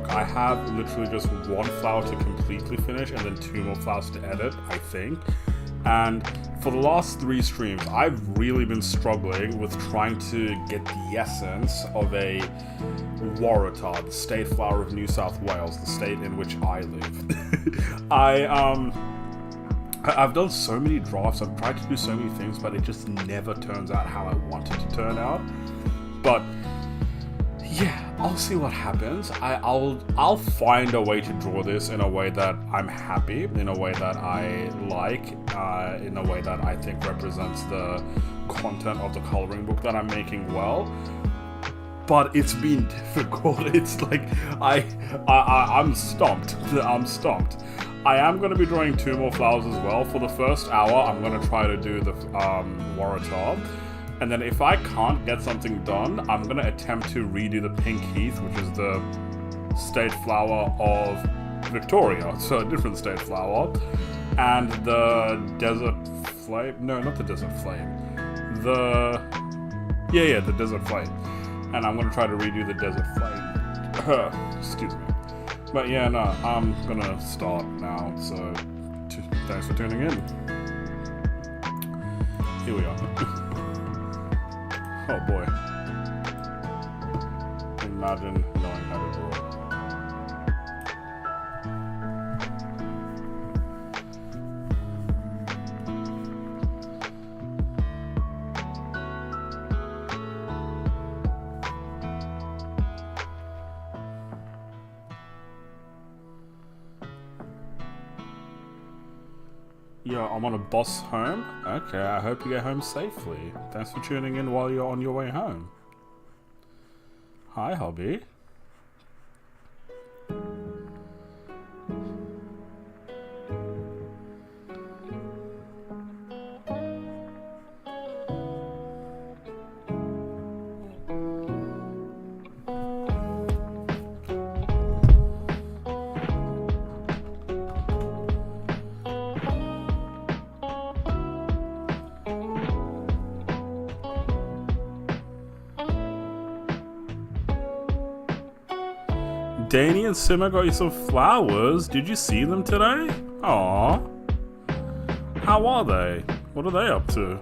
work. I have literally just one flower to completely finish and then 2 more flowers to edit, I think. And for the last 3 streams, I've really been struggling with trying to get the essence of a WARATAH, the state flower of New South Wales, the state in which I live. I've done so many drafts, I've tried to do so many things, but it just never turns out how I want it to turn out. But yeah, I'll see what happens. I'll find a way to draw this in a way that I'm happy, in a way that I like, in a way that I think represents the content of the coloring book that I'm making well. But it's been difficult. It's like I'm stumped. I'm stumped. I am going to be drawing 2 more flowers as well. For the first hour, I'm going to try to do the WARATAH. And then if I can't get something done, I'm going to attempt to redo the pink heath, which is the state flower of Victoria. So a different state flower. And the desert flame. No, not the desert flame. The desert flame. And I'm going to try to redo the desert flame. Excuse me. But yeah, no, I'm going to start now. So thanks for tuning in. Here we are. Oh boy. Imagine knowing how to draw. Yo, I'm on a bus home? Okay, I hope you get home safely. Thanks for tuning in while you're on your way home. Hi, hubby. Danny and Simmer got you some flowers. Did you see them today? Aww. How are they? What are they up to?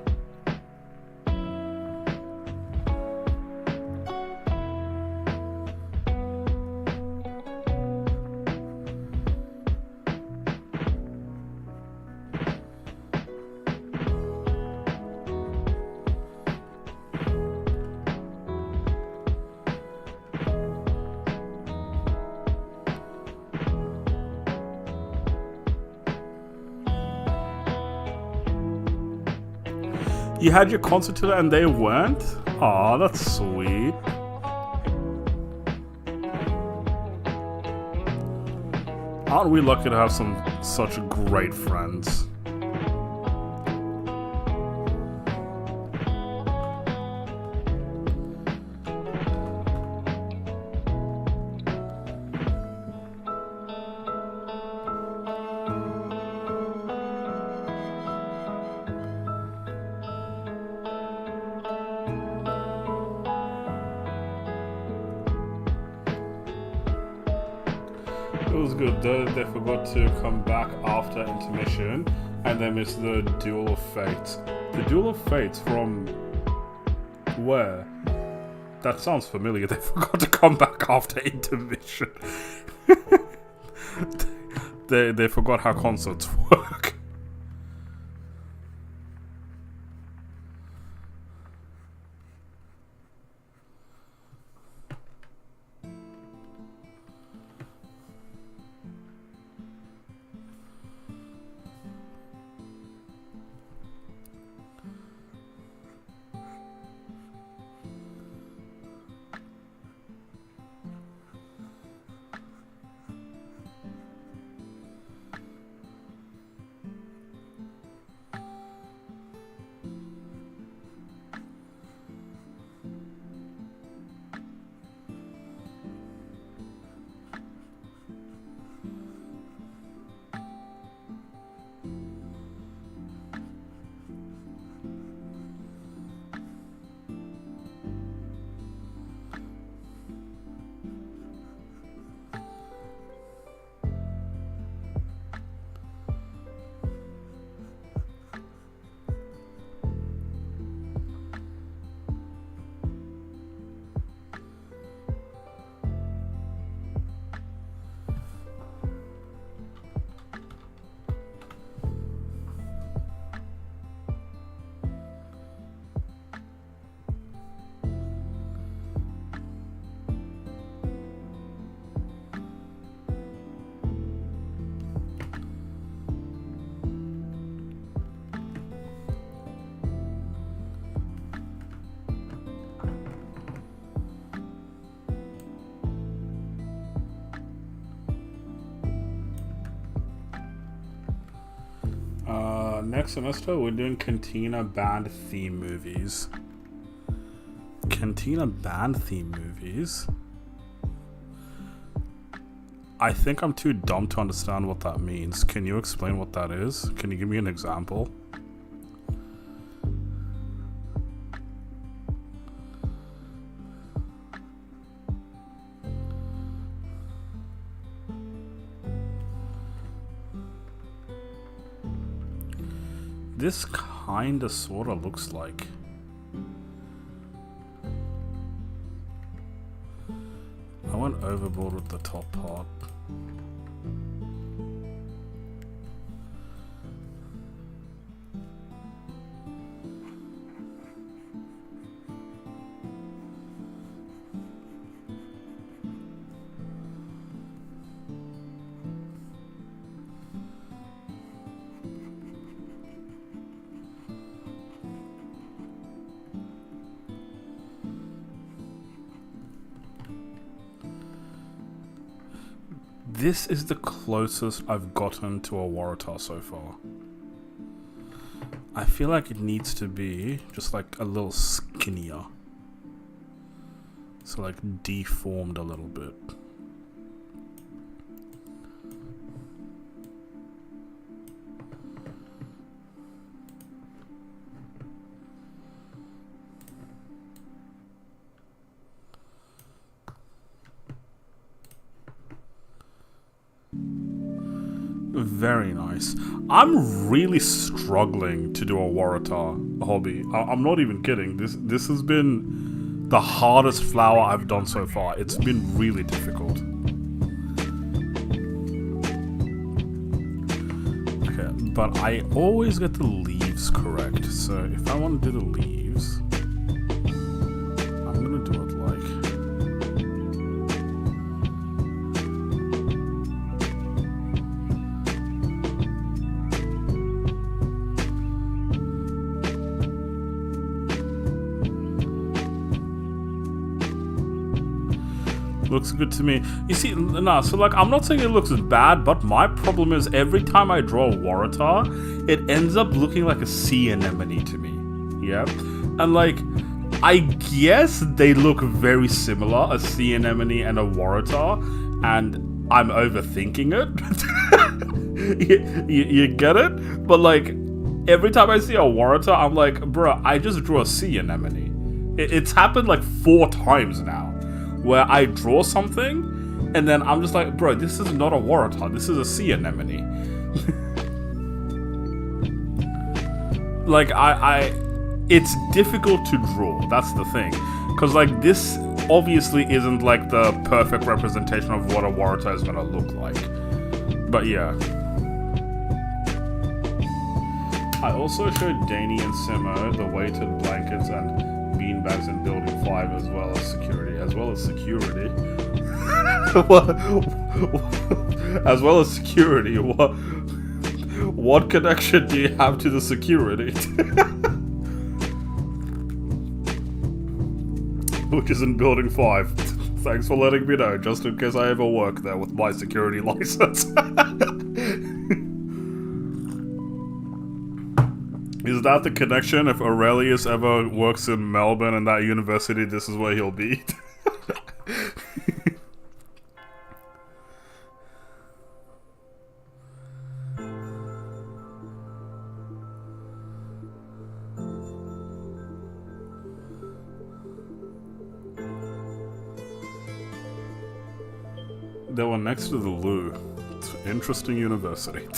You had your concert today and they weren't? Aw, that's sweet. Aren't we lucky to have such great friends? It was good, though they forgot to come back after intermission and they missed the Duel of Fates. The Duel of Fates from where? That sounds familiar. They forgot to come back after intermission. they forgot how concerts work. next semester we're doing Cantina band theme movies. Cantina band theme movies? I think I'm too dumb to understand what that means. Can you explain what that is? Can you give me an example? This kinda sorta looks like. I went overboard with the top part. This is the closest I've gotten to a WARATAH so far. I feel like it needs to be just like a little skinnier. So like deformed a little bit. Very nice. I'm really struggling to do a WARATAH hobby. I'm not even kidding. This has been the hardest flower I've done so far. It's been really difficult. Okay, but I always get the leaves correct. So if I want to do the leaves, I'm gonna do it like. Looks good to me. You see, nah, so like, I'm not saying it looks bad, but my problem is every time I draw a WARATAH, it ends up looking like a sea anemone to me. Yeah? And like, I guess they look very similar, a sea anemone and a WARATAH, and I'm overthinking it. you get it? But like, every time I see a WARATAH, I'm like, bruh, I just drew a sea anemone. It's happened like 4 times now, where I draw something, and then I'm just like, bro, this is not a WARATAH, this is a sea anemone. Like, it's difficult to draw, that's the thing. Because, like, this obviously isn't, like, the perfect representation of what a WARATAH is gonna look like. But, yeah. I also showed Danny and Simo the weighted blankets and beanbags in Building 5 as well as security. As well as security. What connection do you have to the security? Which is in Building 5. Thanks for letting me know, just in case I ever work there with my security license. Is that the connection? If Aurelius ever works in Melbourne and that university, this is where he'll be? They were next to the loo. It's an interesting university.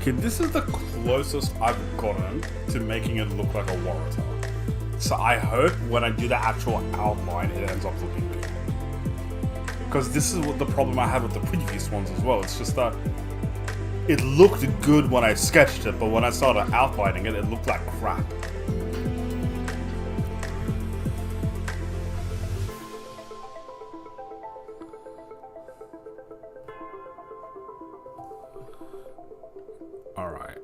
Okay, this is the closest I've gotten to making it look like a Waratah. So I hope when I do the actual outline, it ends up looking good. Because this is what the problem I had with the previous ones as well. It's just that it looked good when I sketched it, but when I started outlining it, it looked like crap. Alright.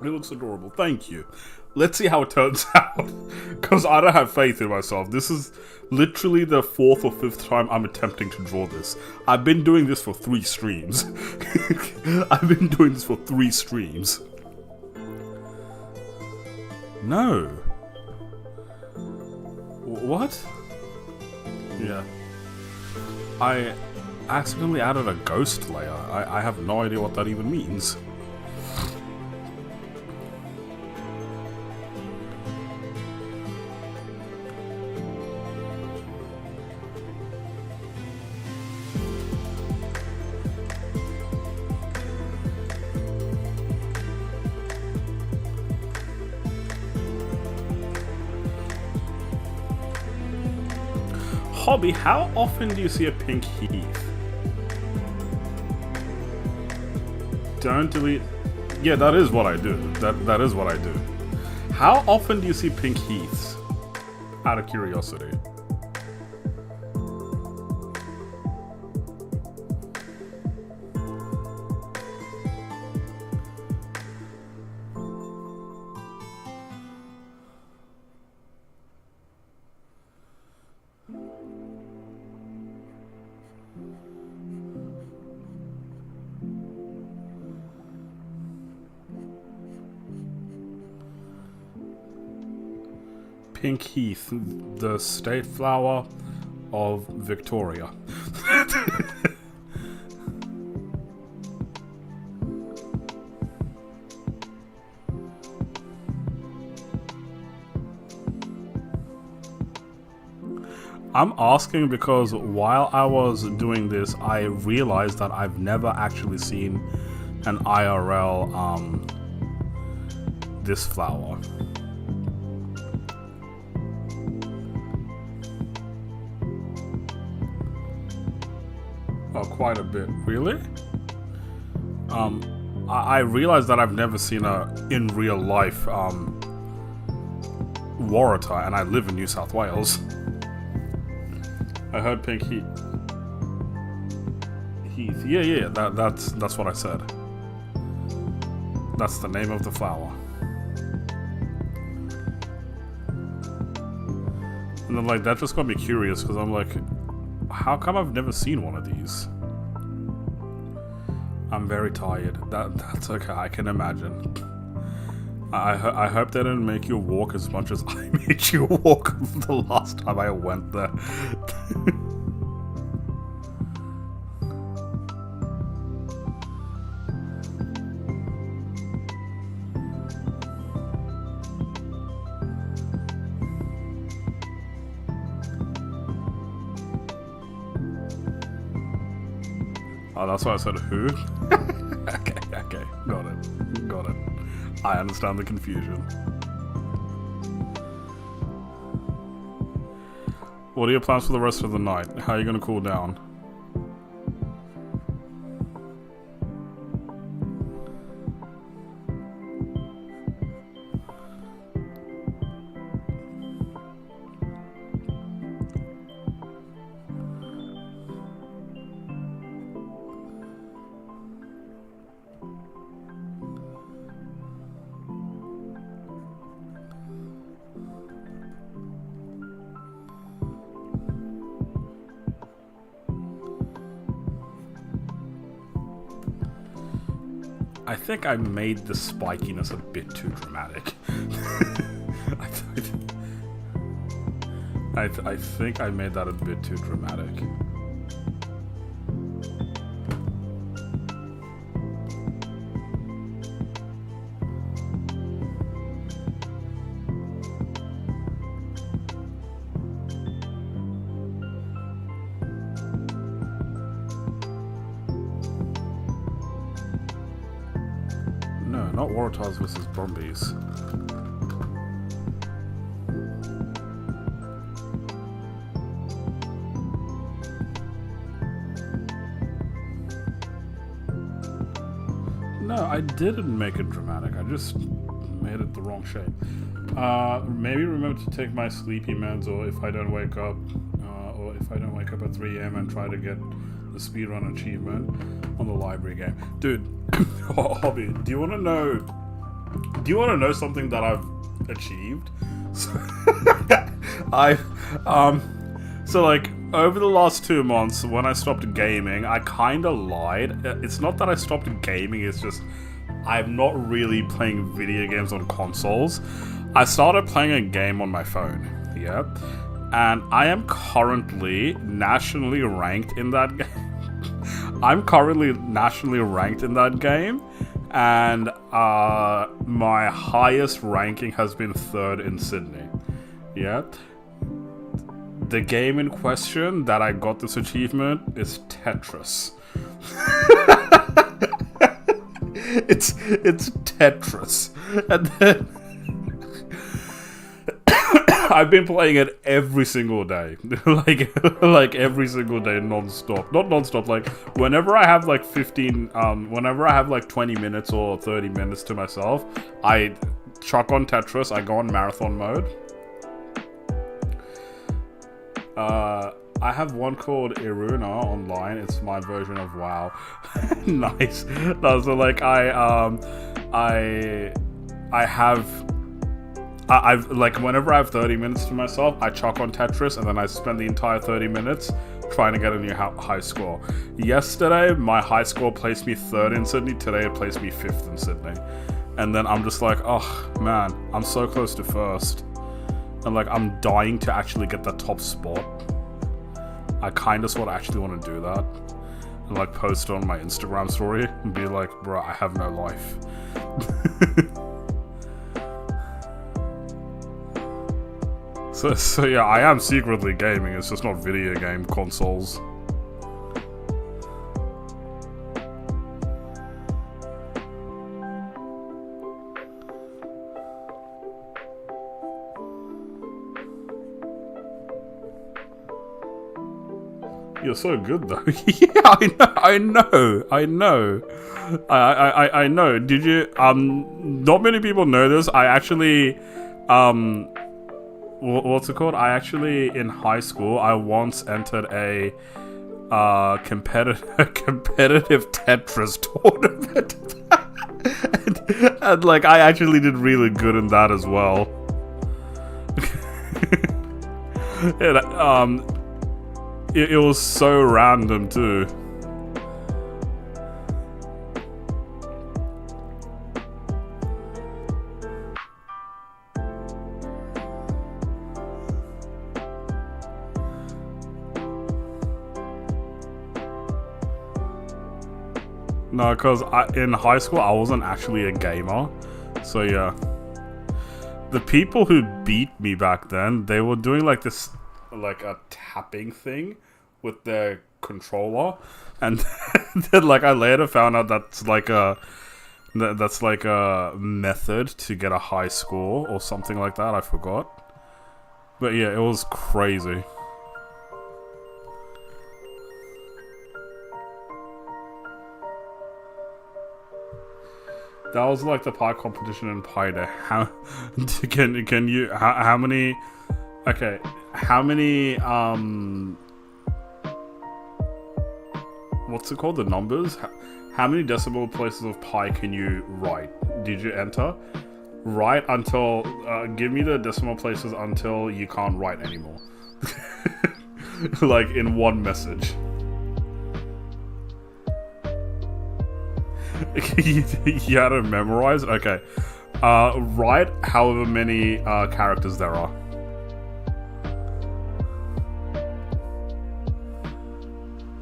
It looks adorable. Thank you. Let's see how it turns out. Because I don't have faith in myself. This is literally the 4th or 5th time I'm attempting to draw this. I've been doing this for 3 streams. No. What? Yeah. I accidentally added a ghost layer. I have no idea what that even means. Hobby, how often do you see a pink heath? Don't delete... Yeah, that is what I do. That is what I do. How often do you see pink heaths? Out of curiosity. Pink heath, the state flower of Victoria. I'm asking because while I was doing this, I realized that I've never actually seen an IRL this flower. Oh, quite a bit. Really? I realized that I've never seen a in real life Waratah, and I live in New South Wales. I heard pink heath. Yeah. That's what I said. That's the name of the flower. And then like that just got me curious because I'm like, how come I've never seen one of these? I'm very tired. That's okay. I can imagine. I hope they didn't make you walk as much as I made you walk the last time I went there. Oh, that's why I said who? Okay, got it. I understand the confusion. What are your plans for the rest of the night? How are you going to cool down? I think I made the spikiness a bit too dramatic. I think I made that a bit too dramatic. not Waratahs versus Brumbies. No, I didn't make it dramatic. I just made it the wrong shape. Maybe remember to take my sleepy meds, or if I don't wake up, at 3 a.m. and try to get the speedrun achievement on the library game. Dude, Hobby, do you want to know something that I've achieved? So like over the last 2 months when I stopped gaming, I kind of lied. It's not that I stopped gaming, it's just I'm not really playing video games on consoles. I started playing a game on my phone, yeah, and I am currently nationally ranked in that game. I'm currently nationally ranked in that game, and my highest ranking has been 3rd in Sydney, yeah. The game in question that I got this achievement is Tetris. It's Tetris, and then I've been playing it every single day, like every single day, non-stop. Not non-stop. Like whenever I have like 20 minutes or 30 minutes to myself, I chuck on Tetris. I go on marathon mode. I have one called Iruna online. It's my version of WoW. Nice. No, so like I've like whenever I have 30 minutes to myself, I chuck on Tetris, and then I spend the entire 30 minutes trying to get a new high score. Yesterday, my high score placed me 3rd in Sydney. Today, it placed me 5th in Sydney. And then I'm just like, oh man, I'm so close to 1st. And like, I'm dying to actually get that top spot. I kind of sort of actually want to do that. And like post it on my Instagram story and be like, bro, I have no life. So yeah, I am secretly gaming. It's just not video game consoles. You're so good though. Yeah, I know. I know. Did you? Not many people know this. I actually, what's it called? I actually in high school I once entered a competitive Tetris tournament, and like I actually did really good in that as well. And, it was so random too. No, because in high school I wasn't actually a gamer, so yeah. The people who beat me back then, they were doing like this, like a tapping thing with their controller, and then like I later found out that's like a method to get a high score or something like that. I forgot, but yeah, it was crazy. That was like the pie competition in Pie Day. How can you how many? Okay, how many what's it called? The numbers? How many decimal places of pi can you write? Did you enter? Write until give me the decimal places until you can't write anymore. Like in one message. You had to memorize it? Okay. Write however many characters there are.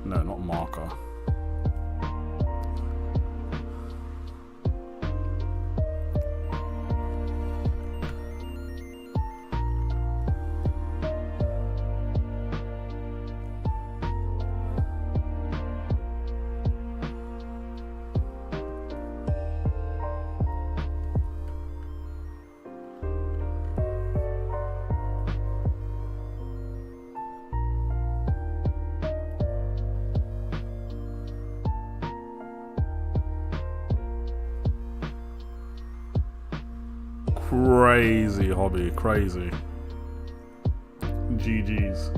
No, not marker. Crazy hobby, crazy. GG's.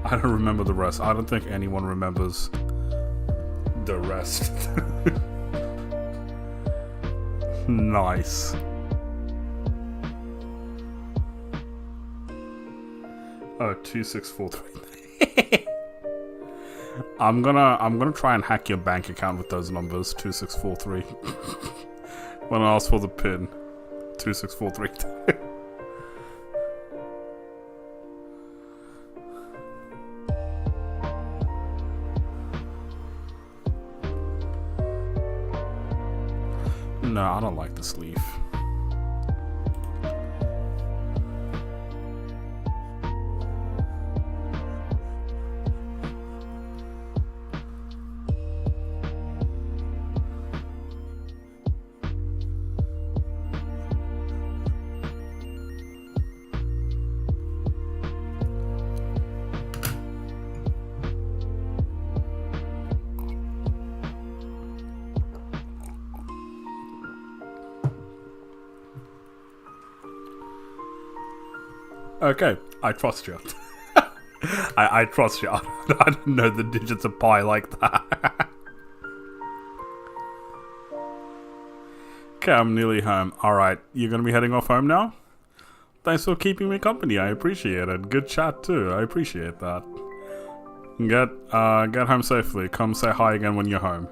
I don't remember the rest. I don't think anyone remembers the rest. Nice. Oh, 2643. I'm gonna try and hack your bank account with those numbers. 2643. When I ask for the PIN. 2643. No, I don't like this leaf. Okay, I trust you. I trust you. I don't know the digits of pi like that. Okay, I'm nearly home. Alright, you're gonna be heading off home now? Thanks for keeping me company, I appreciate it. Good chat too, I appreciate that. Get home safely. Come say hi again when you're home.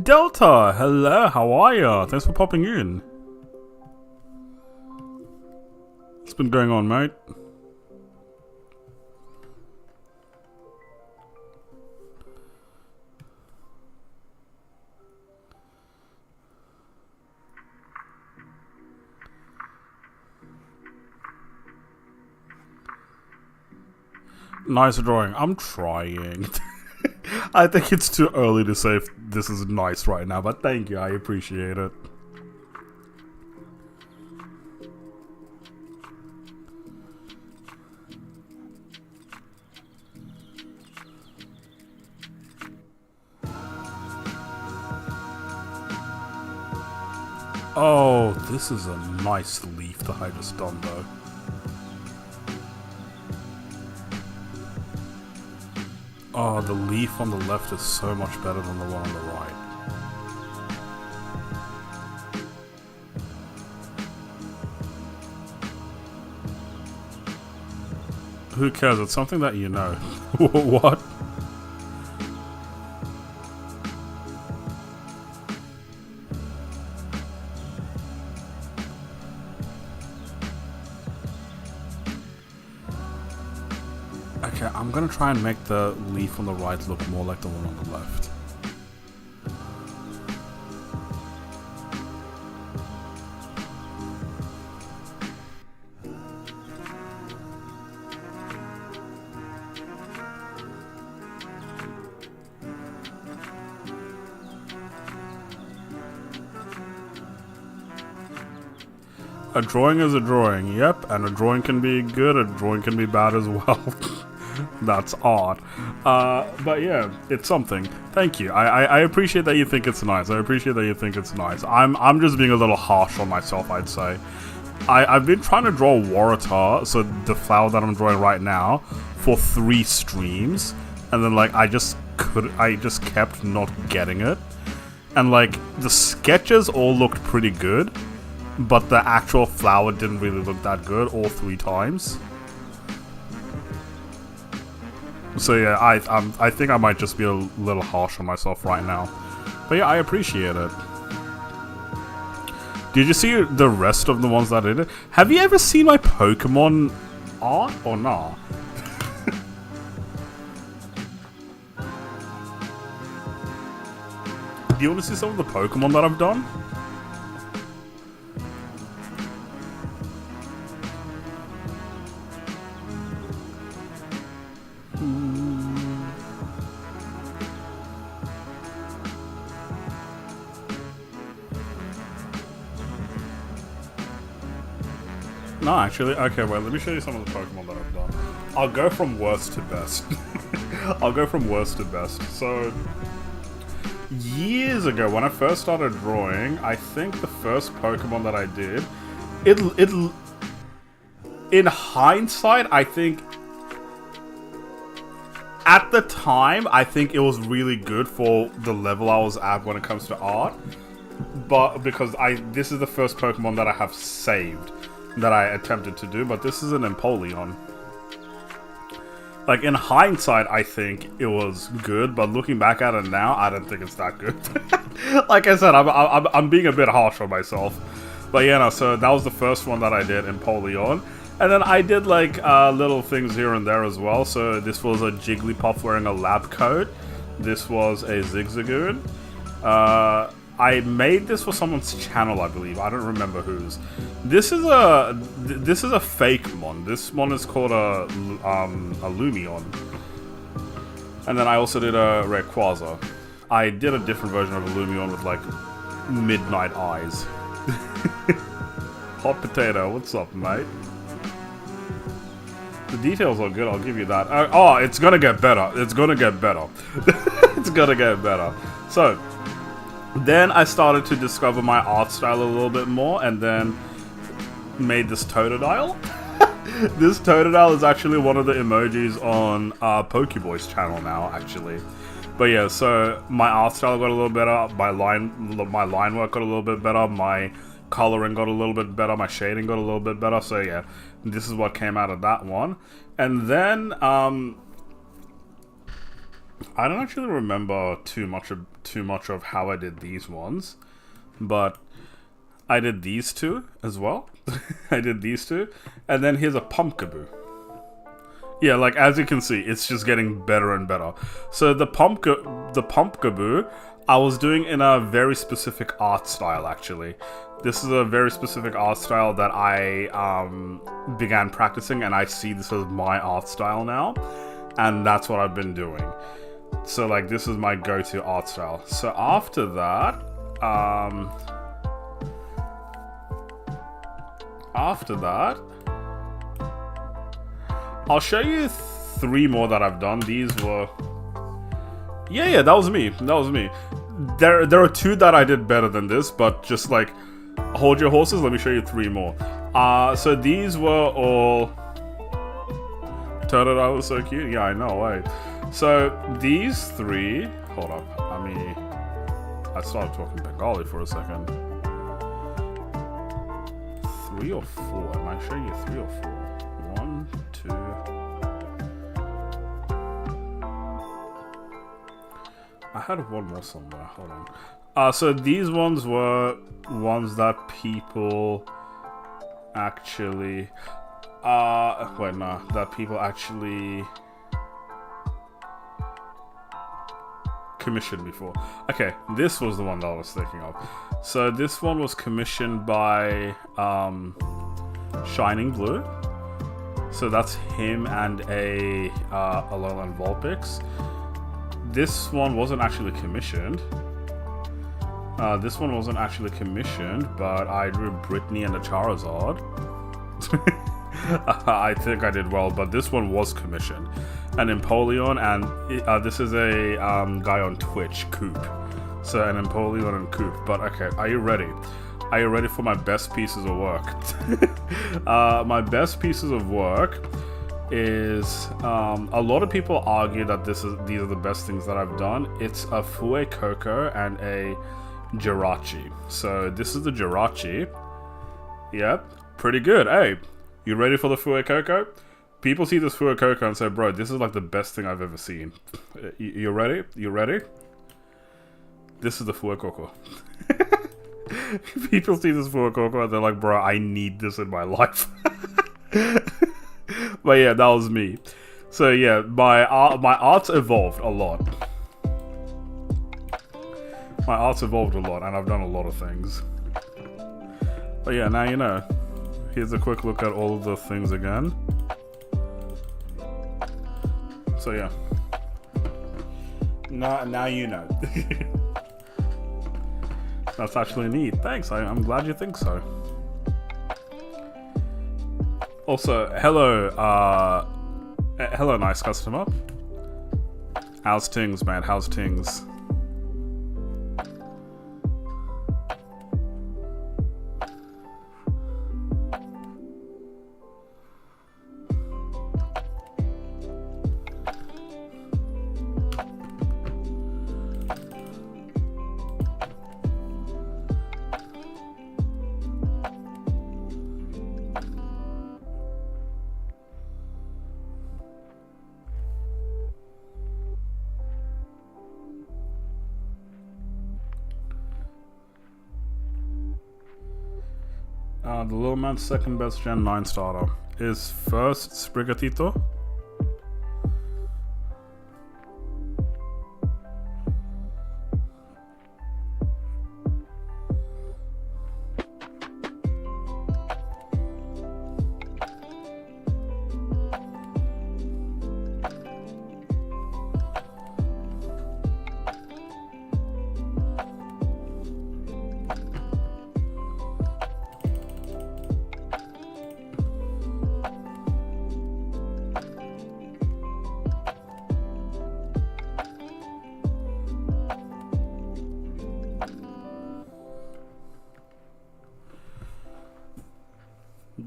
Delta, hello, how are ya? Thanks for popping in. What's been going on, mate? Nice drawing. I'm trying. I think it's too early to say if this is nice right now, but thank you, I appreciate it. Oh, this is a nice leaf that I just done though. Oh, the leaf on the left is so much better than the one on the right. Who cares? It's something that you know. What? I'm gonna try and make the leaf on the right look more like the one on the left. A drawing is a drawing, yep, and a drawing can be good, a drawing can be bad as well. That's odd. But yeah, it's something. Thank you. I appreciate that you think it's nice. I appreciate that you think it's nice. I'm just being a little harsh on myself, I'd say. I've been trying to draw Waratah, so the flower that I'm drawing right now, for 3 streams, and then like I just kept not getting it. And like the sketches all looked pretty good, but the actual flower didn't really look that good all 3 times. So yeah, I think I might just be a little harsh on myself right now. But yeah, I appreciate it. Did you see the rest of the ones that I did? Have you ever seen my Pokemon art or nah? Do you want to see some of the Pokemon that I've done? No, actually, okay, wait, let me show you some of the Pokemon that I've done. I'll go from worst to best. I'll go from worst to best. So, years ago, when I first started drawing, I think the first Pokemon that I did, in hindsight, I think, at the time, I think it was really good for the level I was at when it comes to art. But, because this is the first Pokemon that I have saved that I attempted to do, but this is an Empoleon. Like, in hindsight, I think it was good, but looking back at it now, I don't think it's that good. Like I said, I'm being a bit harsh on myself. But yeah, no, so that was the first one that I did, Empoleon. And then I did, like, little things here and there as well. So this was a Jigglypuff wearing a lab coat. This was a Zigzagoon. I made this for someone's channel, I believe. I don't remember whose. This is a fake mon. This one is called a Lumion. And then I also did a Rayquaza. I did a different version of a Lumion with like midnight eyes. Hot potato, what's up, mate? The details are good, I'll give you that. Oh, it's gonna get better. It's gonna get better. It's gonna get better. So, then I started to discover my art style a little bit more, and then made this Totodile. This Totodile is actually one of the emojis on Pokeboy's channel now, actually. But yeah, so my art style got a little better, my line work got a little bit better, my coloring got a little bit better, my shading got a little bit better, so yeah, this is what came out of that one. And then, I don't actually remember too much of how I did these ones, but I did these two as well. I did these two, and then here's a Pumpkaboo. Yeah, like as you can see, it's just getting better and better. So the Pumpkaboo, I was doing in a very specific art style actually. This is a very specific art style that I began practicing, and I see this as my art style now, and that's what I've been doing. So like this is my go-to art style. So after that, I'll show you 3 more that I've done. These were, yeah, that was me. That was me. There are 2 that I did better than this, but just like hold your horses. Let me show you 3 more. So these were all. Totodile was so cute. Yeah, I know. Wait. So these 3, hold up, I started talking Bengali for a second. 3 or 4, am I showing you 3 or 4? 1, 2. I had one more somewhere, hold on. So these ones were ones that people actually, that people actually commissioned before. Okay, this was the one that I was thinking of. So this one was commissioned by Shining Blue. So that's him and a Alolan Vulpix. This one wasn't actually commissioned. This one wasn't actually commissioned, but I drew Brittany and a Charizard. I think I did well, but this one was commissioned. An Empoleon, and this is a guy on Twitch, Coop. So an Empoleon and Coop. But okay, are you ready? Are you ready for my best pieces of work? My best pieces of work is a lot of people argue that these are the best things that I've done. It's a Fuecoco and a Jirachi. So this is the Jirachi. Yep, pretty good. Hey, you ready for the Fuecoco? People see this Fuecoco and say, bro, this is like the best thing I've ever seen. You ready? You ready? This is the Fuecoco. People see this Fuecoco and they're like, bro, I need this in my life. But yeah, that was me. So yeah, my art's evolved a lot. My art's evolved a lot, and I've done a lot of things. But yeah, now you know. Here's a quick look at all of the things again. So yeah. Now you know. That's actually neat. Thanks, I'm glad you think so. Also, hello nice customer. How's things, man? How's things? The little man's second best Gen 9 starter is first Sprigatito.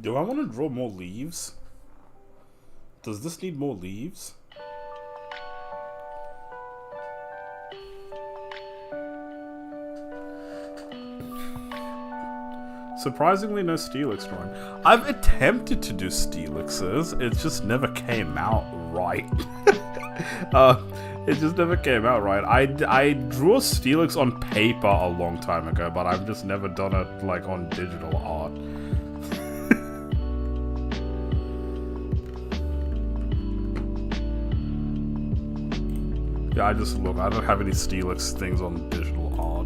Do I want to draw more leaves? Does this need more leaves? Surprisingly, no Steelix drawing. I've attempted to do Steelixes, it just never came out right. It just never came out right. I drew a Steelix on paper a long time ago, but I've just never done it like on digital art. Yeah, I don't have any Steelix things on digital art.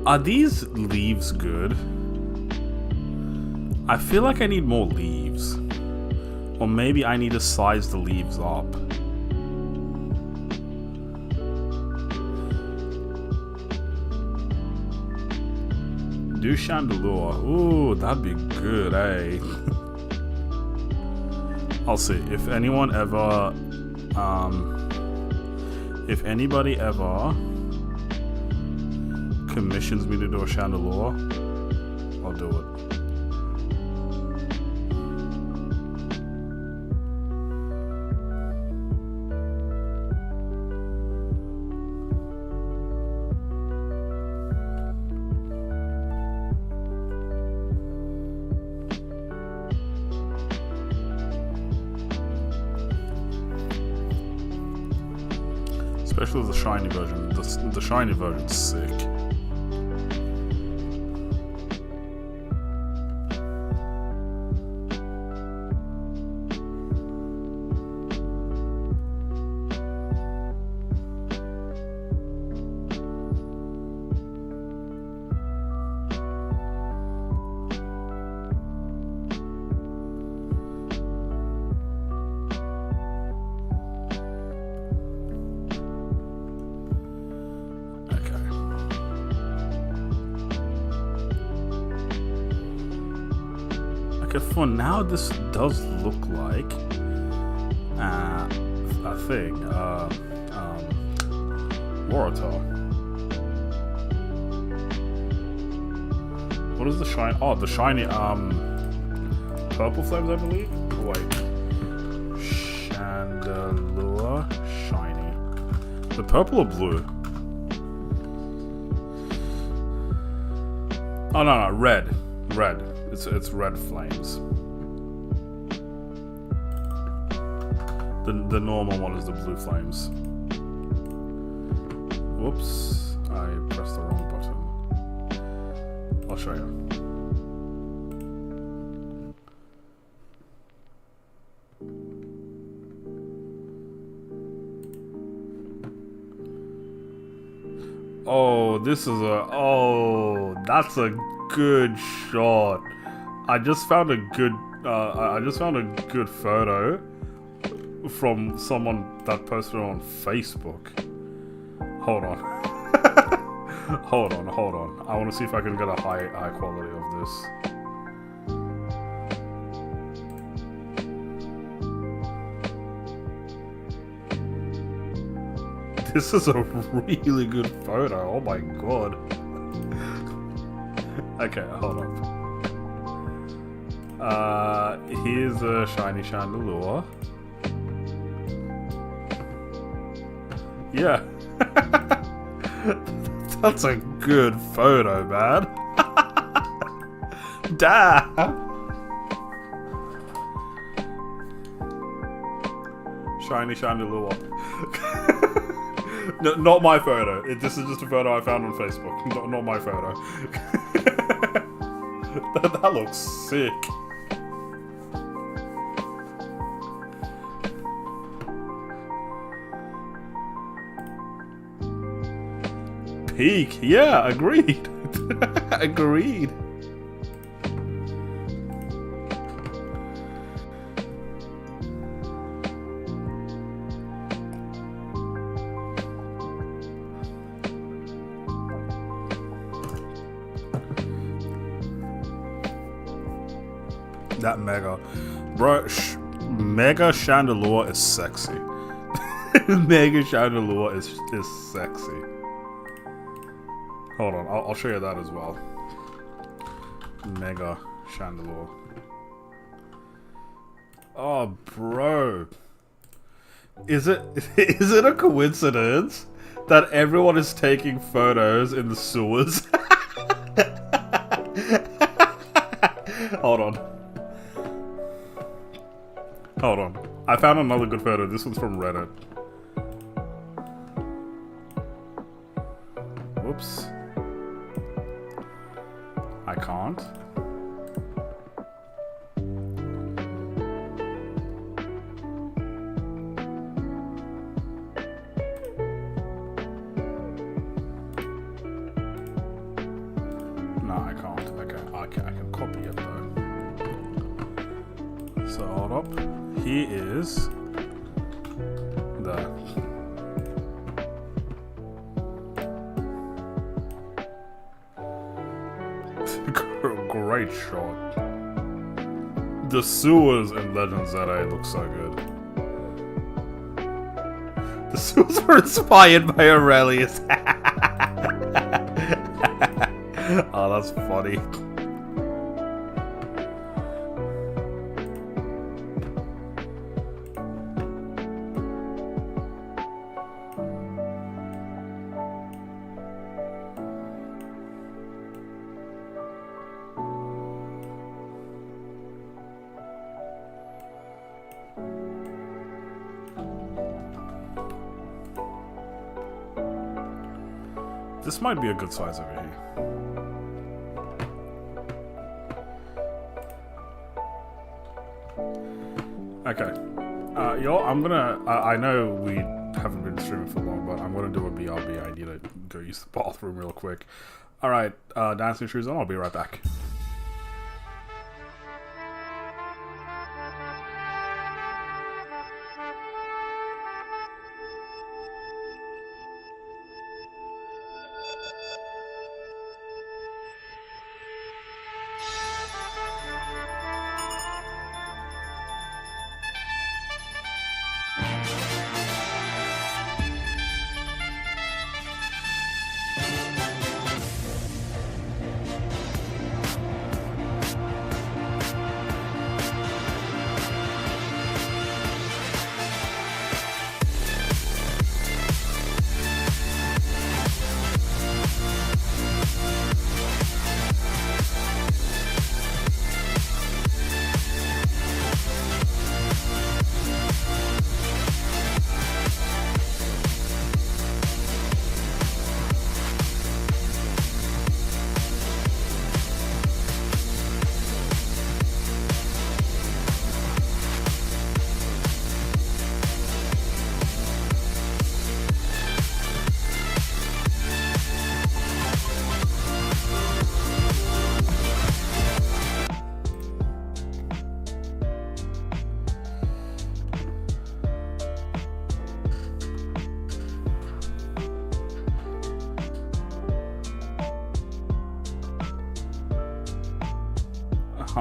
Are these leaves good? I feel like I need more leaves. Or maybe I need to size the leaves up. Do Chandelure. Ooh, that'd be good, eh? I'll see. If anyone ever, if anybody ever commissions me to do a Chandelure, I'll do it. Especially the shiny version. The shiny version's sick. Okay, for now, this does look like a thing. WARATAH. What is the shine? Oh, the shiny, purple flames, I believe? Oh, wait. Chandelure shiny. The purple or blue? Oh, no, red. Red. It's red flames. The normal one is the blue flames. Whoops. I pressed the wrong button. I'll show you. Oh, this is that's a good shot. I just found a good photo from someone that posted on Facebook. Hold on. hold on. I want to see if I can get a high quality of this. This is a really good photo. Oh my god. Okay, hold up. Here's a shiny chandelure. Yeah. That's a good photo, man. Damn. Shiny chandelure. No, not my photo. This is just a photo I found on Facebook. Not my photo. that looks sick. Peak. Yeah, agreed. Agreed. That mega. Bro, mega chandelure is sexy. Mega chandelure is sexy. Hold on, I'll show you that as well. Mega chandelure. Oh, bro. Is it a coincidence that everyone is taking photos in the sewers? Hold on. Hold on. I found another good photo. This one's from Reddit. Whoops. I can't. No, I can't. Okay, I can copy it though. So hold up. Here is the great shot. The sewers in Legend ZA look so good. The sewers were inspired by Aurelius. Oh, that's funny. This might be a good size over here. Okay. Yo, I'm gonna... I know we haven't been streaming for long, but I'm gonna do a BRB. I need to go use the bathroom real quick. Alright, dancing shoes on. I'll be right back.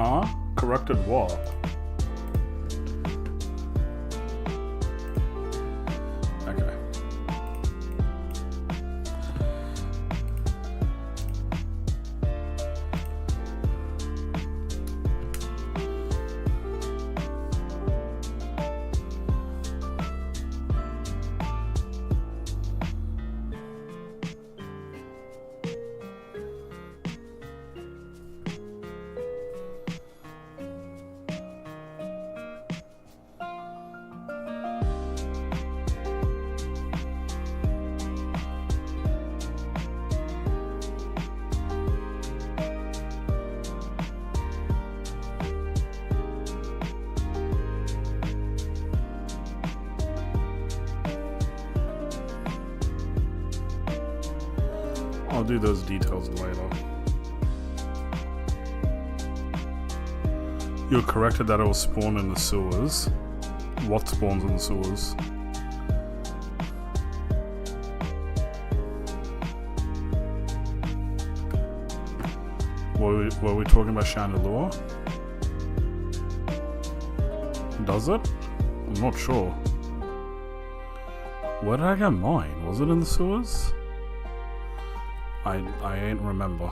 Huh? Corrected what? Okay. I'll do those details later. You're corrected that it will spawn in the sewers. What spawns in the sewers? Were we talking about Chandelure? Does it? I'm not sure. Where did I get mine? Was it in the sewers? I ain't remember.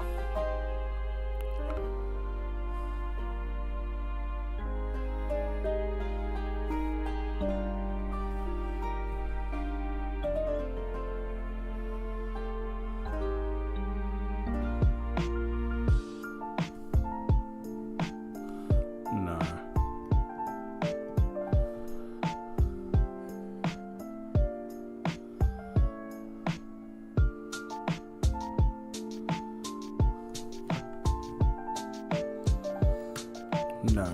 No. No.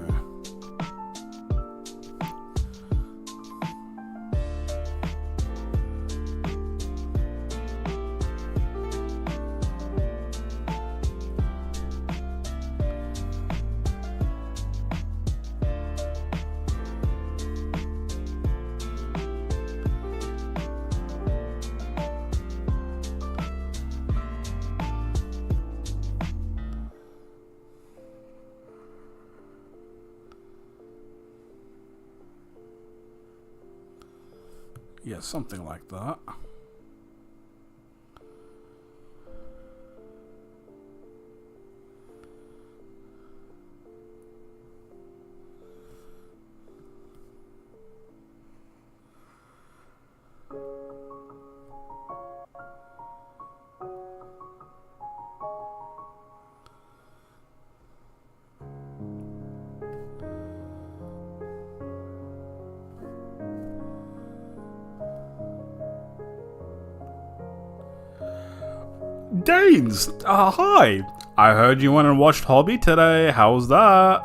Yeah, something like that. Danes! Hi! I heard you went and watched Hobby today. How's that?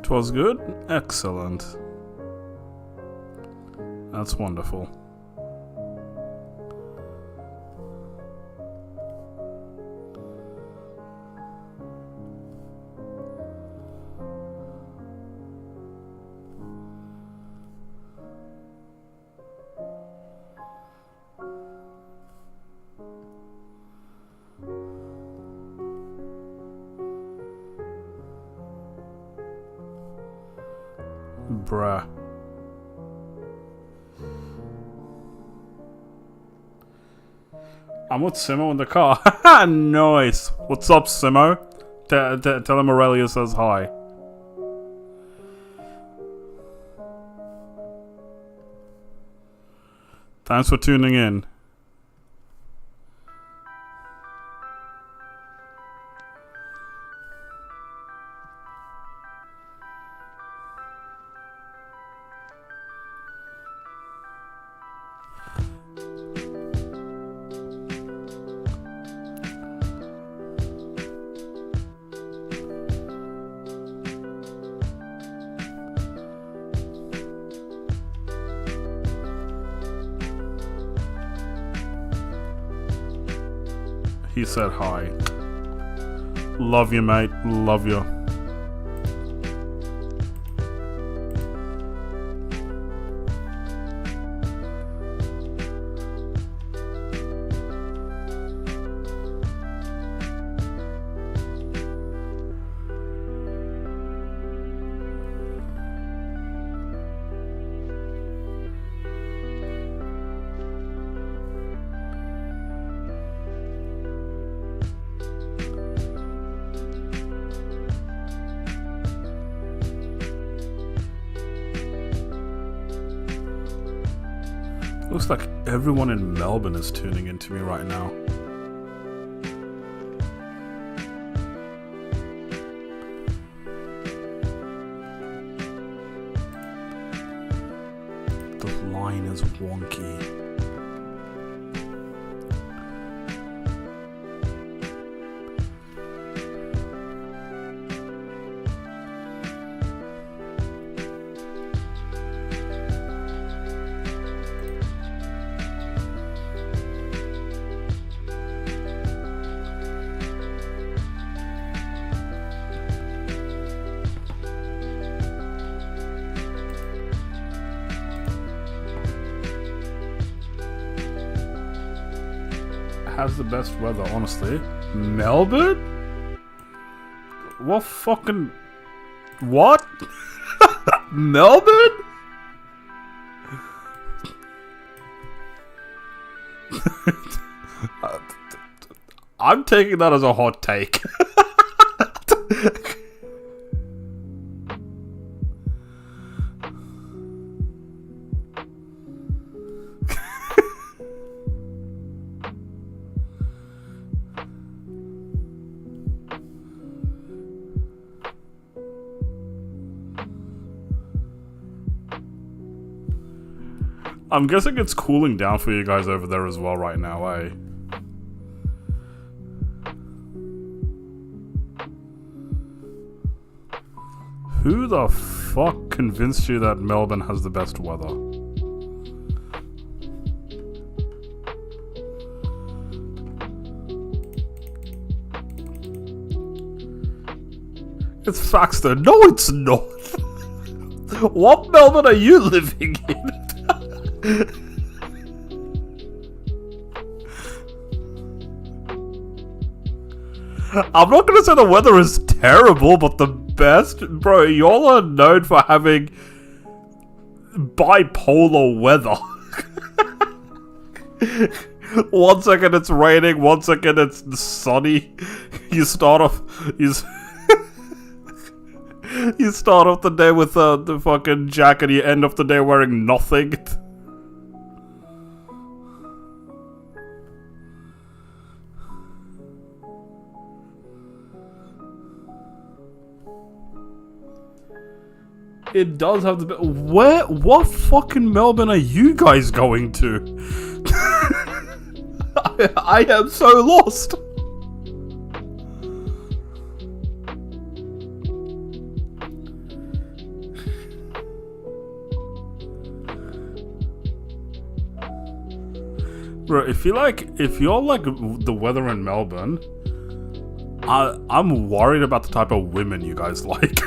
Twas good? Excellent. That's wonderful. Bruh. I'm with Simo in the car. Nice. What's up, Simo? Tell him Aurelia says hi. Thanks for tuning in. he said hi. Love you, mate. Love you. Looks like everyone in Melbourne is tuning into me right now. The line is wonky. Has the best weather, honestly. Melbourne? What fucking... What? Melbourne? I'm taking that as a hot take. I'm guessing it's cooling down for you guys over there as well right now, eh? Who the fuck convinced you that Melbourne has the best weather? It's facts though. No, it's not. What Melbourne are you living in? I'm not gonna say the weather is terrible, but the best? Bro, y'all are known for having bipolar weather. 1 second it's raining, 1 second it's sunny. You start off... You start off the day with the fucking jacket, you end off the day wearing nothing. It does have the... What fucking Melbourne are you guys going to? I am so lost. Bro, if you're like the weather in Melbourne, I'm worried about the type of women you guys like.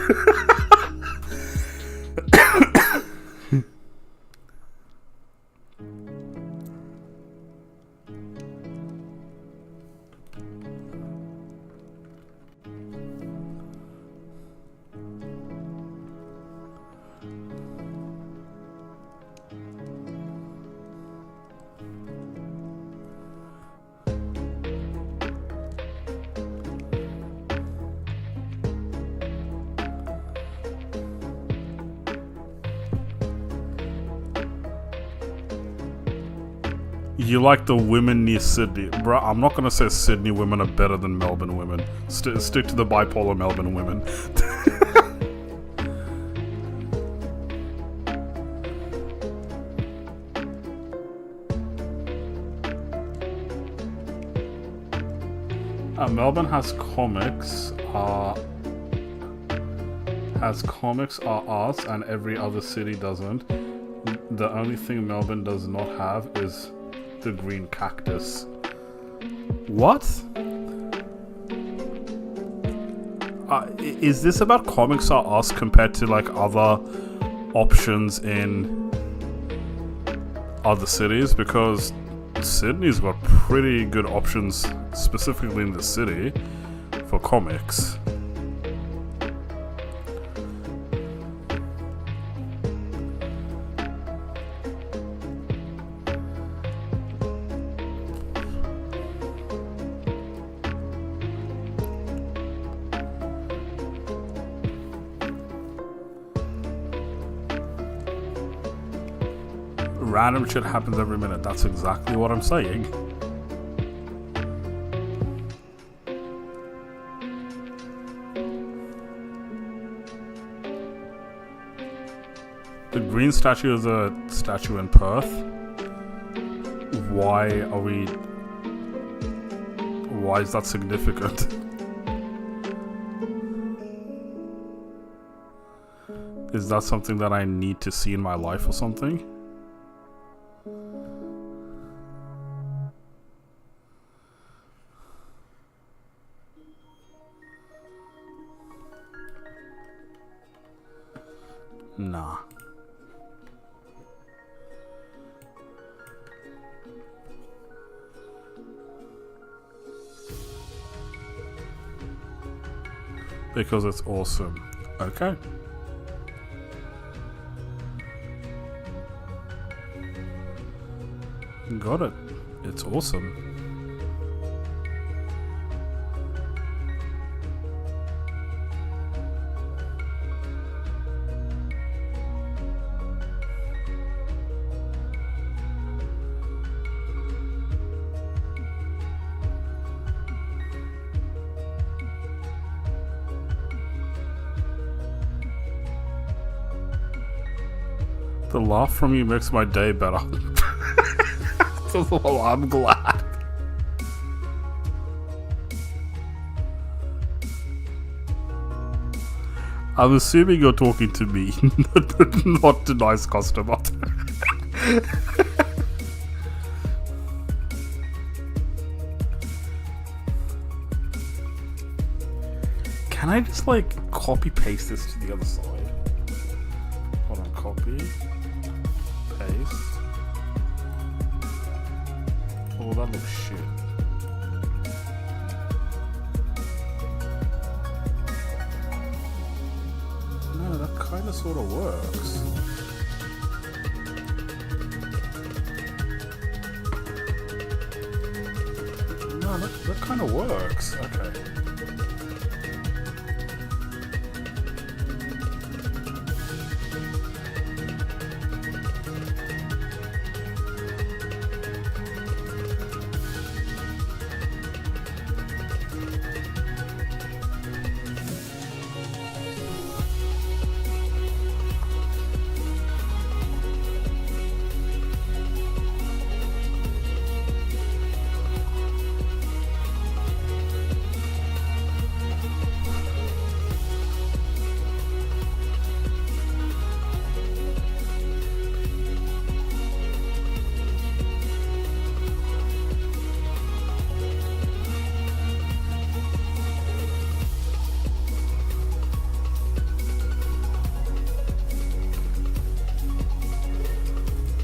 You like the women near Sydney. Bro, I'm not gonna say Sydney women are better than Melbourne women. Stick to the bipolar Melbourne women. Melbourne has comics, arts, and every other city doesn't. The only thing Melbourne does not have is the green cactus. What? is this about Comics R Us compared to like other options in other cities? Because Sydney's got pretty good options, specifically in the city, for comics. Random shit happens every minute. That's exactly what I'm saying. The green statue is a statue in Perth. Why is that significant? Is that something that I need to see in my life or something? Nah. Because it's awesome. Okay. Got it. It's awesome. The laugh from you makes my day better. Well, I'm glad. I'm assuming you're talking to me, not to nice customer. Can I just like copy paste this to the other side? Hold on, copy, paste. Oh, that looks shit. No, that kind of sort of works. No, that kind of works. Okay.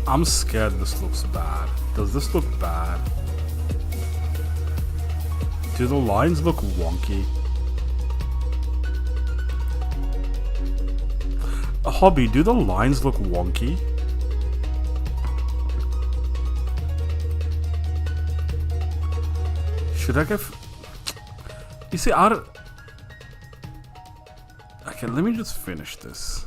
I'm scared this looks bad. Does this look bad? Do the lines look wonky? Hobby, do the lines look wonky? Should I get... You see, I don't... Okay, let me just finish this.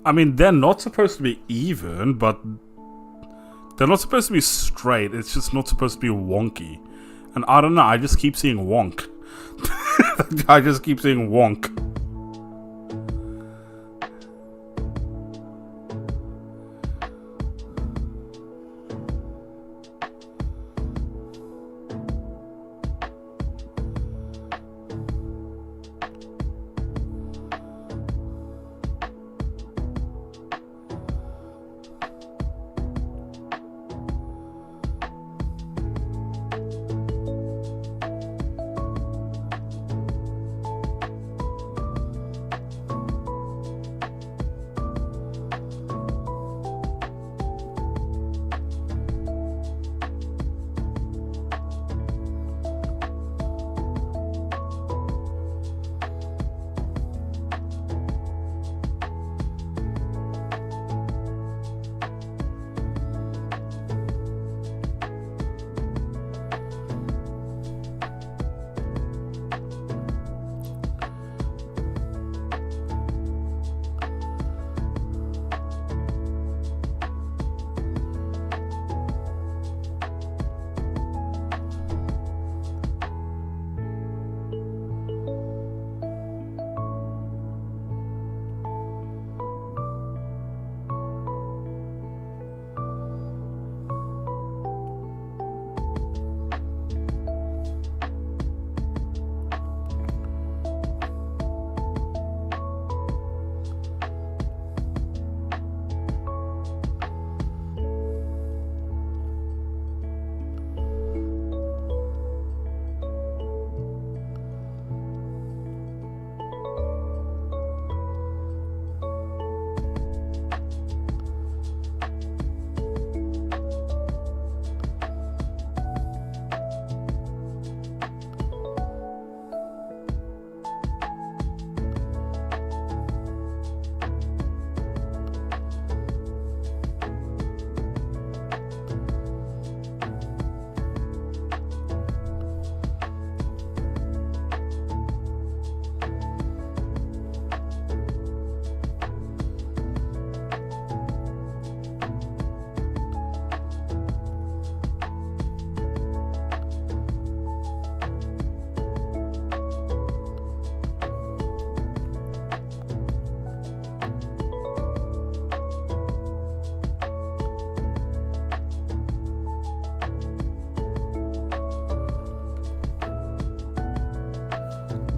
I mean, they're not supposed to be even, but they're not supposed to be straight. It's just not supposed to be wonky. And I don't know, I just keep seeing wonk. I just keep seeing wonk.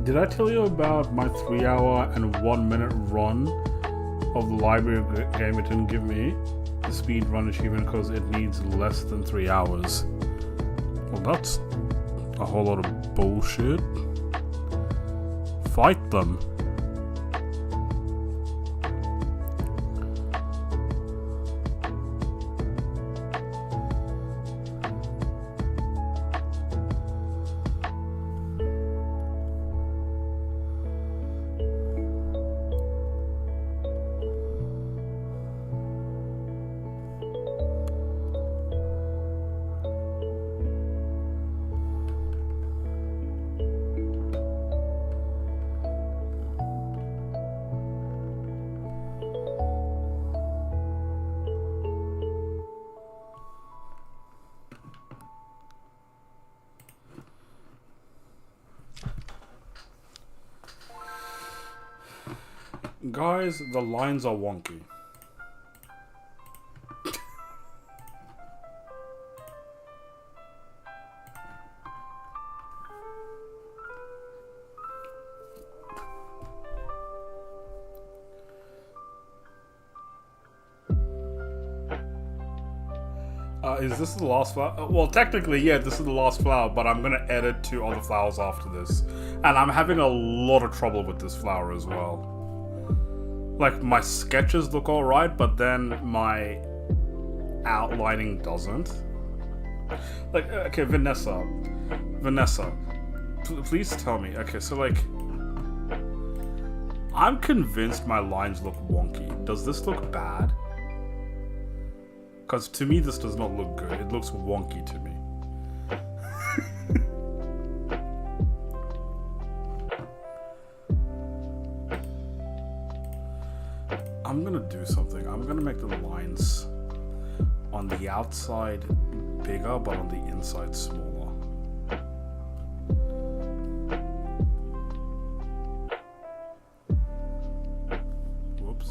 Did I tell you about my 3-hour and 1-minute run of the library game it didn't give me the speed run achievement because it needs less than 3 hours? Well, that's a whole lot of bullshit. Fight them. Guys, the lines are wonky. Is this the last flower? Well, technically, yeah, this is the last flower, but I'm gonna edit 2 other flowers after this. And I'm having a lot of trouble with this flower as well. Like, my sketches look alright, but then my outlining doesn't. Like, okay, Vanessa, please tell me. Okay, so like, I'm convinced my lines look wonky. Does this look bad? Because to me, this does not look good. It looks wonky to me. I'm gonna do something. I'm gonna make the lines on the outside bigger, but on the inside smaller. Whoops.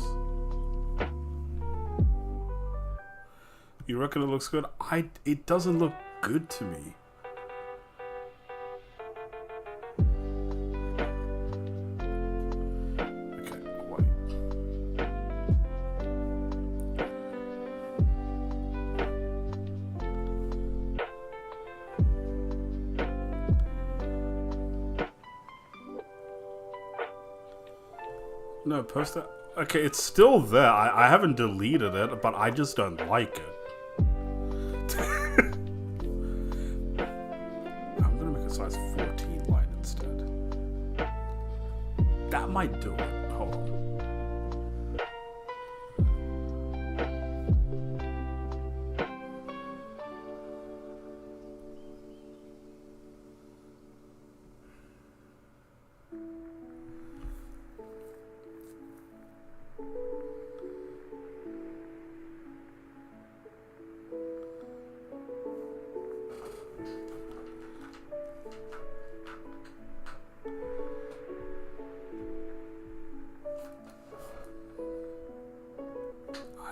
You reckon it looks good? It doesn't look good to me. No, post that. Okay, it's still there. I haven't deleted it, but I just don't like it. I'm gonna make a size 14 line instead. That might do it. Hold on.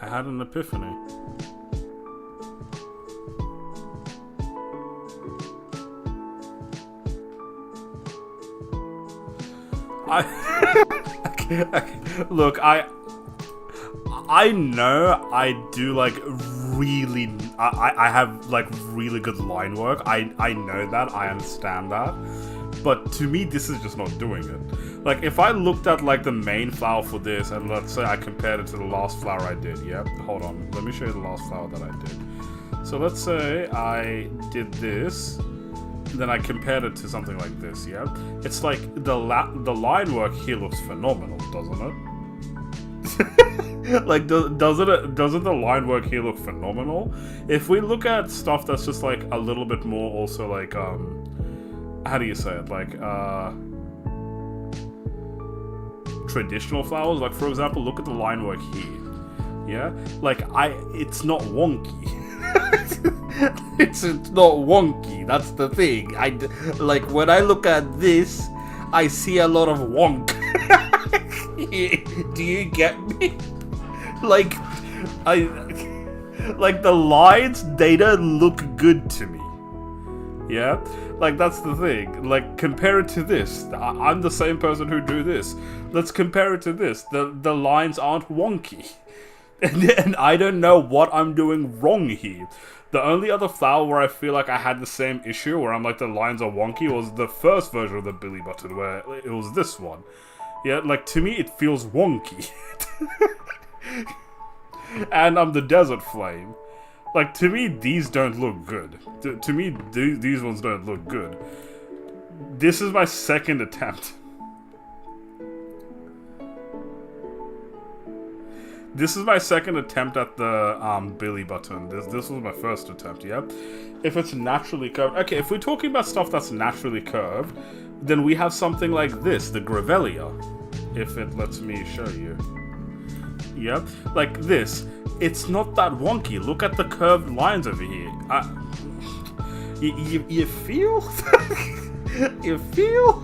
I had an epiphany. Look, I know I do like really. I have like really good line work. I know that. I understand that. But to me, this is just not doing it. Like, if I looked at, like, the main flower for this, and let's say I compared it to the last flower I did, yeah? Hold on, let me show you the last flower that I did. So let's say I did this, and then I compared it to something like this, yeah? It's like, the line work here looks phenomenal, doesn't it? Like, doesn't the line work here look phenomenal? If we look at stuff that's just, like, a little bit more also, like, how do you say it? Like, traditional flowers, like for example, look at the line work here. Yeah, like it's not wonky. it's not wonky. That's the thing. Like when I look at this, I see a lot of wonk. Do you get me? Like the lines, they don't look good to me. Yeah, like that's the thing. Like compare it to this. I'm the same person who drew this. Let's compare it to this. The lines aren't wonky, and I don't know what I'm doing wrong here. The only other flower where I feel like I had the same issue, where I'm like the lines are wonky, was the first version of the Billy Button, where it was this one. Yeah, like to me it feels wonky. And I'm the Desert Flame. Like, to me, these don't look good. To me, these ones don't look good. This is my second attempt. This is my second attempt at the Billy Button. This was my first attempt, yeah? If it's naturally curved... Okay, if we're talking about stuff that's naturally curved, then we have something like this, the Gravelia. If it lets me show you. Yep, like this. It's not that wonky. Look at the curved lines over here. You feel? You feel?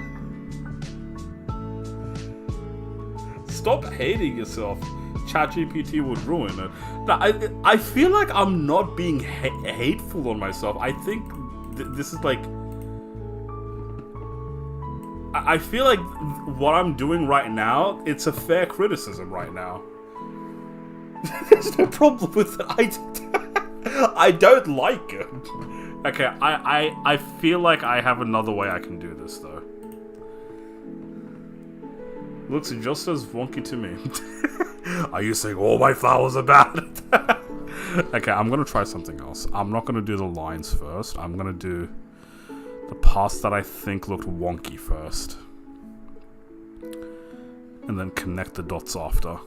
Stop hating yourself. ChatGPT would ruin it. No, I feel like I'm not being hateful on myself. I think this is like... I feel like what I'm doing right now, it's a fair criticism right now. There's no problem with it. I don't like it. Okay, I feel like I have another way I can do this though. Looks just as wonky to me. Are you saying all my flowers are bad? Okay, I'm gonna try something else. I'm not gonna do the lines first. I'm gonna do the parts that I think looked wonky first. And then connect the dots after.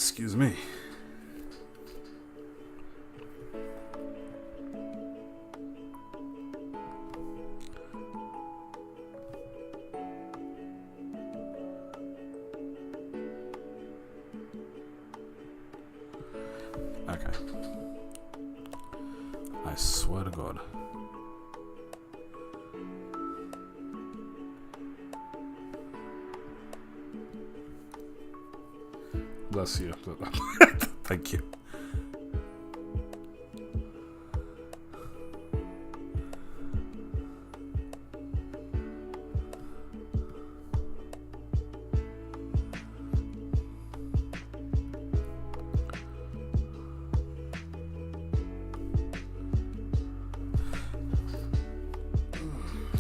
Excuse me. Okay. I swear to God. Bless you. Thank you.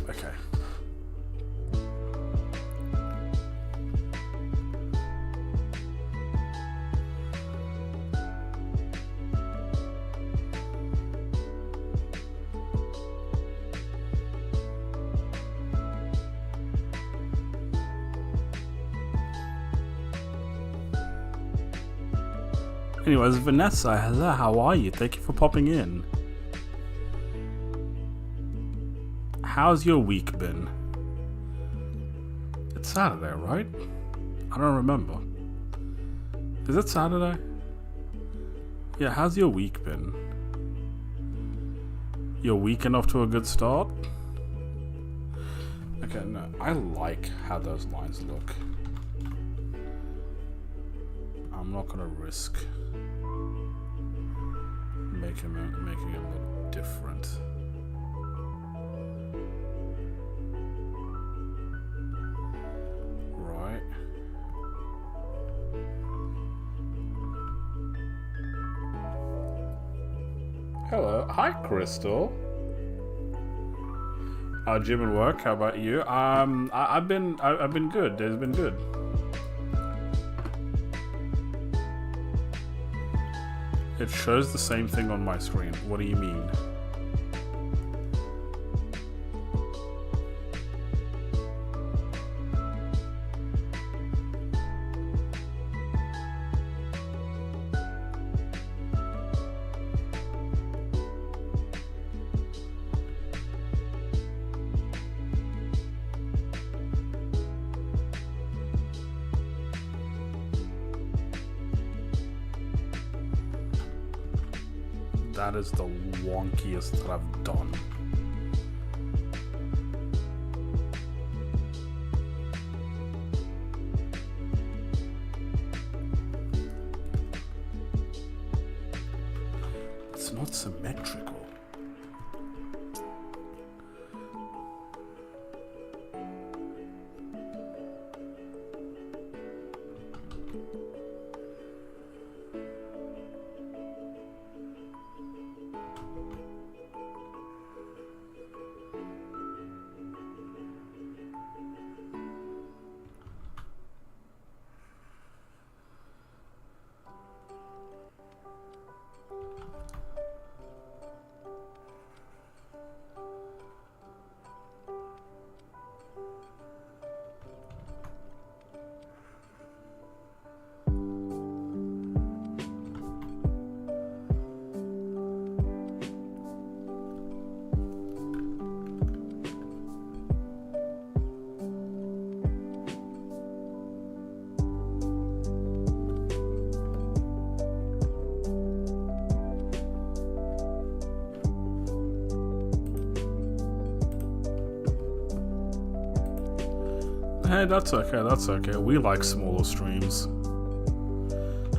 Okay. Anyways, Vanessa, hello, how are you? Thank you for popping in. How's your week been? It's Saturday, right? I don't remember. Is it Saturday? Yeah, how's your week been? Your weekend off to a good start? Okay, no, I like how those lines look. I'm not gonna risk making it look different. Right. Hello, hi Crystal. Gym and work. How about you? I've been good. It's been good. It shows the same thing on my screen. What do you mean? That is the wonkiest that I've done. It's not symmetrical. Hey, that's okay, that's okay. We like smaller streams.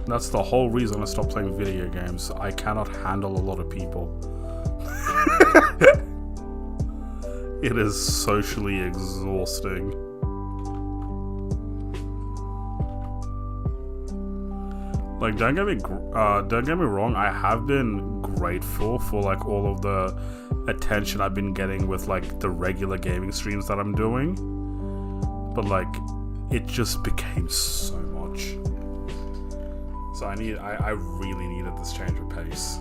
That's the whole reason I stopped playing video games. I cannot handle a lot of people. It is socially exhausting. Like, don't get me wrong, I have been grateful for like all of the attention I've been getting with like the regular gaming streams that I'm doing. But like, it just became so much. So I really needed this change of pace.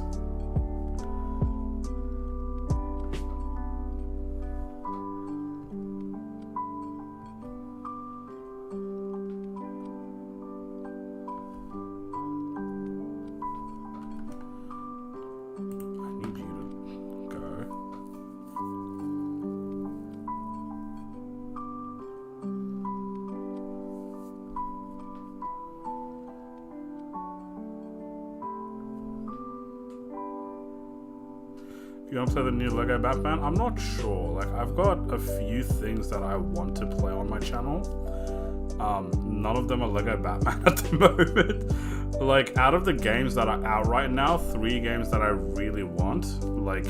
You gonna play the new Lego Batman? I'm not sure. Like, I've got a few things that I want to play on my channel. None of them are Lego Batman at the moment. Like, out of the games that are out right now, 3 games that I really want, like,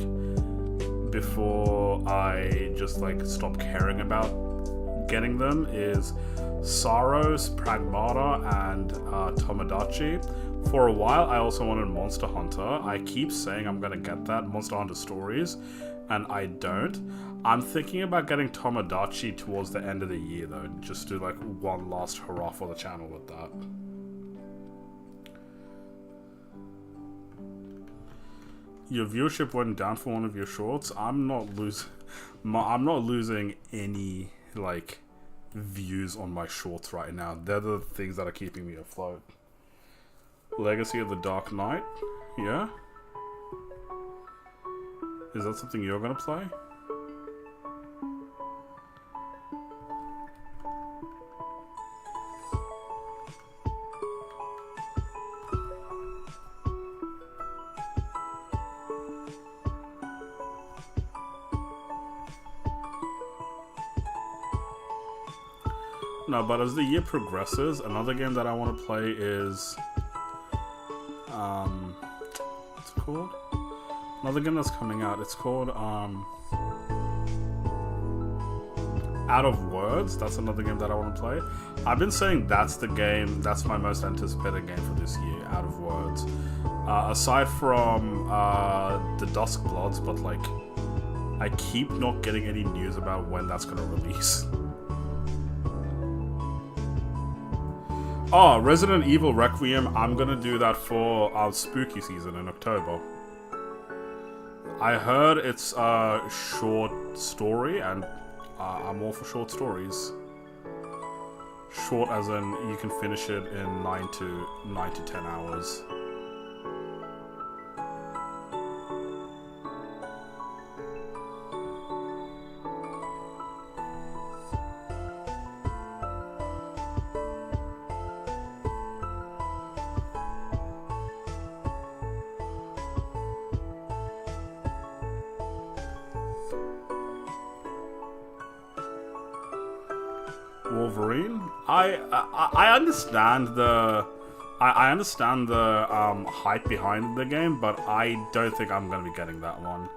before I just, like, stop caring about getting them, is Saros, Pragmata, and Tomodachi. For a while, I also wanted Monster Hunter. I keep saying I'm gonna get that, Monster Hunter Stories, and I don't. I'm thinking about getting Tomodachi towards the end of the year, though, just do like one last hurrah for the channel with that. Your viewership went down for one of your shorts. I'm not losing any like views on my shorts right now. They're the things that are keeping me afloat. Legacy of the Dark Knight, yeah? Is that something you're gonna play? No, but as the year progresses, another game that I want to play is what's it called? Another game that's coming out. It's called Out of Words. That's another game that I want to play. I've been saying that's the game. That's my most anticipated game for this year. Out of Words. Aside from the Dusk Bloods, but like I keep not getting any news about when that's gonna release. Oh, Resident Evil Requiem, I'm gonna do that for our spooky season in October. I heard it's a short story, and I'm all for short stories. Short as in you can finish it in 9 to 10 hours. Wolverine. I understand the I understand the hype behind the game, but I don't think I'm gonna be getting that one.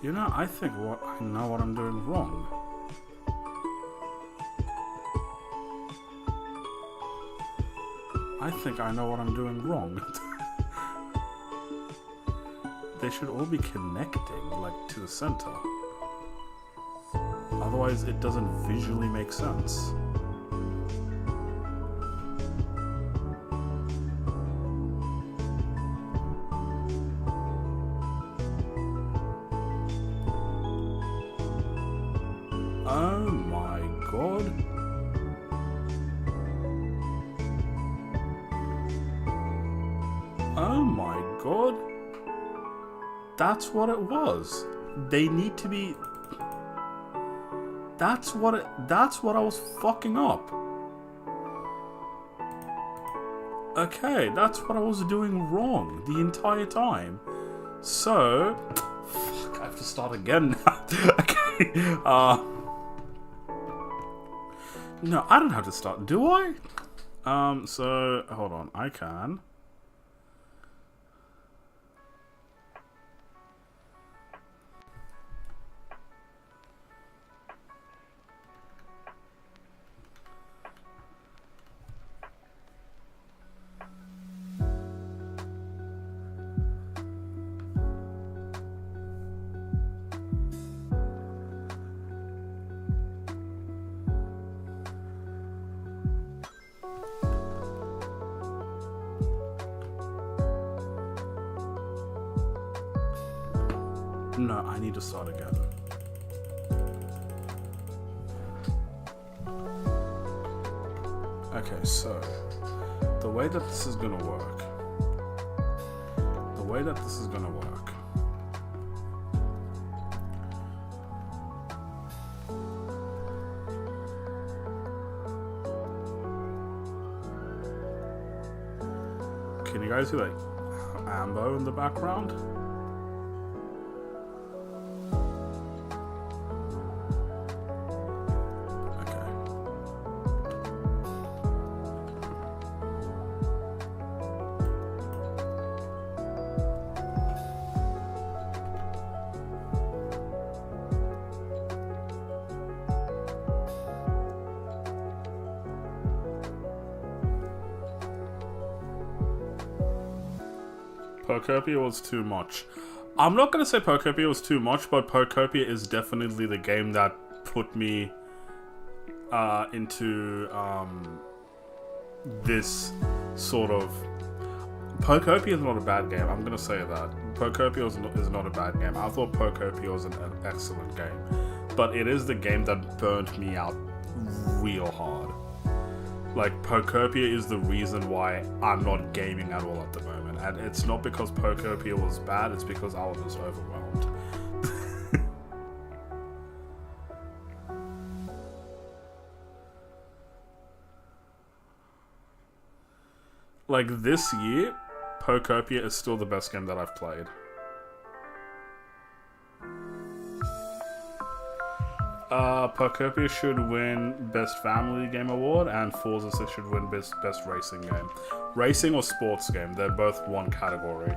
You know, I think I know what I'm doing wrong. I think I know what I'm doing wrong. They should all be connecting, like, to the center. Otherwise, it doesn't visually make sense. Oh my god. Oh my god. That's what it was. They need to be... That's what I was fucking up. Okay, that's what I was doing wrong the entire time. So... Fuck, I have to start again now. Okay, no, I don't have to start, do I? So, hold on, I can. No, I need to start again. Okay, so the way that this is gonna work. Can you guys see like amber in the background? Pokopia was too much. I'm not going to say Pokopia was too much, but Pokopia is definitely the game that put me into this sort of... Pokopia is not a bad game, I'm going to say that. Pokopia is not a bad game. I thought Pokopia was an excellent game. But it is the game that burnt me out real hard. Like, Pokopia is the reason why I'm not gaming at all at the moment. And it's not because Pokopia was bad, it's because I was just overwhelmed. Like, this year, Pokopia is still the best game that I've played. Pokopia should win Best Family Game Award, and Forza 6 should win Best Racing Game. Racing or Sports Game, they're both one category.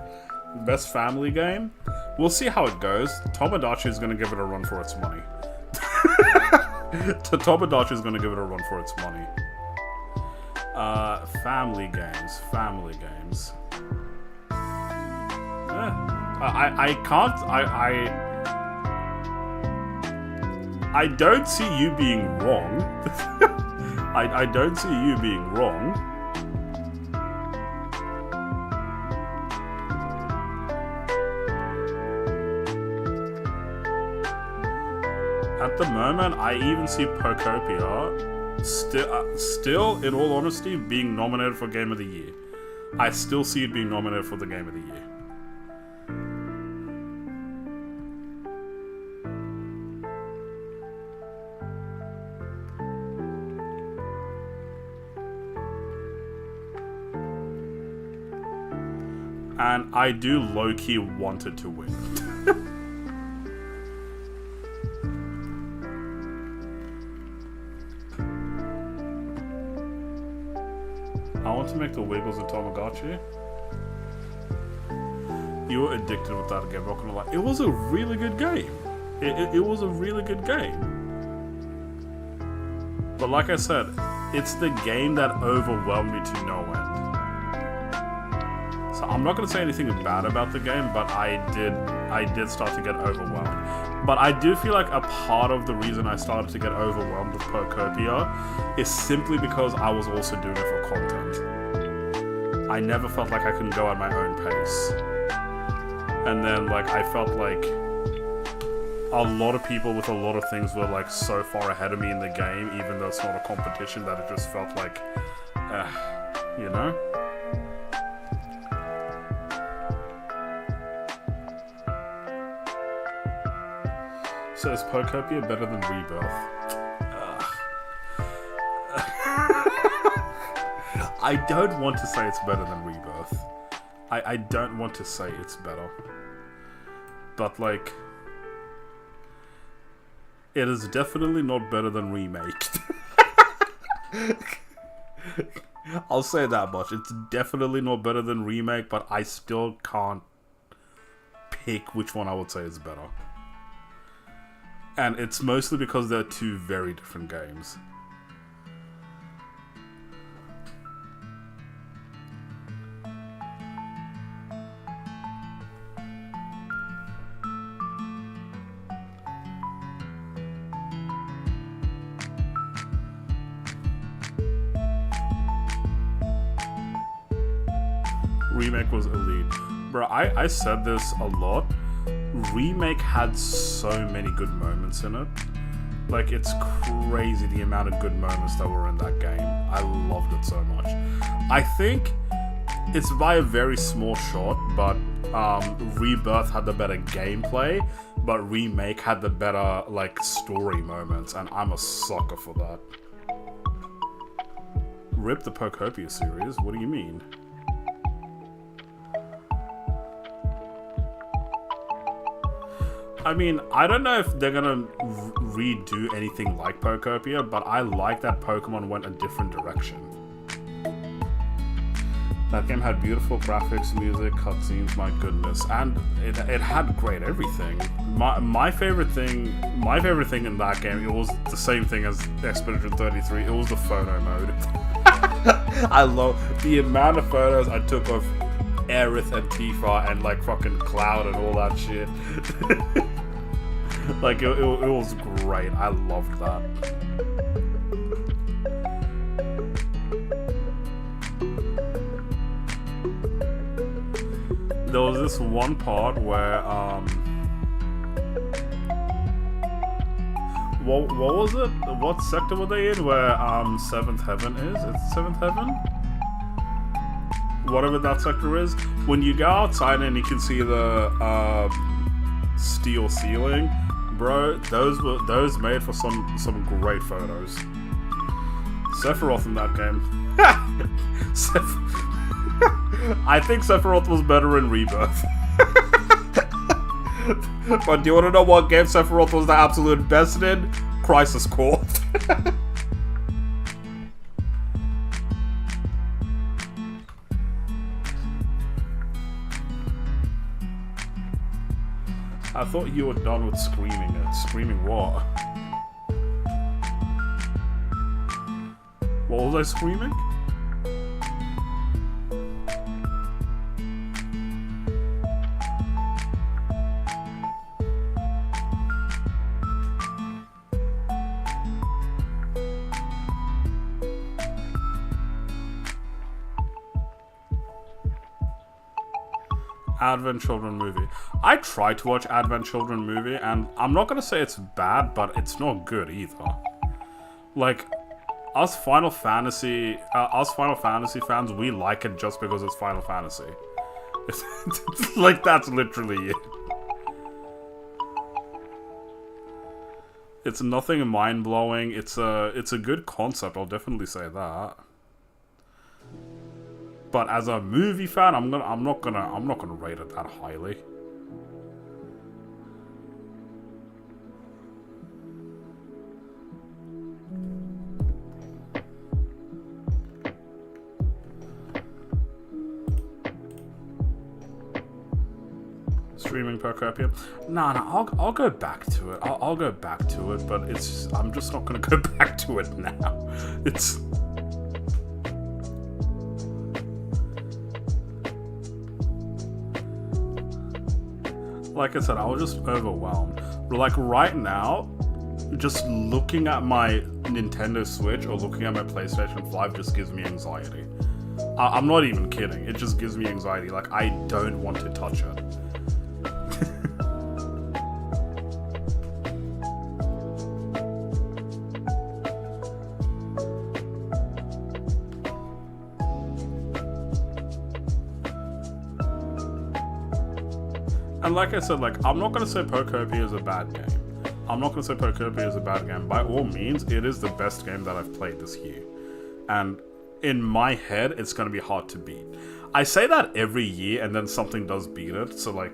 Best Family Game, we'll see how it goes. Tomodachi is going to give it a run for its money. Tomodachi is going to give it a run for its money. Family games. I don't see you being wrong. I don't see you being wrong. At the moment, I even see Pokopia still, in all honesty, being nominated for Game of the Year. I still see it being nominated for the Game of the Year. And I do low-key want it to win. I want to make the Wiggles in Tamagotchi. You were addicted with that game, not gonna lie. It was a really good game. It was a really good game. But like I said, it's the game that overwhelmed me to no end. So I'm not going to say anything bad about the game, but I did start to get overwhelmed. But I do feel like a part of the reason I started to get overwhelmed with Pokopia is simply because I was also doing it for content. I never felt like I could go at my own pace. And then, like, I felt like a lot of people with a lot of things were, like, so far ahead of me in the game, even though it's not a competition, that it just felt like, you know? So is Pokopia better than Rebirth? I don't want to say it's better than Rebirth. I don't want to say it's better. But, like, it is definitely not better than Remake. I'll say that much. It's definitely not better than Remake, but I still can't pick which one I would say is better. And it's mostly because they're two very different games. Remake was elite. Bro, I said this a lot. Remake had so many good moments in it. Like, it's crazy the amount of good moments that were in that game. I loved it so much. I think it's by a very small shot, but Rebirth had the better gameplay, but Remake had the better, like, story moments, and I'm a sucker for that. Rip the Pokopia series? What do you mean? I mean, I don't know if they're gonna redo anything like Pokopia, but I like that Pokemon went a different direction. That game had beautiful graphics, music, cutscenes, my goodness, and it had great everything. My favorite thing in that game, it was the same thing as Expedition 33. It was the photo mode. I love the amount of photos I took of Aerith and Tifa and like fucking Cloud and all that shit. Like it was great. I loved that. There was this one part where what was it? What sector were they in? Where Seventh Heaven is? It's Seventh Heaven? Whatever that sector is. When you go outside and you can see the steel ceiling, bro, those made for some great photos. Sephiroth in that game. I think Sephiroth was better in Rebirth. But do you want to know what game Sephiroth was the absolute best in? Crisis Core. I thought you were done with screaming it. Screaming what? What was I screaming? Advent Children movie. I tried to watch Advent Children movie, and I'm not gonna say it's bad, but it's not good either. Like, us Final Fantasy fans, we like it just because it's Final Fantasy. Like, that's literally it. It's nothing mind-blowing. It's a good concept, I'll definitely say that. But as a movie fan, I'm not gonna rate it that highly. Streaming Pokopia? Nah, I'll go back to it. I'll go back to it, but I'm just not gonna go back to it now. It's. Like I said, I was just overwhelmed. Like right now, just looking at my Nintendo Switch or looking at my PlayStation 5 just gives me anxiety. I'm not even kidding. It just gives me anxiety. Like, I don't want to touch it. And like I said, like, I'm not going to say Pokopia is a bad game. I'm not going to say Pokopia is a bad game. By all means, it is the best game that I've played this year. And in my head, it's going to be hard to beat. I say that every year, and then something does beat it. So, like,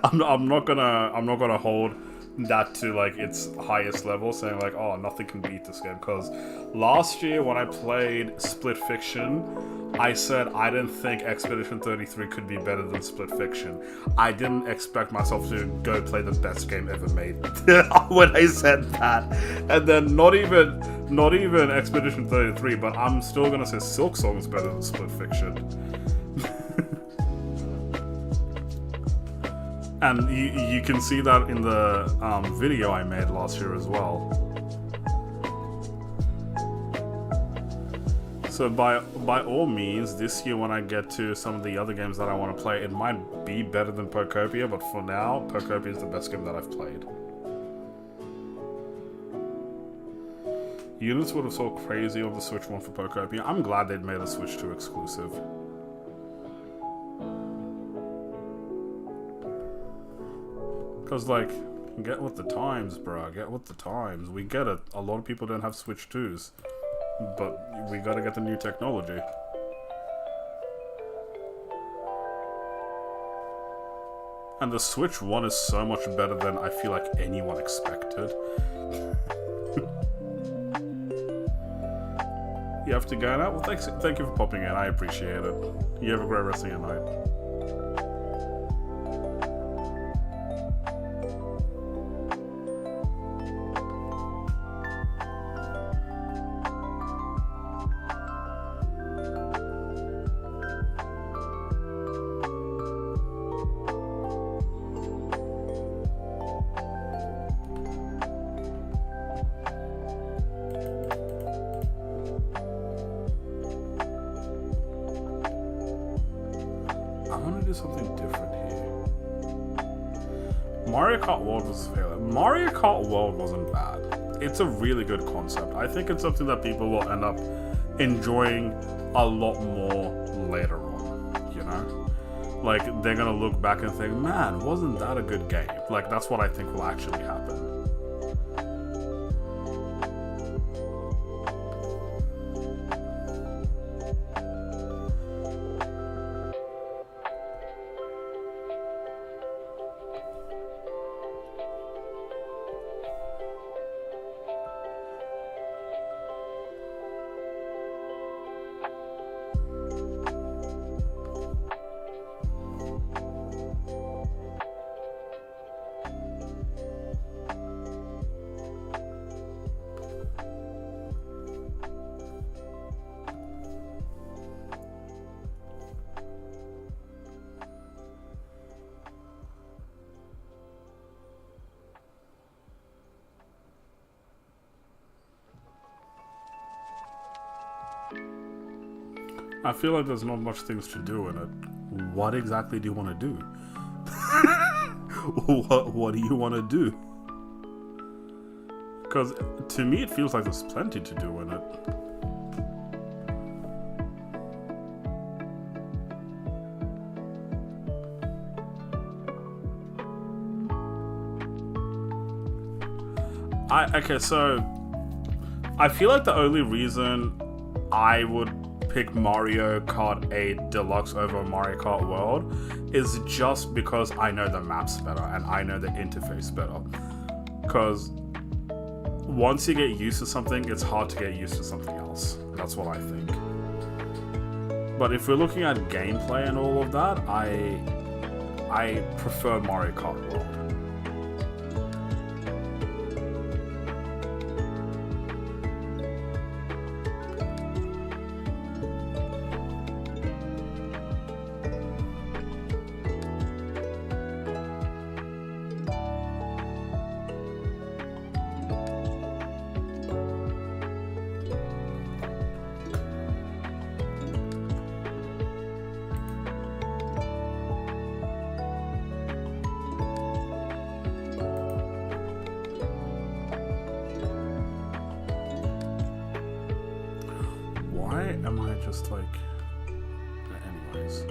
I'm not gonna hold that to, like, its highest level, saying, like, oh, nothing can beat this game. Because last year, when I played Split Fiction, I said I didn't think Expedition 33 could be better than Split Fiction. I didn't expect myself to go play the best game ever made when I said that. And then not even Expedition 33, but I'm still gonna say Silk Song is better than Split Fiction. And you can see that in the video I made last year as well. So by all means, this year when I get to some of the other games that I want to play, it might be better than Pokopia, but for now, Pokopia is the best game that I've played. Units would have sold crazy on the Switch 1 for Pokopia. I'm glad they'd made a Switch 2 exclusive. Because, like, get with the times, bro. Get with the times. We get it. A lot of people don't have Switch 2s. But we gotta get the new technology. And the Switch 1 is so much better than I feel like anyone expected. You have to go now? Well, thank you for popping in. I appreciate it. You have a great rest of your night. I want to do something different here. Mario Kart World was a failure. Mario Kart World wasn't bad. It's a really good concept. I think it's something that people will end up enjoying a lot more later on, you know? Like, they're gonna look back and think, man, wasn't that a good game? Like, that's what I think will actually happen. I feel like there's not much things to do in it. What exactly do you want to do? What do you want to do? Because to me it feels like there's plenty to do in it. Okay, so I feel like the only reason I would pick Mario Kart 8 Deluxe over Mario Kart World is just because I know the maps better and I know the interface better. Because once you get used to something, it's hard to get used to something else. That's what I think. But if we're looking at gameplay and all of that, I prefer Mario Kart World. Why am I just like... Anyways.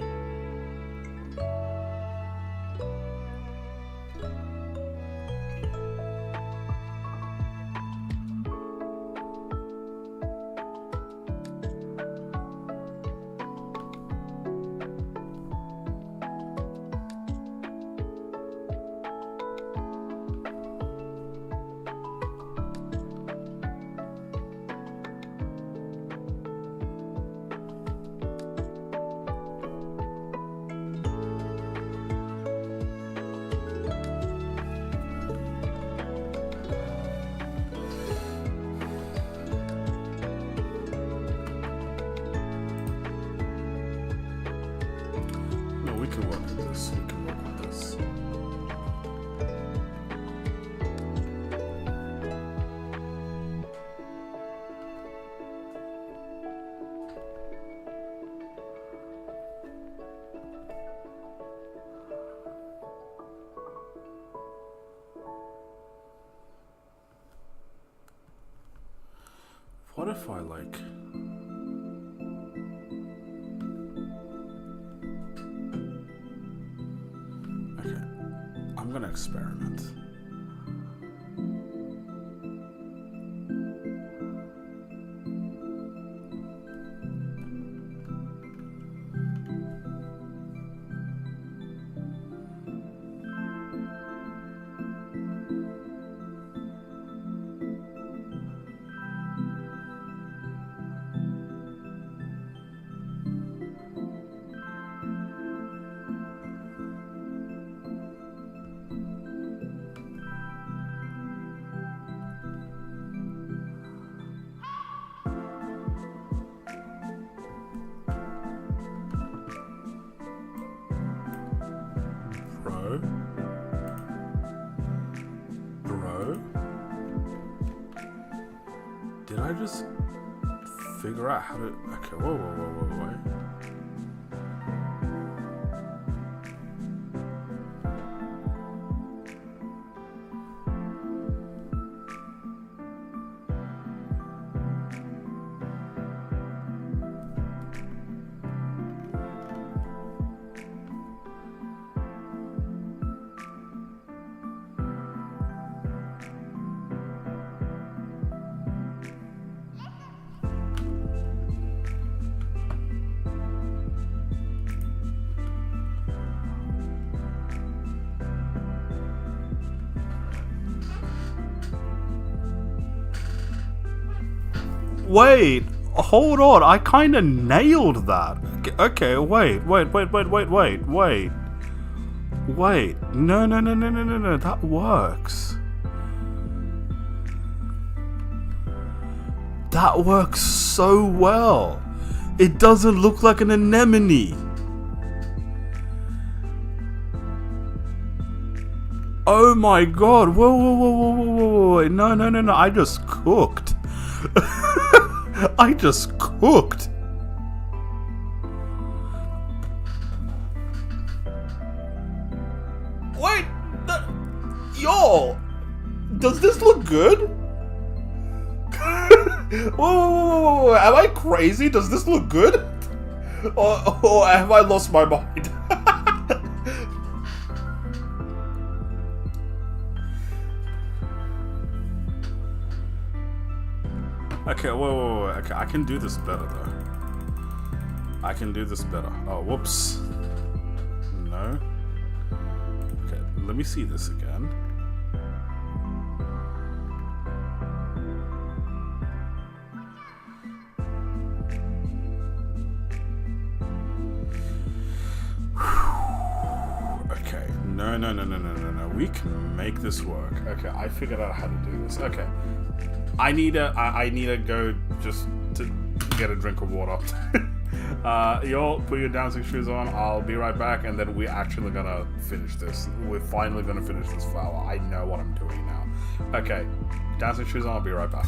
What if I like... Okay, I'm gonna experiment. Bro? Did I just figure out how to... Okay, whoa. Wait, hold on. I kind of nailed that. Okay, wait. No. That works. That works so well. It doesn't look like an anemone. Oh my god. Whoa. No. I just cooked. I just cooked. Wait, y'all, does this look good? Whoa, am I crazy? Does this look good? Or have I lost my mind? Okay, whoa. Okay, I can do this better, though. I can do this better. Oh, whoops. No. Okay, let me see this again. Okay, no. We can make this work. Okay, I figured out how to do this. Okay. I need to go just to get a drink of water. Y'all put your dancing shoes on. I'll be right back, and then we're actually gonna finish this. We're finally gonna finish this flower. I know what I'm doing now. Okay, dancing shoes on. I'll be right back.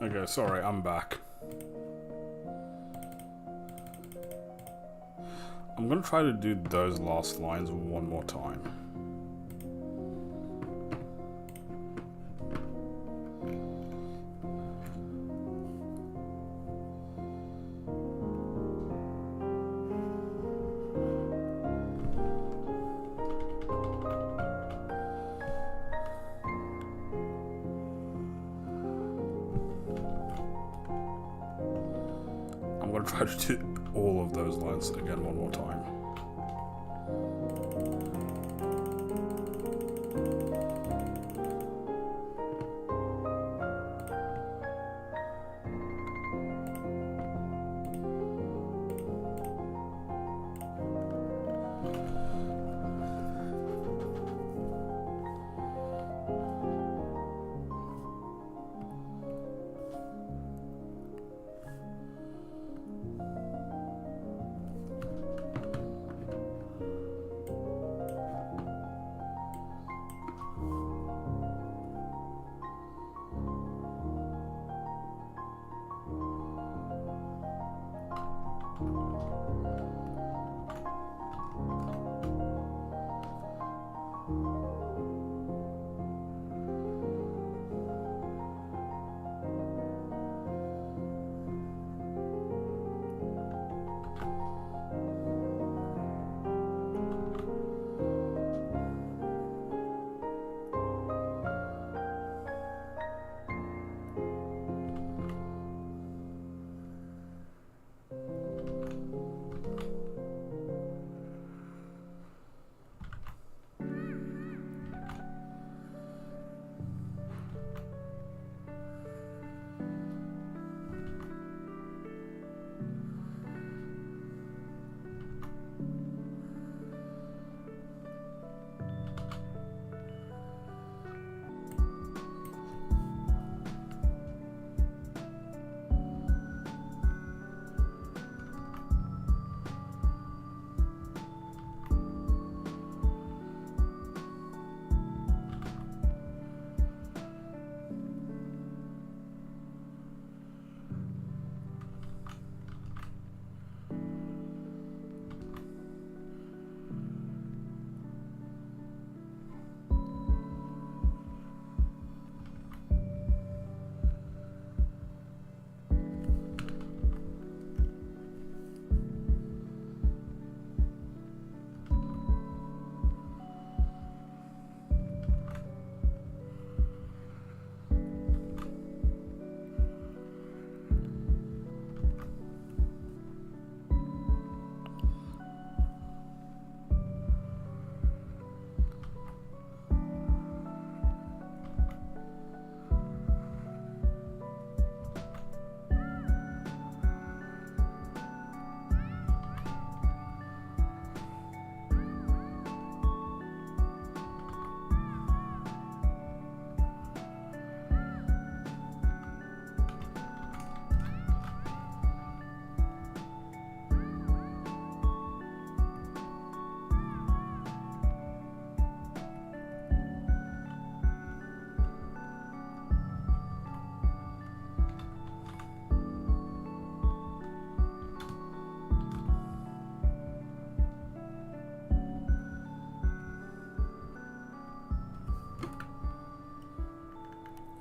Okay, sorry, I'm back. I'm gonna try to do those last lines one more time. I'm gonna try to do all of those lines again one more time.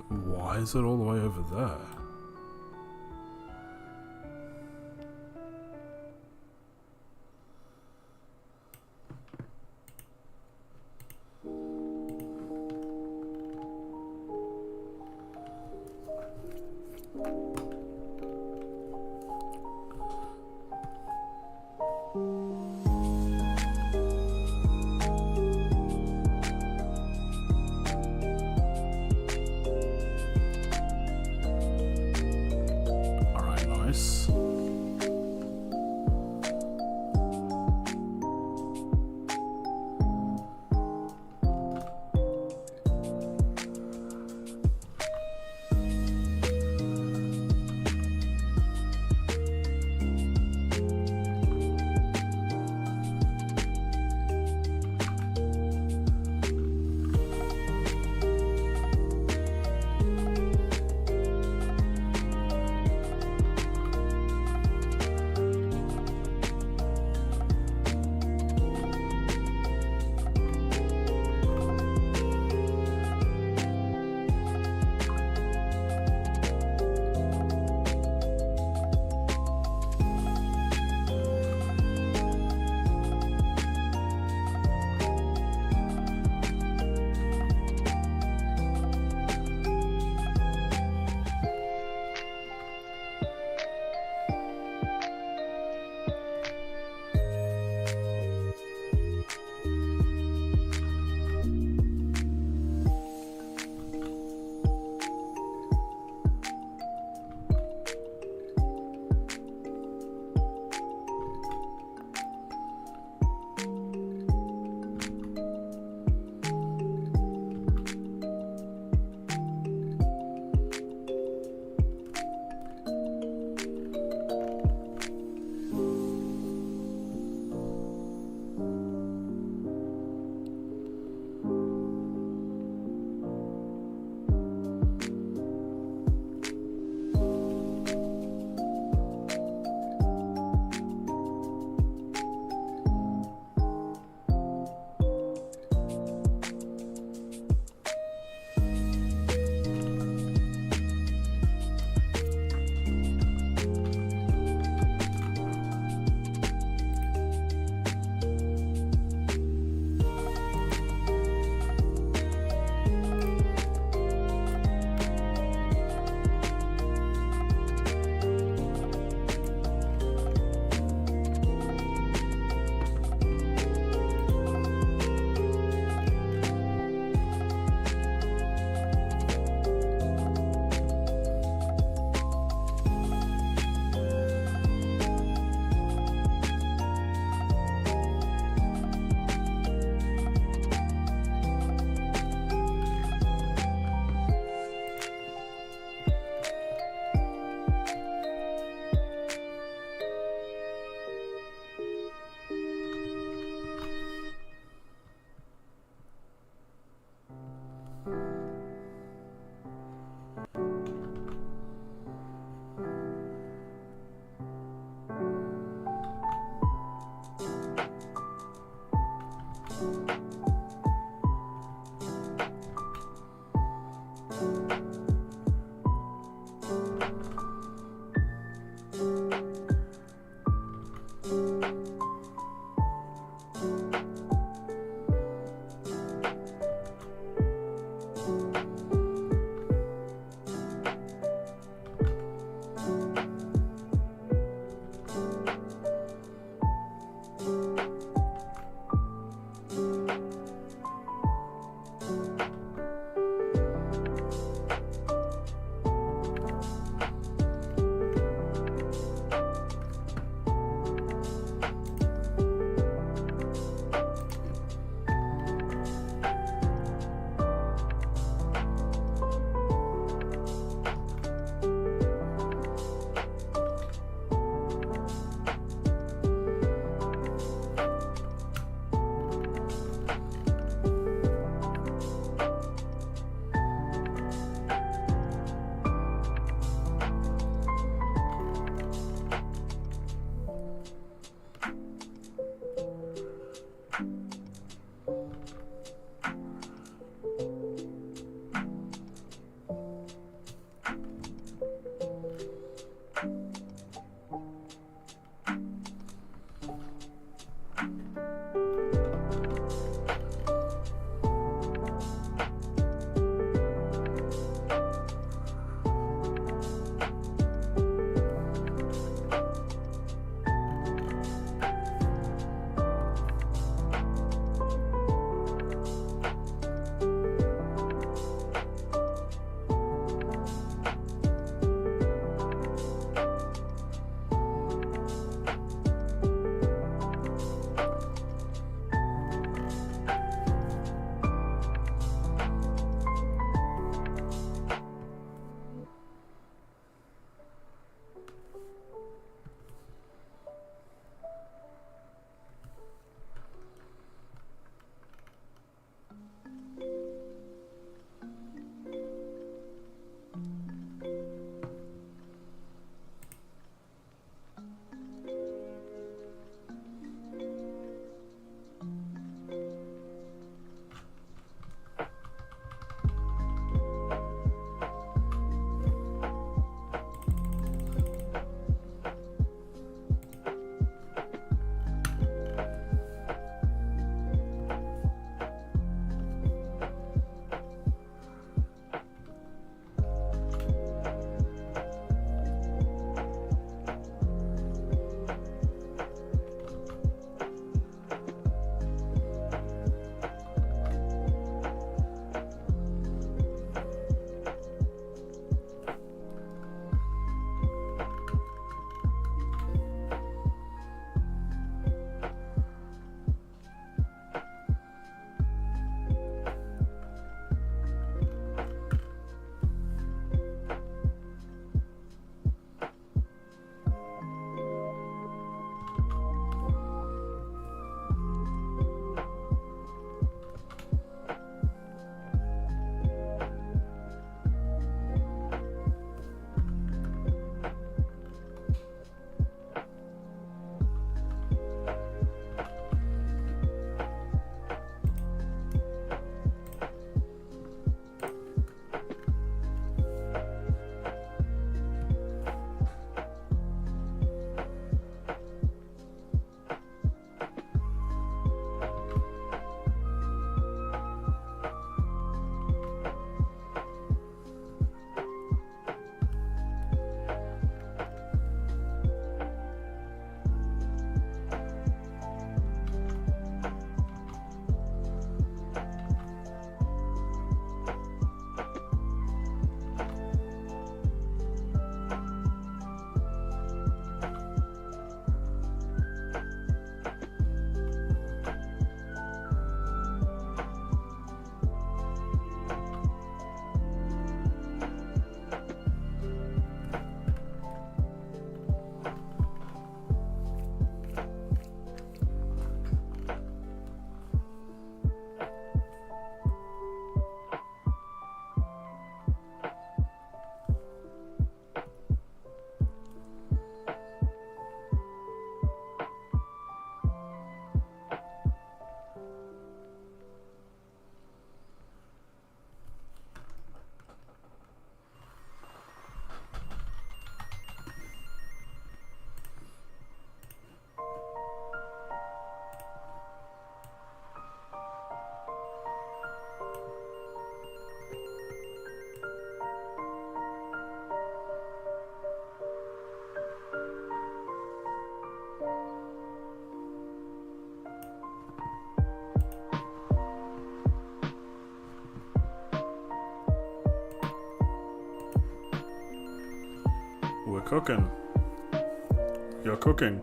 Why is it all the way over there? cooking. You're cooking.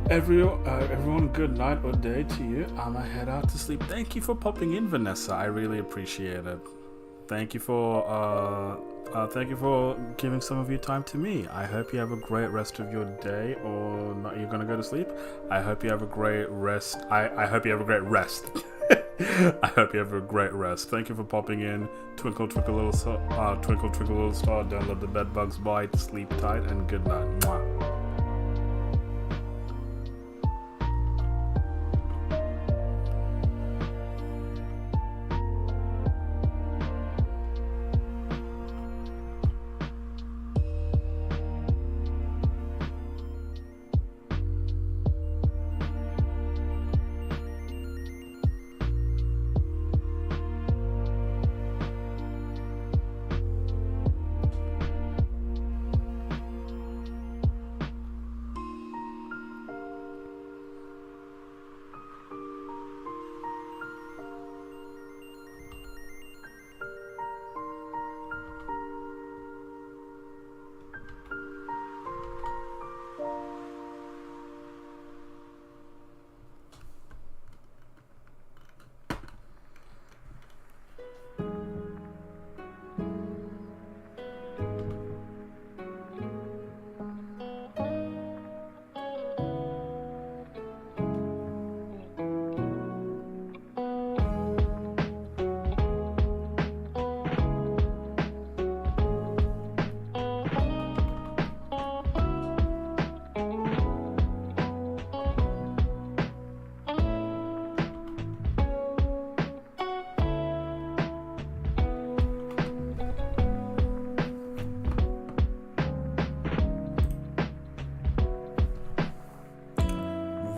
Everyone, good night or day to you. I'ma head out to sleep. Thank you for popping in, Vanessa. I really appreciate it. Thank you for giving some of your time to me. I hope you have a great rest of your day, or not. You're gonna go to sleep. I hope you have a great rest. I hope you have a great rest. I hope you have a great rest. Thank you for popping in. Twinkle, twinkle, little star. Twinkle, twinkle, little star. Don't let the bed bugs bite. Sleep tight and good night. Mwah.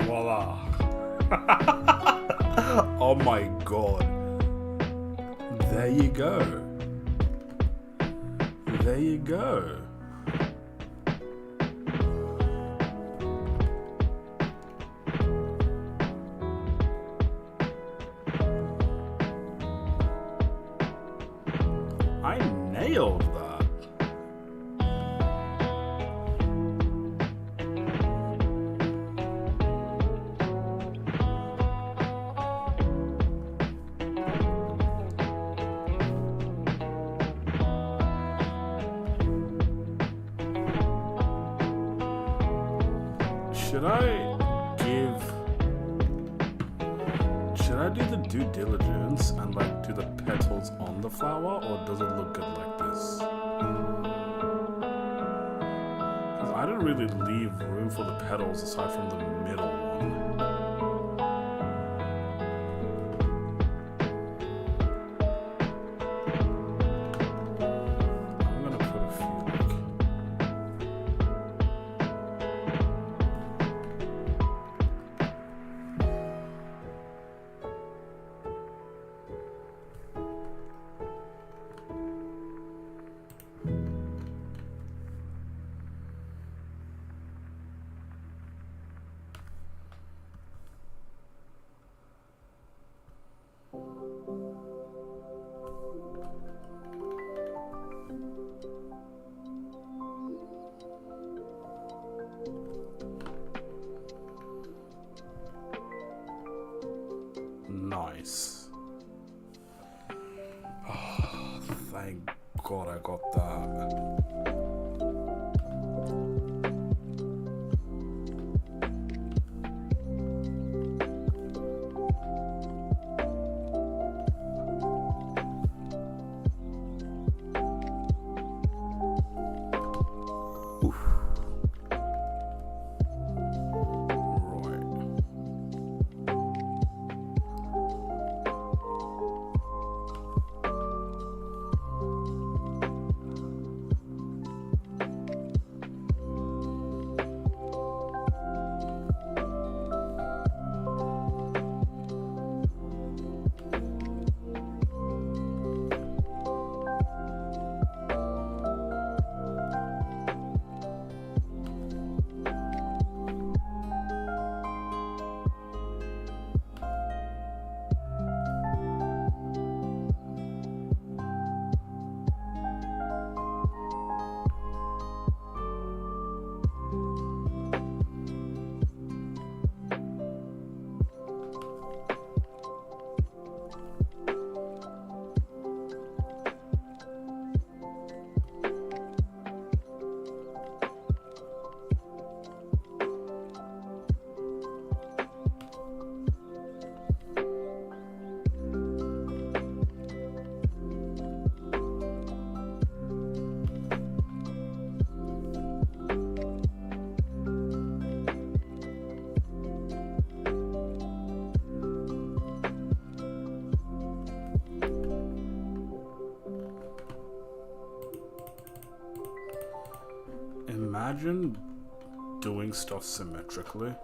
Voila. Oh my god. There you go. There you go. I nailed that. Should I do the due diligence and like do the petals on the flower, or does it look good like this? 'Cause I didn't really leave room for the petals aside from the middle one. I'm gonna put a few like God, I got that. Imagine doing stuff symmetrically.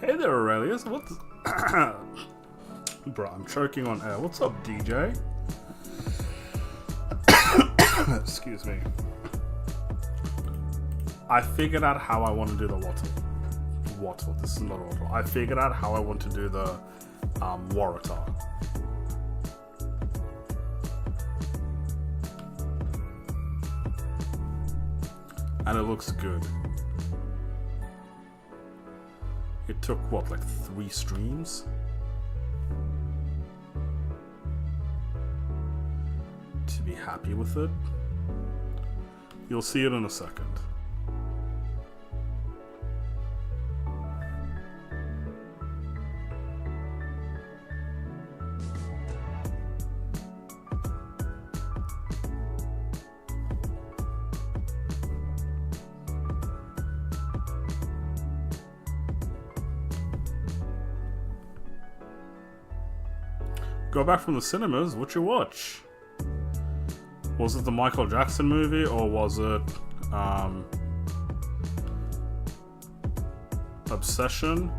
Hey there, Aurelius. What's... Bro, I'm choking on air. What's up, DJ? Excuse me. I figured out how I want to do the wattle. This is not a wattle. I figured out how I want to do the WARATAH. And it looks good. It took, what, like 3 streams? To be happy with it. You'll see it in a second. Go back from the cinemas, what you watch? Was it the Michael Jackson movie, or was it Obsession?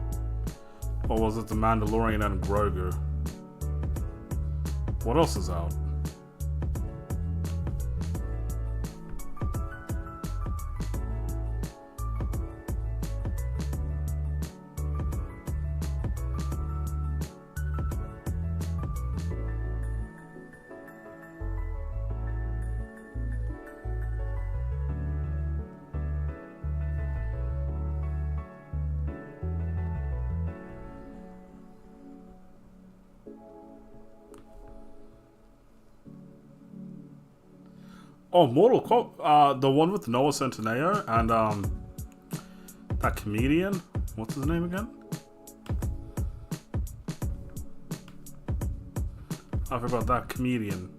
Or was it The Mandalorian and Grogu? What else is out? Oh, Mortal Kombat, the one with Noah Centineo and that comedian. What's his name again? I forgot that comedian.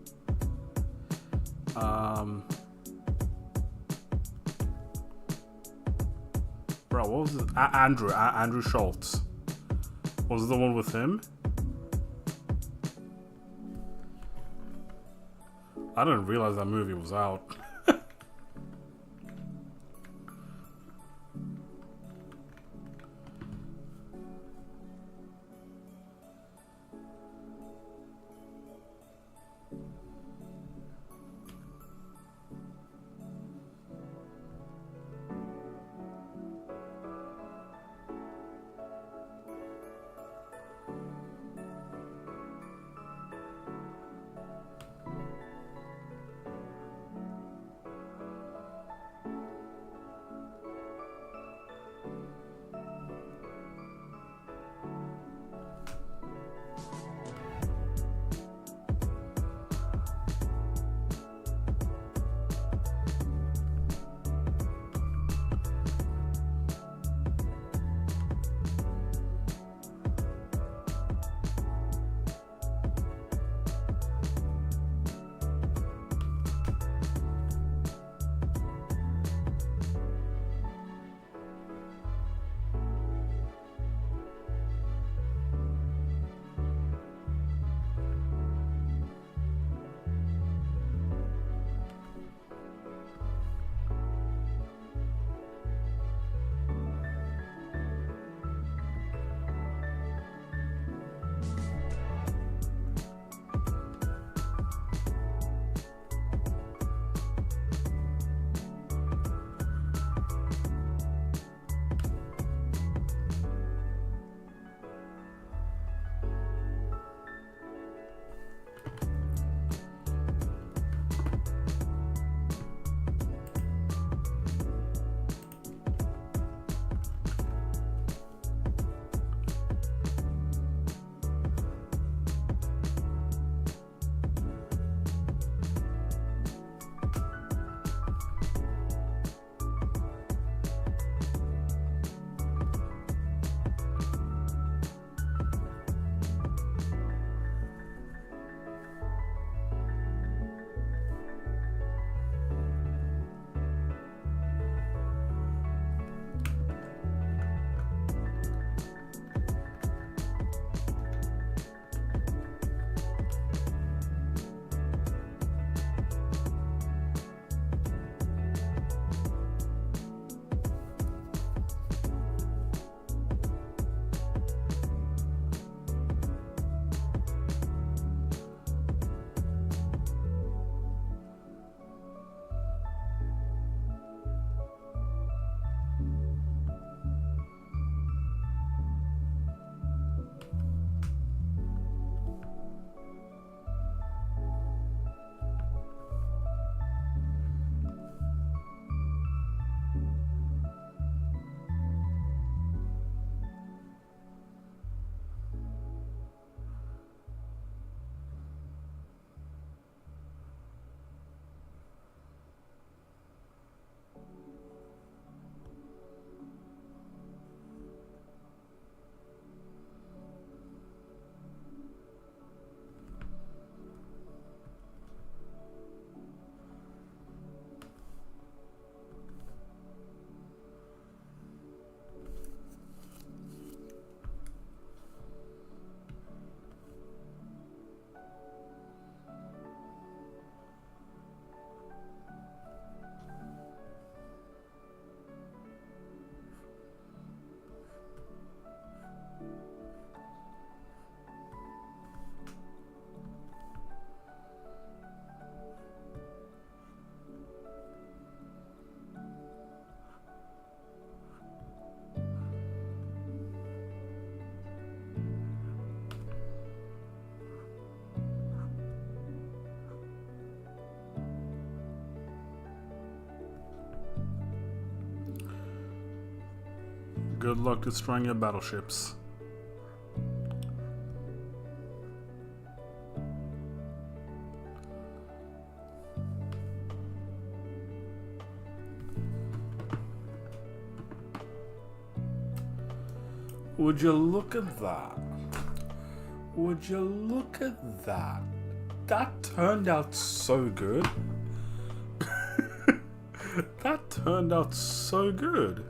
Bro, what was it? Andrew Schultz. Was it the one with him? I didn't realize that movie was out. good luck destroying your battleships. Would you look at that? Would you look at that? That turned out so good. That turned out so good.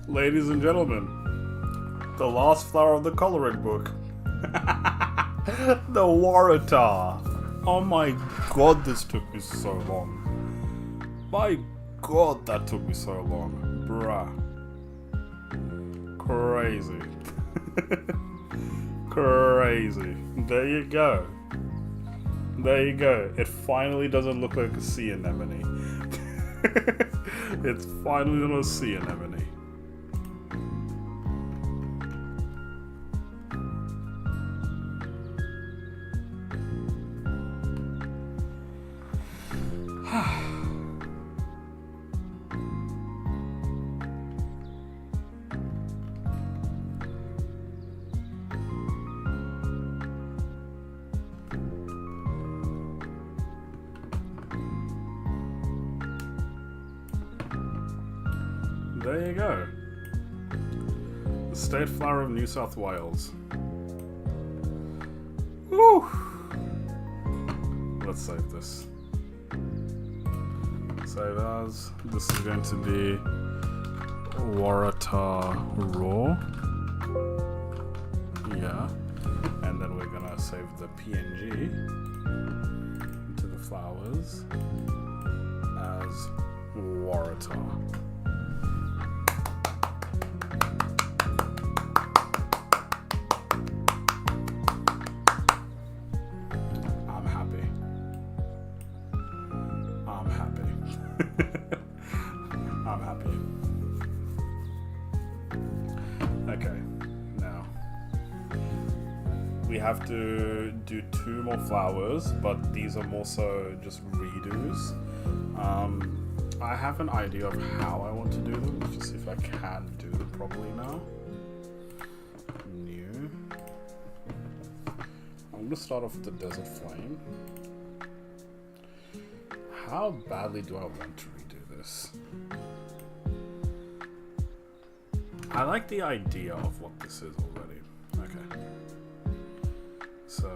Ladies and gentlemen, the last flower of the coloring book. The WARATAH. Oh my god, this took me so long. My god, that took me so long. Bruh. Crazy. Crazy. There you go. There you go. It finally doesn't look like a sea anemone. It's finally not a sea anemone. There you go. The state flower of New South Wales. Woo! Let's save this. Save as. This is going to be WARATAH raw. Yeah. And then we're gonna save the PNG to the flowers as WARATAH. I'm happy. Okay, now we have to do 2 more flowers, but these are more so just redos. I have an idea of how I want to do them. Let's just see if I can do them properly now. New. I'm gonna start off with the Desert Flame. How badly do I want to redo this? I like the idea of what this is already. Okay. So...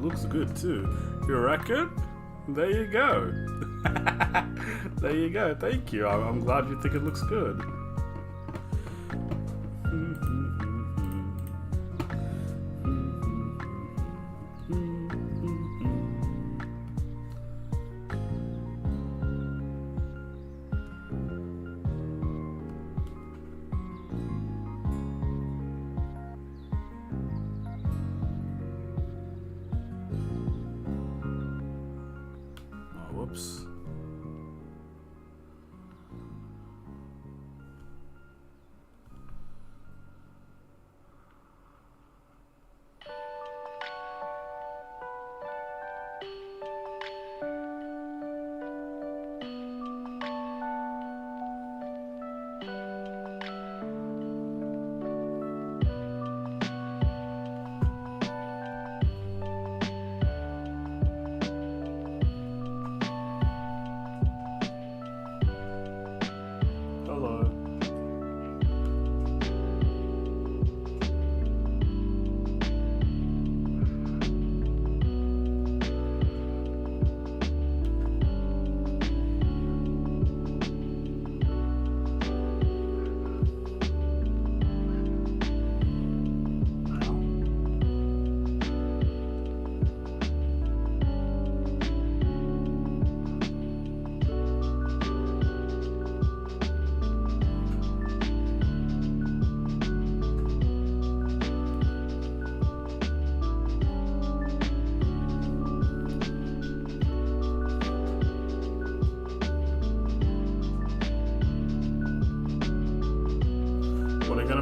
looks good too. You reckon? There you go. There you go. Thank you. I'm glad you think it looks good. Whoops.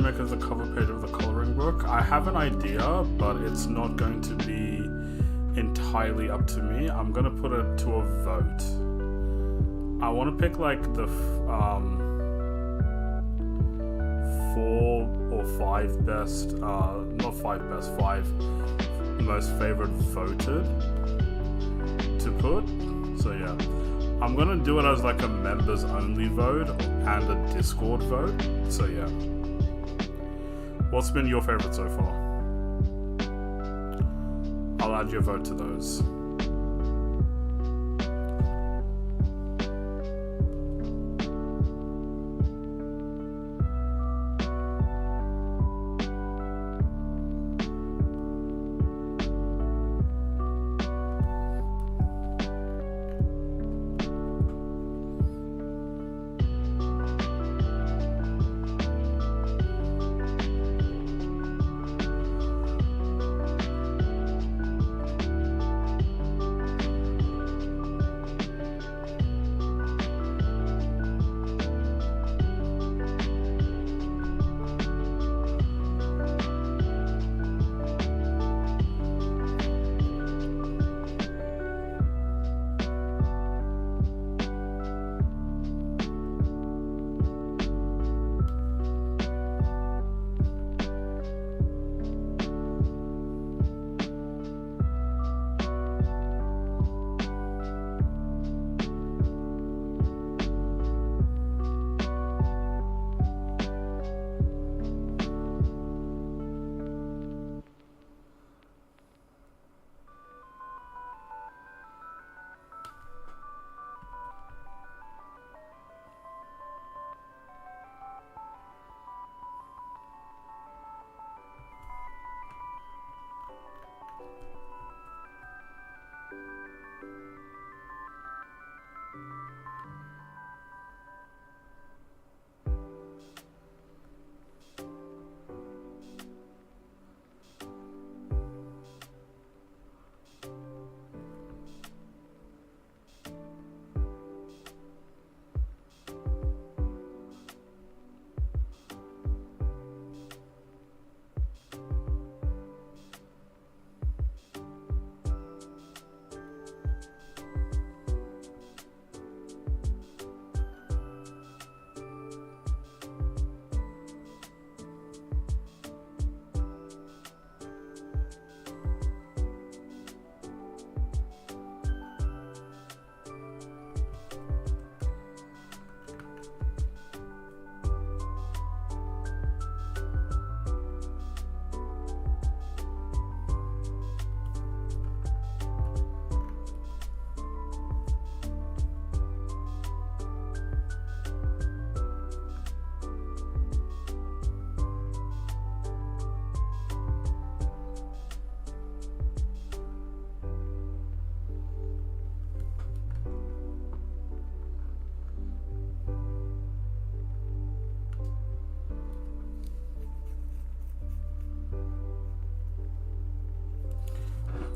Make as the cover page of the coloring book. I have an idea, but it's not going to be entirely up to me. I'm gonna put it to a vote. I want to pick like the 4 or 5 best, not 5 best, 5 most favorite voted to put. So yeah, I'm gonna do it as like a members only vote and a Discord vote. So yeah, what's been your favorite so far? I'll add your vote to those.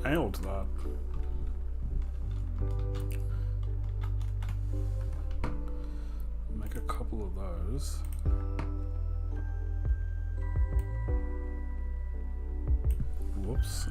Nailed that. Make a couple of those. Whoops.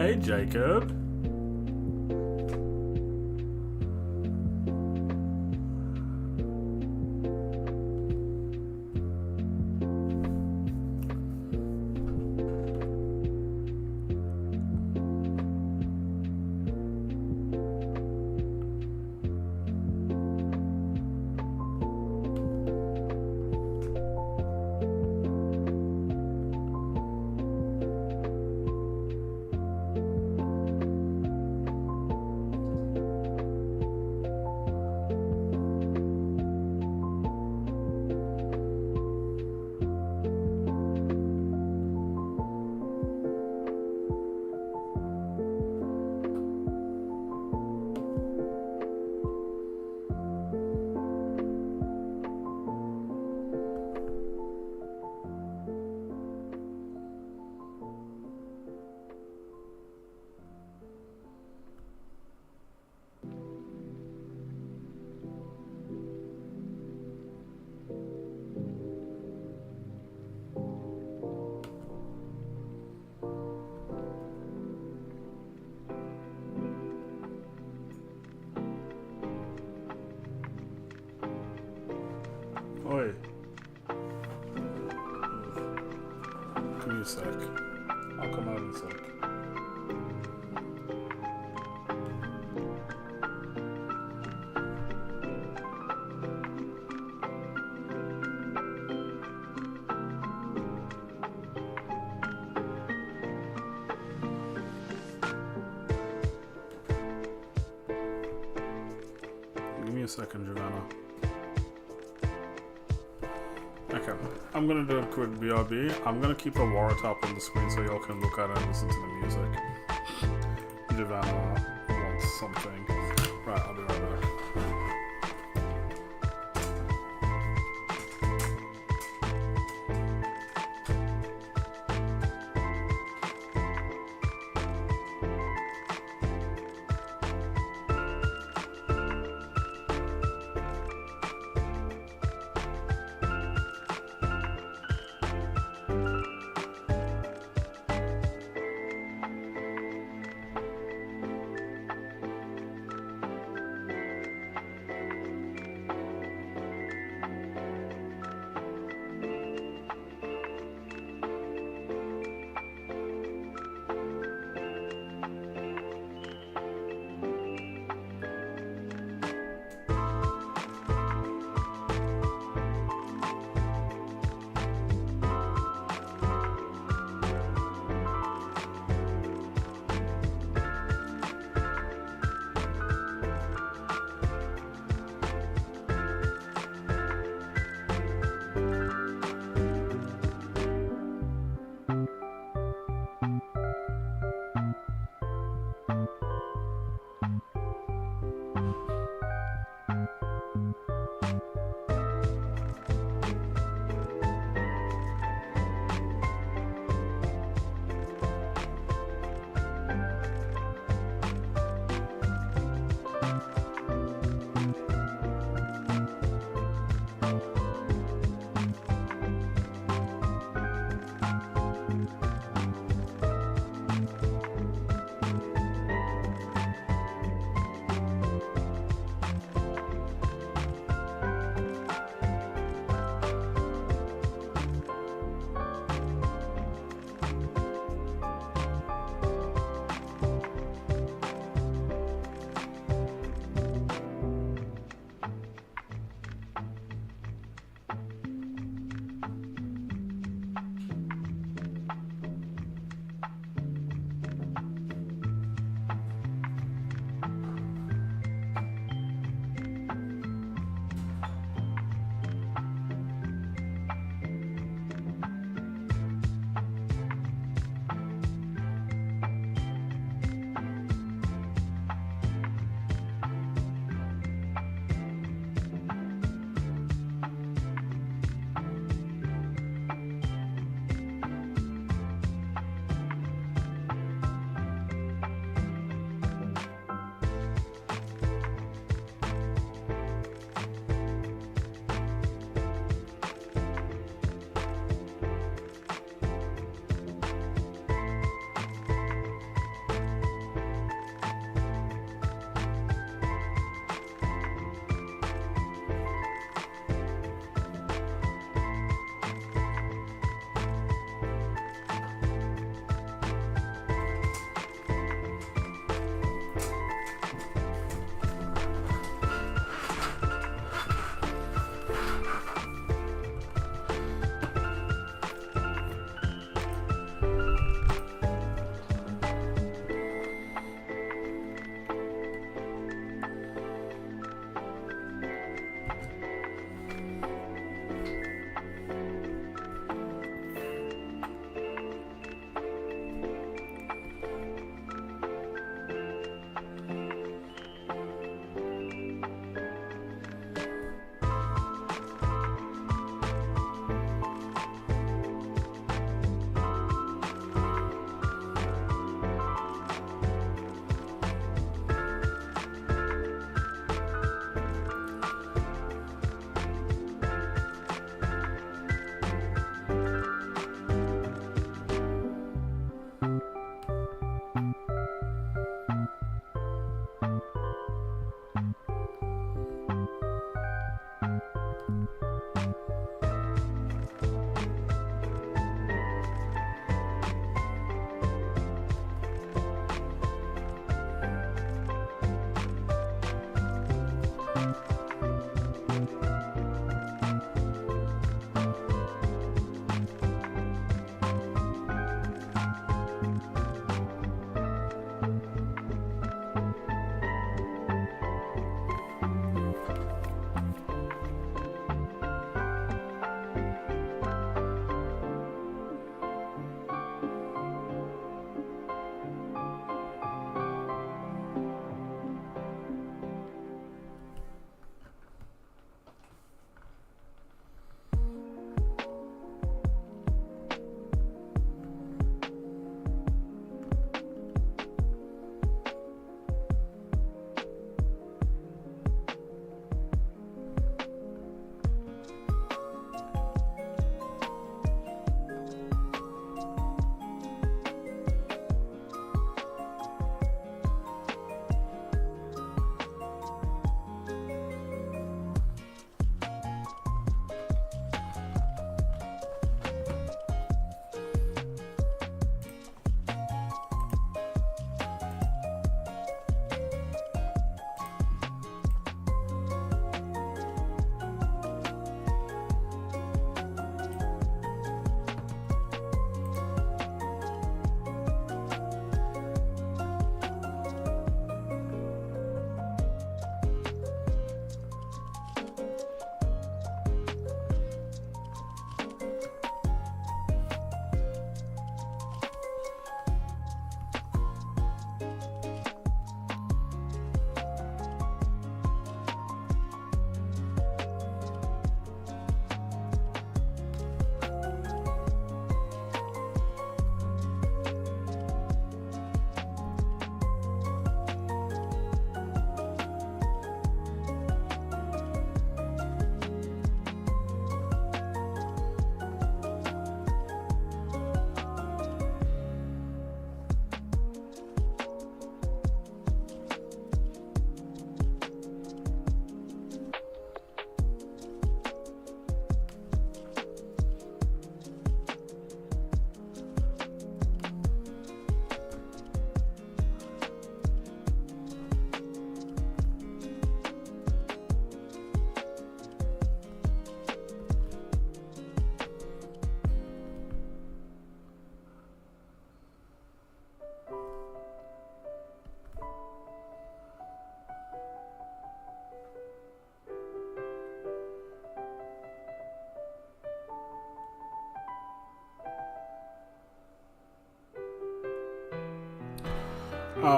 Hey, Jacob. Oi. Give me a sec. I'll come out in a sec. Give me a second, Giovanna. Okay, I'm gonna do a quick BRB. I'm gonna keep a WARATAH up on the screen so y'all can look at it and listen to the music. Giovanna wants something. Right, I'll be right back.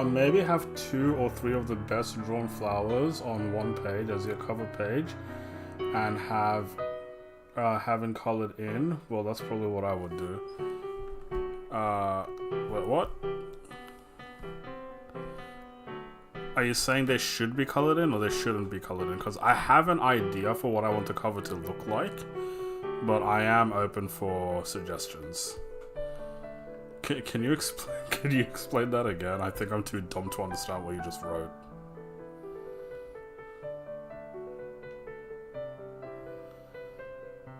Maybe have 2 or 3 of the best drawn flowers on one page as your cover page, and having colored in. Well, that's probably what I would do. Wait, what? Are you saying they should be colored in or they shouldn't be colored in? Because I have an idea for what I want the cover to look like, but I am open for suggestions. Can you explain? Can you explain that again? I think I'm too dumb to understand what you just wrote.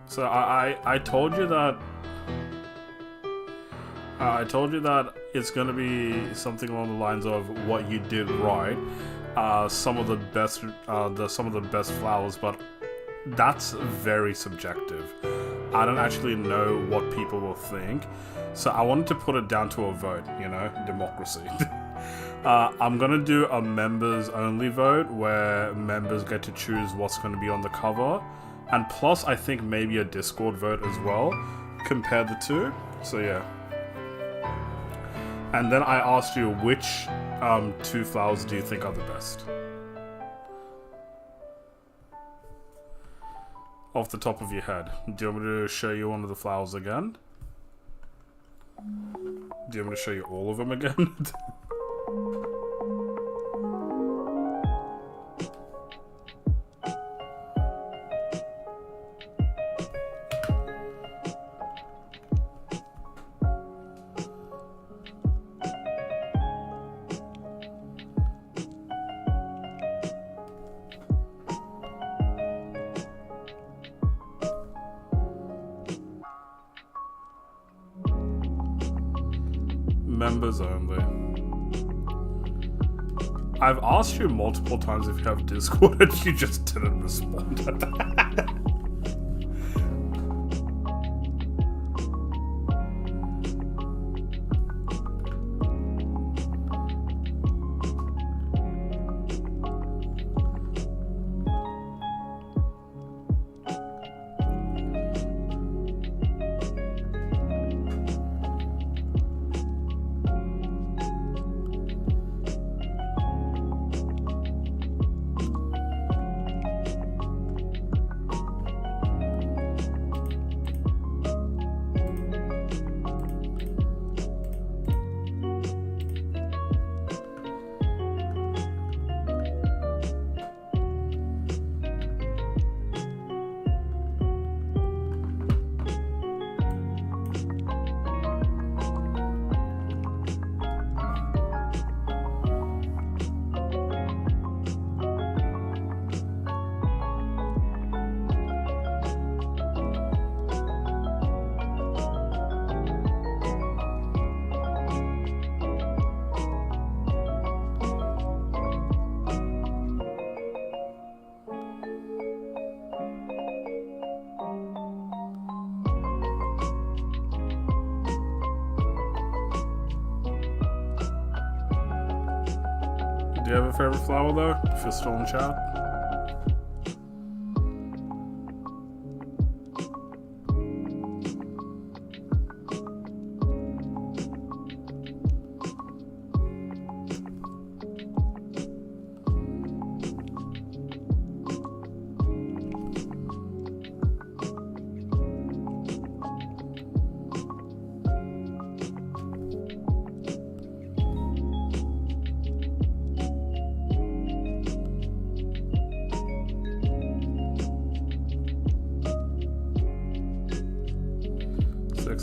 So I told you that. I told you that it's gonna be something along the lines of what you did right. Some of the best flowers, but that's very subjective. I don't actually know what people will think, so I wanted to put it down to a vote. You know, democracy. I'm gonna do a members only vote where members get to choose what's going to be on the cover, and plus I think maybe a Discord vote as well. Compare the two. So yeah. And then I asked you which 2 flowers do you think are the best? Off the top of your head. Do you want me to show you one of the flowers again? Do you want me to show you all of them again? Members only. I've asked you multiple times if you have Discord and you just didn't respond. Do you have a favorite flower though, if you're still in chat?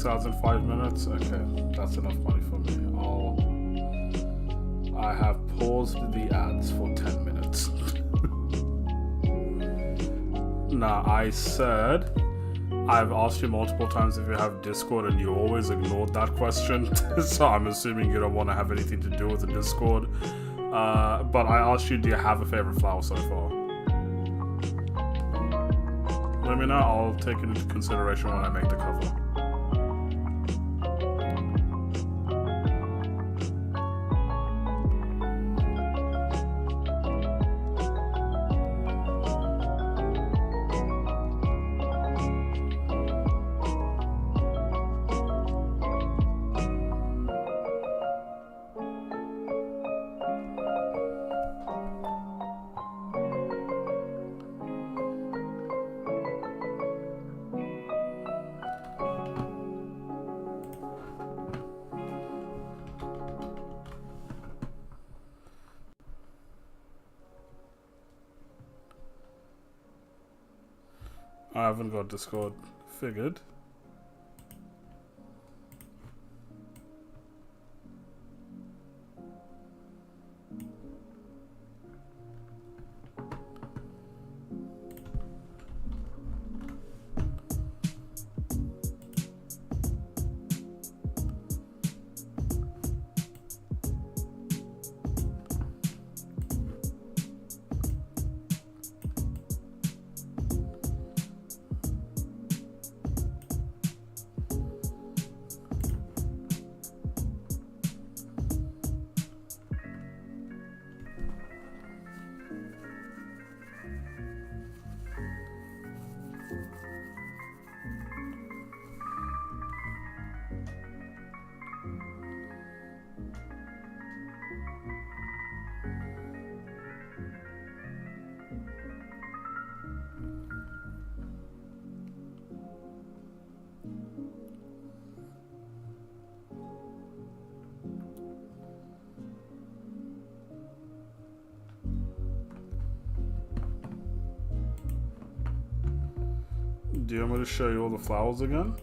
Hours and 5 minutes. Okay, that's enough money for me. I have paused the ads for 10 minutes. Now, I said I've asked you multiple times if you have Discord and you always ignored that question. So I'm assuming you don't want to have anything to do with the Discord. But I asked you, do you have a favorite flower so far? Let me know. I'll take it into consideration when I make the cover. I haven't got Discord. Figured. Do you want me to show you all the flowers again?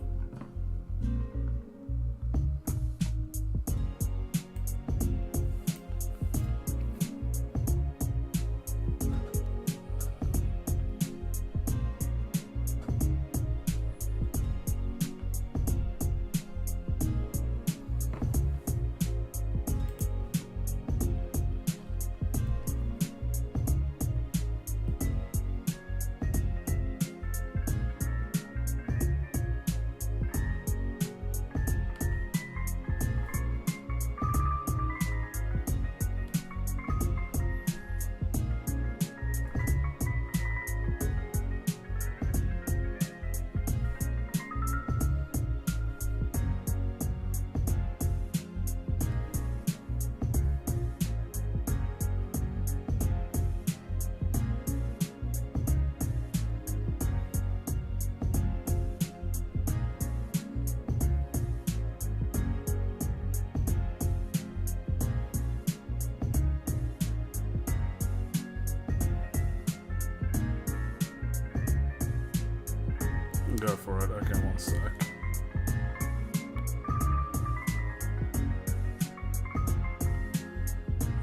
Go for it. Okay, one sec.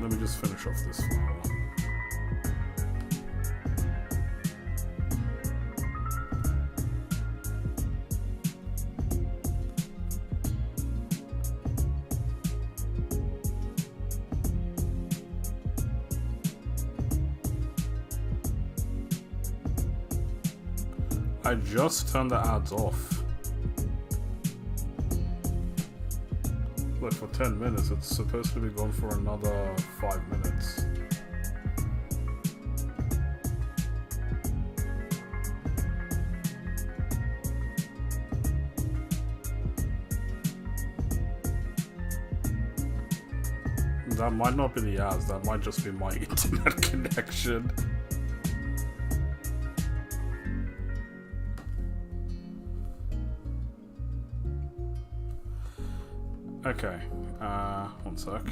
Let me just finish off this flower. I just turned the ads off. Like for 10 minutes, it's supposed to be gone for another 5 minutes. That might not be the ads, that might just be my internet connection. Okay, one sec.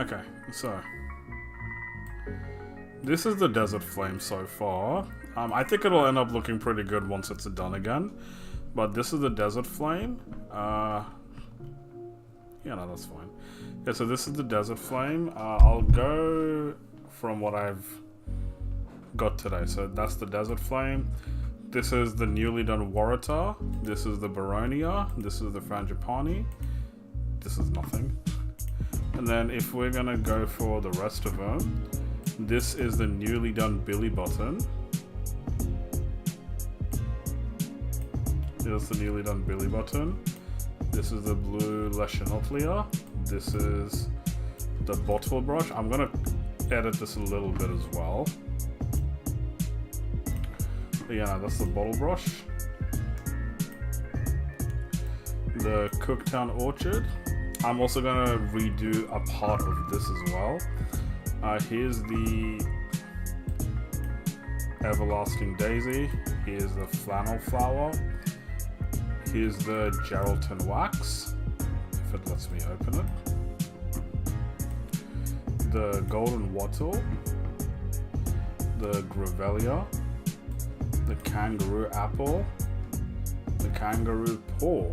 Okay, so this is the desert flame so far. I think it'll end up looking pretty good once it's done again. But this is the desert flame. Yeah, no, that's fine. Yeah, so this is the desert flame. I'll go from what I've got today. So that's the desert flame. This is the newly done WARATAH. This is the Baronia. This is the Frangipani. This is nothing. And then if we're gonna go for the rest of them, this is the newly done Billy Button. Here's the newly done Billy Button. This is the blue Leschenotlia. This is the bottle brush. I'm gonna edit this a little bit as well. But yeah, no, that's the bottle brush. The Cooktown Orchard. I'm also gonna redo a part of this as well. Here's the Everlasting Daisy. Here's the Flannel Flower. Here's the Geraldton Wax, if it lets me open it. The Golden Wattle. The Grevillea. The Kangaroo Apple. The Kangaroo Paw.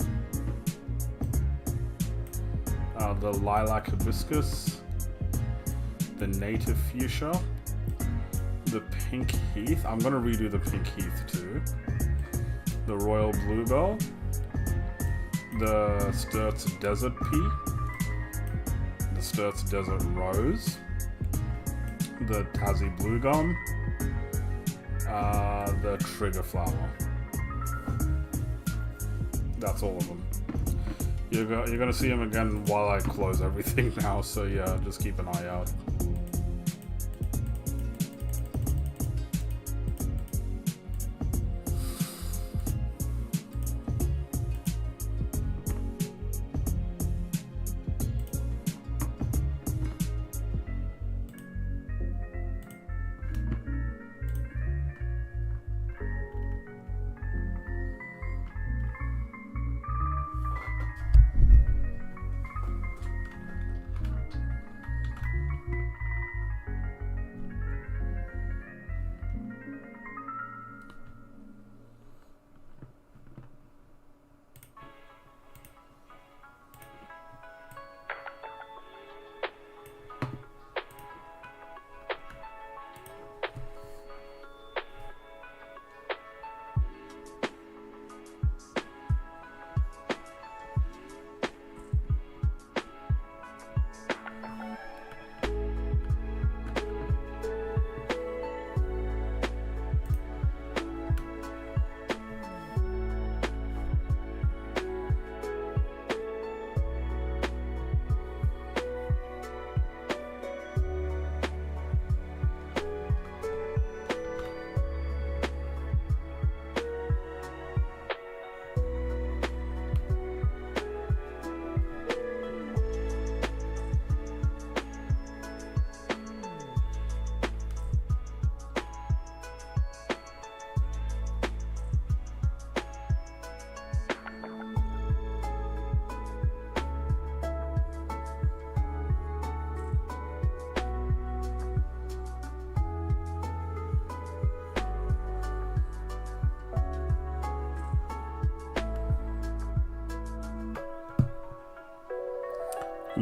The Lilac Hibiscus. The Native Fuchsia. The Pink Heath. I'm gonna redo the Pink Heath too. The Royal Bluebell. The Sturt's Desert Pea. The Sturt's Desert Rose. The Tassie Blue Gum. The Trigger Flower. That's all of them. You're gonna see them again while I close everything now, so yeah, just keep an eye out.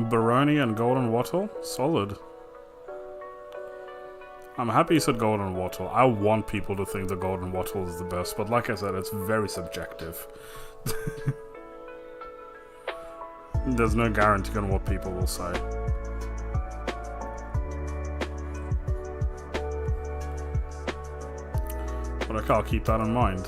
Baroni and Golden Wattle, solid. I'm happy you said Golden Wattle. I want people to think the Golden Wattle is the best, but like I said, it's very subjective. There's no guarantee on what people will say. But okay, I'll keep that in mind.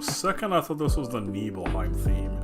a second, I thought this was the Nibelheim theme.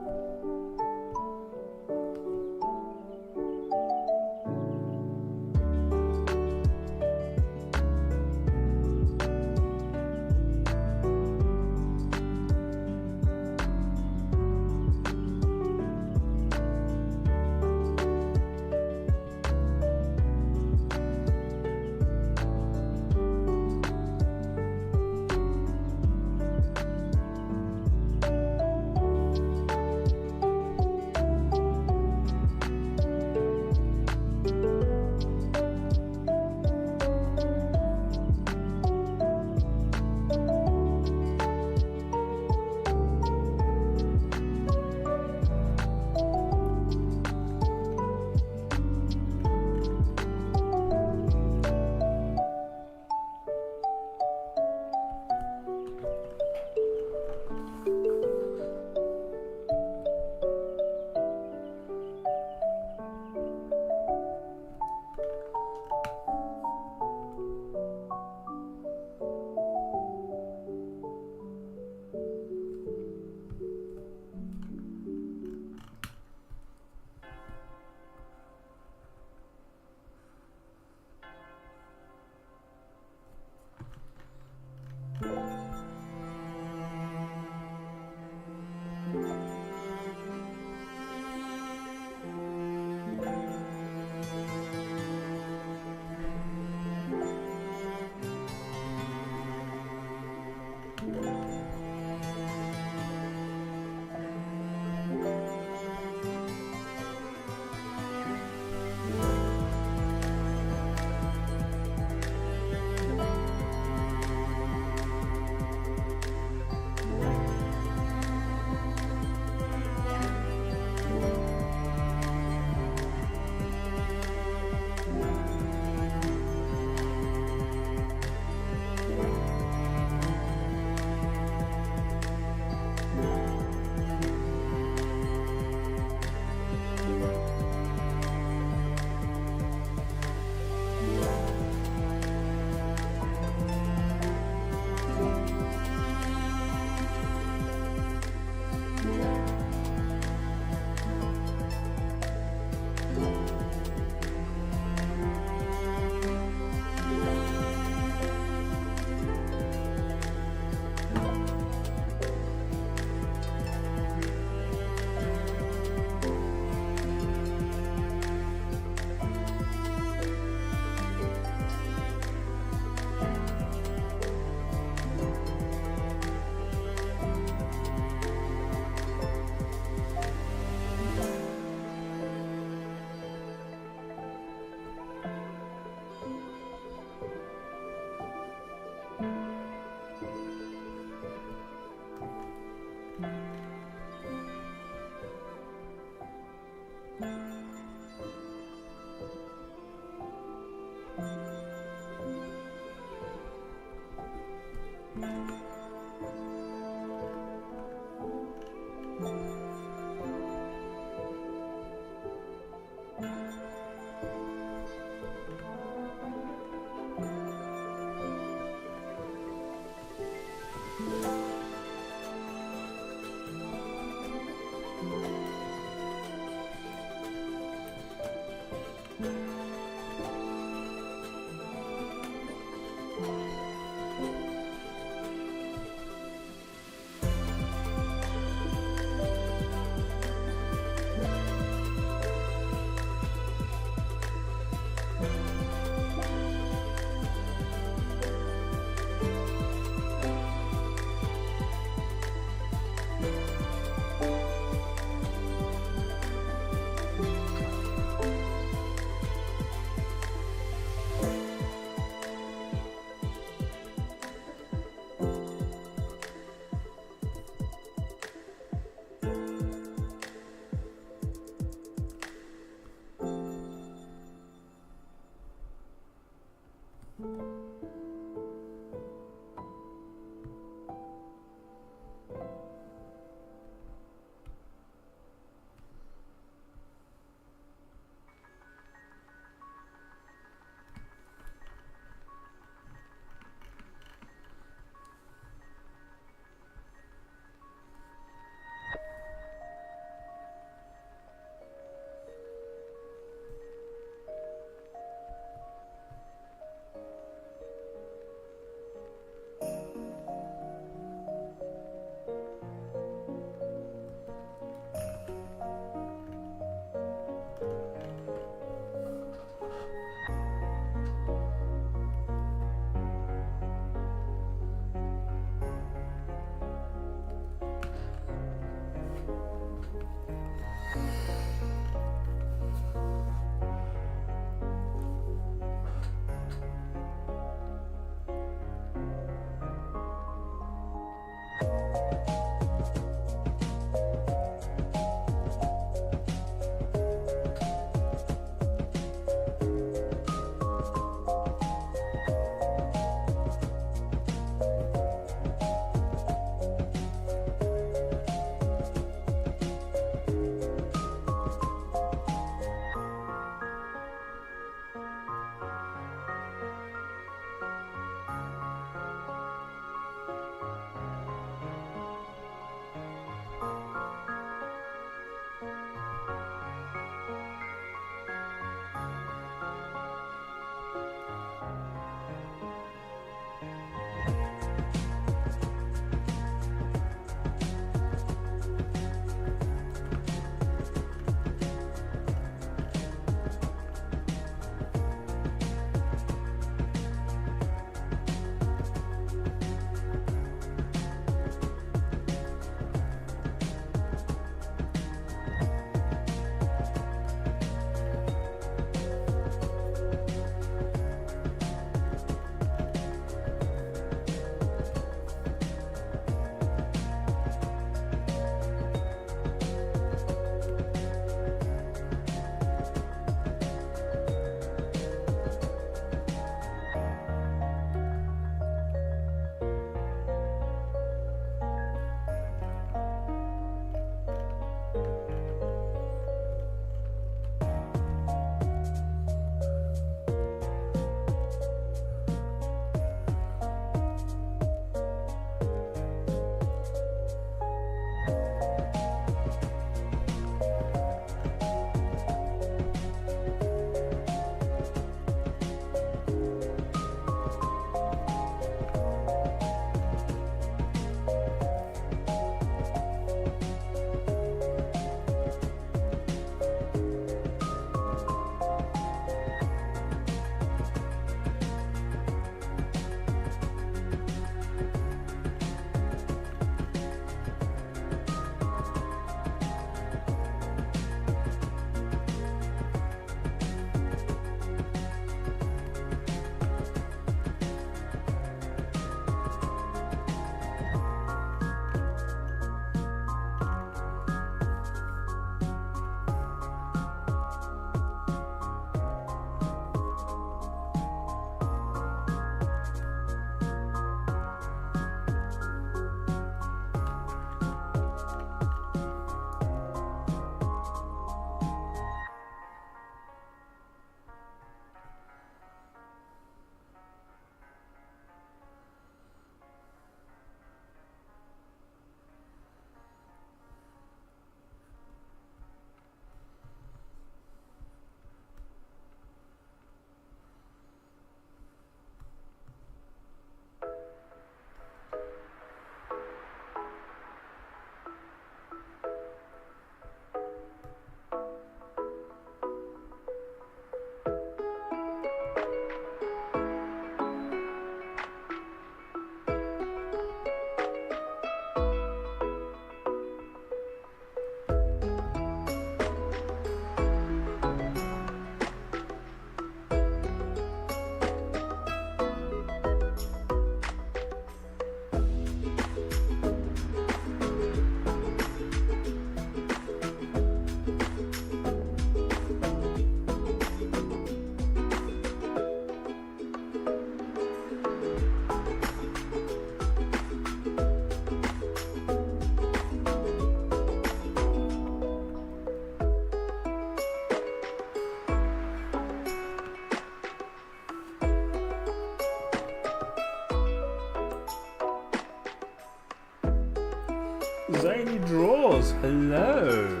Zany Draws, hello.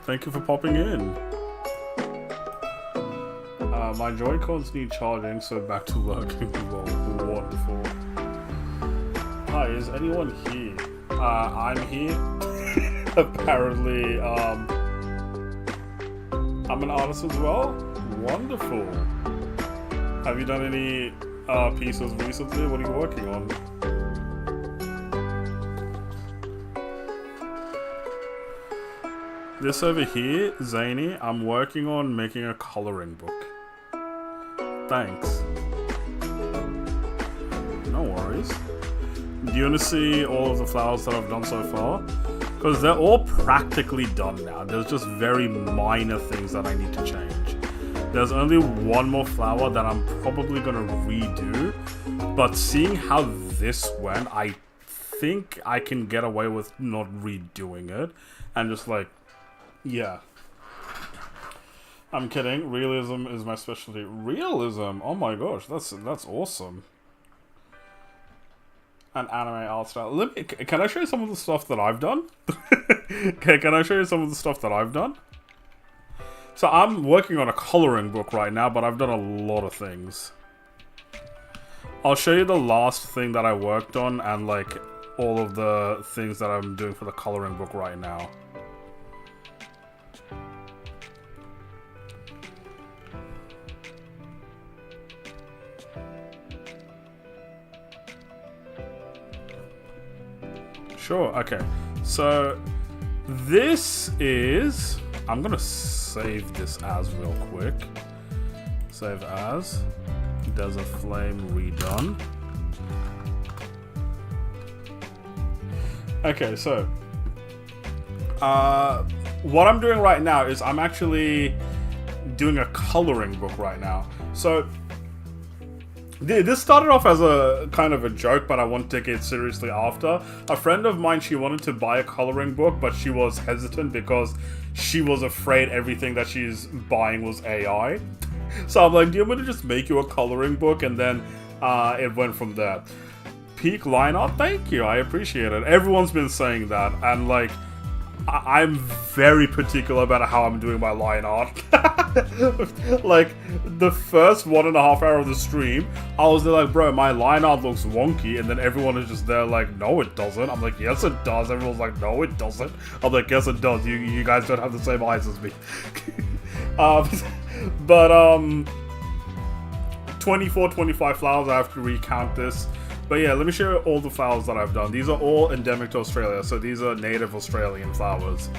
Thank you for popping in. My Joy-Cons need charging, so back to working. Wonderful. Hi, is anyone here? I'm here. Apparently, I'm an artist as well. Wonderful. Have you done any pieces recently? What are you working on? This over here, Zany, I'm working on making a coloring book. Thanks. No worries. Do you want to see all of the flowers that I've done so far? Because they're all practically done now. There's just very minor things that I need to change. There's only one more flower that I'm probably going to redo. But seeing how this went, I think I can get away with not redoing it. And just like, yeah. I'm kidding. Realism is my specialty. Realism? Oh my gosh, that's awesome. An anime art style. Can I show you some of the stuff that I've done? Okay, can I show you some of the stuff that I've done? So I'm working on a coloring book right now, but I've done a lot of things. I'll show you the last thing that I worked on and like all of the things that I'm doing for the coloring book right now. Sure, okay. So, this is... I'm gonna save this as real quick. Save as. Desert Flame redone. Okay, so... what I'm doing right now is I'm actually doing a coloring book right now. So... This started off as a kind of a joke, but I wanted to take it seriously after. A friend of mine, she wanted to buy a coloring book, but she was hesitant because she was afraid everything that she's buying was AI. So I'm like, do you want me to just make you a coloring book? And then it went from there. Peak line art, thank you, I appreciate it. Everyone's been saying that, and like, I'm very particular about how I'm doing my line art. Like, the first 1.5 hours of the stream, I was there like, bro, my line art looks wonky, and then everyone is just there like, no it doesn't. I'm like, yes it does. Everyone's like, no it doesn't. I'm like, yes it does. You guys don't have the same eyes as me. 24, 25 flowers, I have to recount this. But yeah, let me show you all the flowers that I've done. These are all endemic to Australia, so these are native Australian flowers.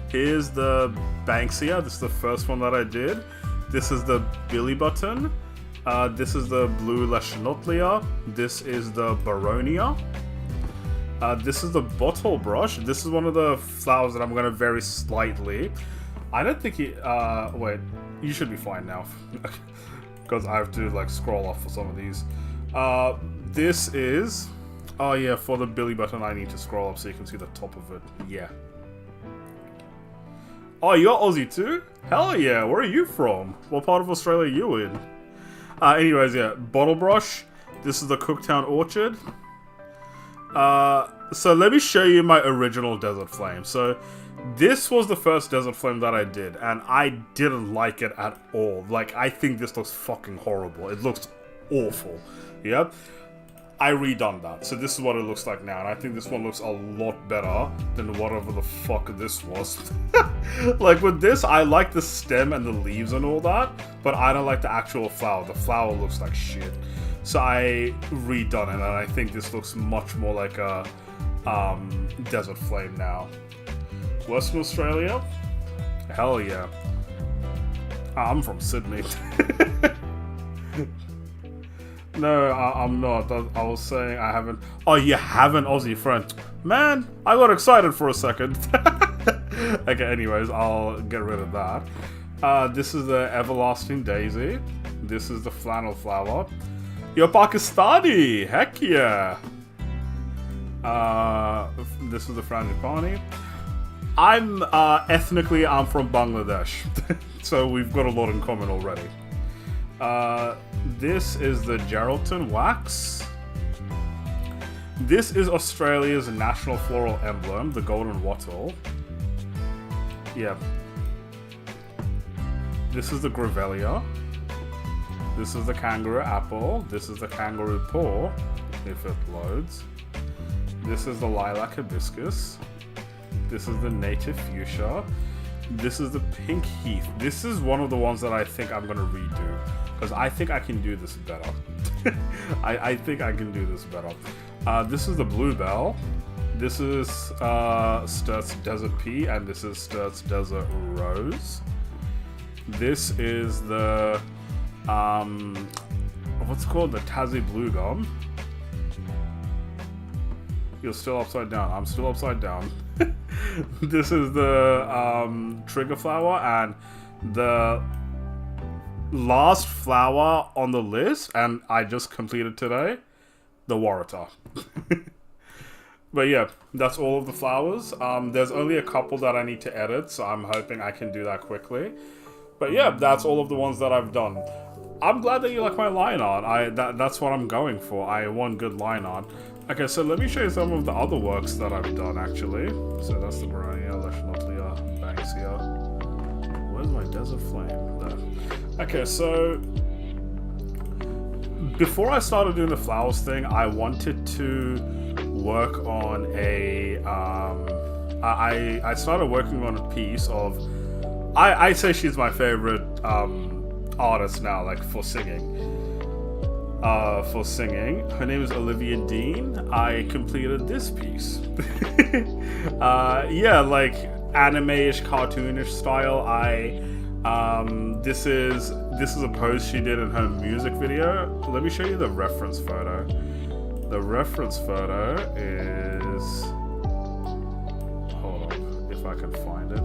Here's the Banksia. This is the first one that I did. This is the Billy Button. This is the Blue Leschnotlia. This is the Baronia. This is the Bottle Brush. This is one of the flowers that I'm going to vary slightly. I don't think he... wait, you should be fine now. Because I have to like scroll off for some of these. This is... Oh yeah, for the Billy Button I need to scroll up so you can see the top of it. Yeah. Oh, you're Aussie too? Hell yeah, where are you from? What part of Australia are you in? Anyways, yeah, Bottle Brush. This is the Cooktown Orchard. So let me show you my original Desert Flame. So this was the first Desert Flame that I did, and I didn't like it at all. Like, I think this looks fucking horrible. It looks awful. Yep. I redone that. So this is what it looks like now, and I think this one looks a lot better than whatever the fuck this was. Like with this, I like the stem and the leaves and all that, but I don't like the actual flower. The flower looks like shit. So I redone it, and I think this looks much more like a Desert Flame now. Western Australia? Hell yeah. I'm from Sydney. No, I'm not. I was saying I haven't... Oh, you have an Aussie friend. Man, I got excited for a second. Okay, anyways, I'll get rid of that. This is the Everlasting Daisy. This is the Flannel Flower. You're Pakistani! Heck yeah! This is the Frangipani. I'm, ethnically, I'm from Bangladesh. So we've got a lot in common already. This is the Geraldton Wax. This is Australia's national floral emblem, the golden wattle. Yeah. This is the grevillea. This is the kangaroo apple. This is the kangaroo paw, if it loads. This is the lilac hibiscus. This is the native fuchsia. This is the pink heath. This is one of the ones that I think I'm gonna redo, because I think I can do this better. I think I can do this better. This is the bluebell. This is Sturt's desert pea, and this is Sturt's desert rose. This is the what's it called? The Tassie blue gum. You're still upside down. I'm still upside down. This is the trigger flower, and the last flower on the list, and I just completed today, the WARATAH. But yeah, that's all of the flowers. There's only a couple that I need to edit, so I'm hoping I can do that quickly. But yeah, that's all of the ones that I've done. I'm glad that you like my line art. That's what I'm going for. I want good line art. Okay, so let me show you some of the other works that I've done, actually. So that's the Grania, Leschnottlia, Banksia. Where's my Desert Flame? There. Okay, so before I started doing the flowers thing, I wanted to work on a... I started working on a piece of... I say she's my favorite artist now, like, for singing. Her name is Olivia Dean. I completed this piece. Yeah, like anime-ish, cartoonish style. This is a pose she did in her music video. Let me show you the reference photo. The reference photo is... Hold on, if I can find it.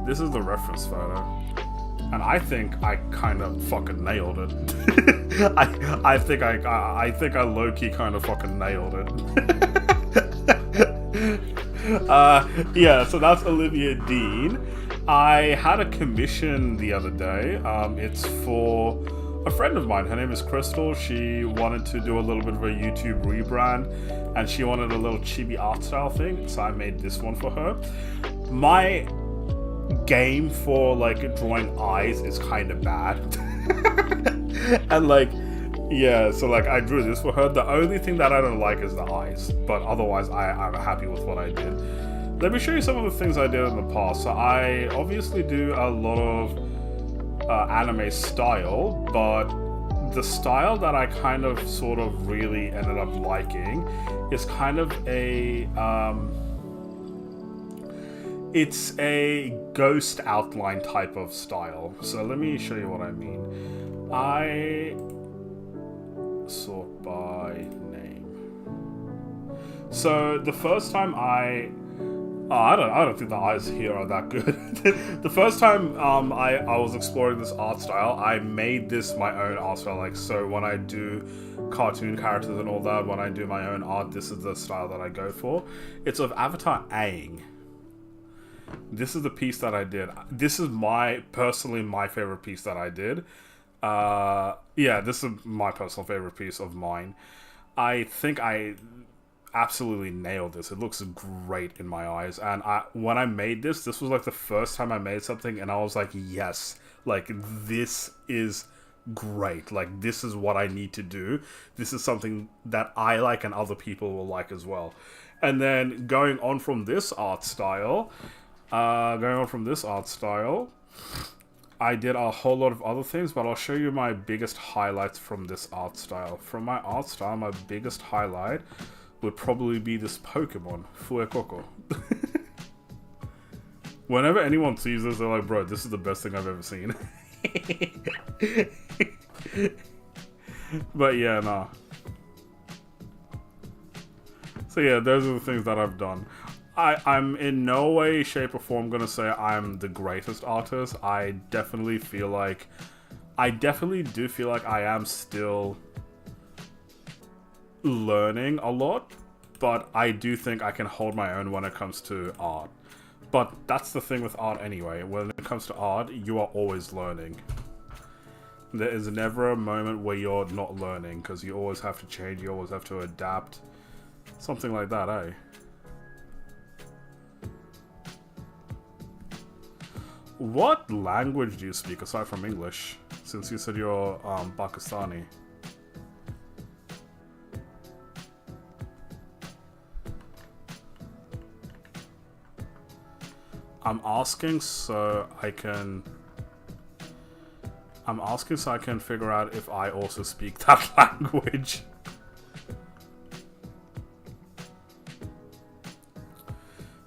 This is the reference photo. And I think I kind of fucking nailed it. I think I low-key kind of fucking nailed it. Yeah, so that's Olivia Dean. I had a commission the other day. It's for a friend of mine. Her name is Crystal. She wanted to do a little bit of a YouTube rebrand, and she wanted a little chibi art style thing, so I made this one for her. My game for like drawing eyes is kind of bad. And like, yeah, so like I drew this for her. The only thing that I don't like is the eyes, but otherwise I'm happy with what I did. Let me show you some of the things I did in the past. So I obviously do a lot of anime style, but the style that I kind of sort of really ended up liking is kind of a it's a ghost outline type of style. So let me show you what I mean. I sort by name. So the first time I don't think the eyes here are that good. The first time I was exploring this art style, I made this my own art style. Like, so when I do cartoon characters and all that, when I do my own art, this is the style that I go for. It's of Avatar Aang. This is the piece that I did. This is personally my favorite piece that I did. Yeah, this is my personal favorite piece of mine. I think I absolutely nailed this. It looks great in my eyes. And when I made this was like the first time I made something, and I was like, yes, like this is great. Like, this is what I need to do. This is something that I like and other people will like as well. And then going on from this art style, I did a whole lot of other things, but I'll show you my biggest highlights from this art style. From my art style, my biggest highlight would probably be this Pokemon, Fuecoco. Whenever anyone sees this, they're like, bro, this is the best thing I've ever seen. But yeah, nah. So yeah, those are the things that I've done. I'm in no way, shape, or form gonna say I'm the greatest artist. I definitely do feel like I am still learning a lot, but I do think I can hold my own when it comes to art. But that's the thing with art anyway. When it comes to art, you are always learning. There is never a moment where you're not learning, because you always have to change, you always have to adapt. Something like that, eh? What language do you speak aside from English? Since you said you're Pakistani. I'm asking so I can figure out if I also speak that language.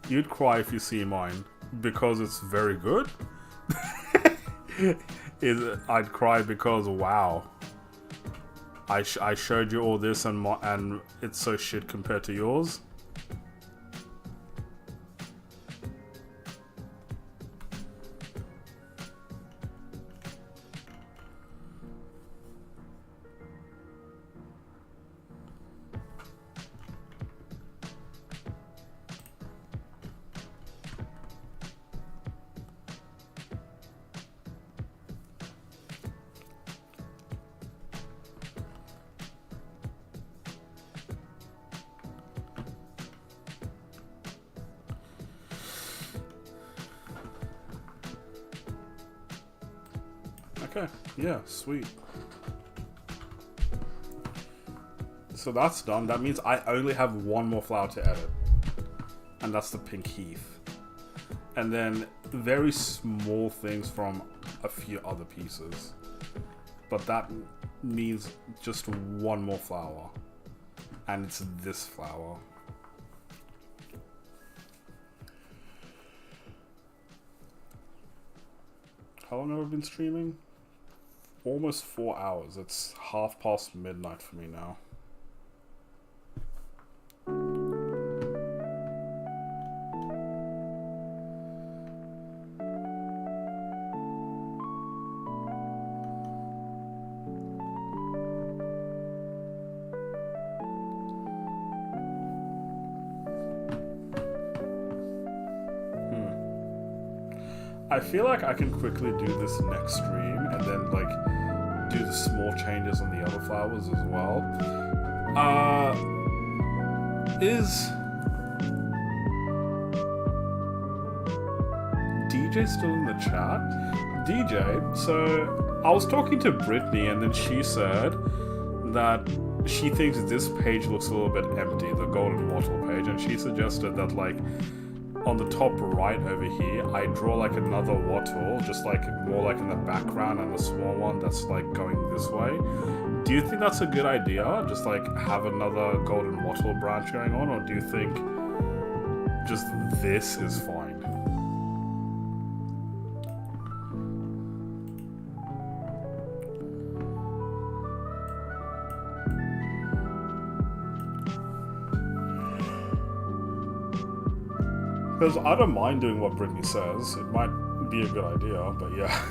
You'd cry if you see mine because it's very good. I'd cry because wow, I showed you all this and it's so shit compared to yours. Okay, yeah, sweet. So that's done. That means I only have one more flower to edit. And that's the pink heath. And then very small things from a few other pieces. But that means just one more flower. And it's this flower. How long have I been streaming? Almost 4 hours. It's midnight for me now. I feel like I can quickly do this next stream and then like do the small changes on the other flowers as well. Is DJ still in the chat? DJ, so I was talking to Brittany and then she said that she thinks this page looks a little bit empty, the golden wattle page, and she suggested that like on the top right over here, I draw like another wattle, just like more like in the background and a small one that's like going this way. Do you think that's a good idea? Just like have another golden wattle branch going on, or do you think just this is fine? Because I don't mind doing what Brittany says. It might be a good idea, but yeah.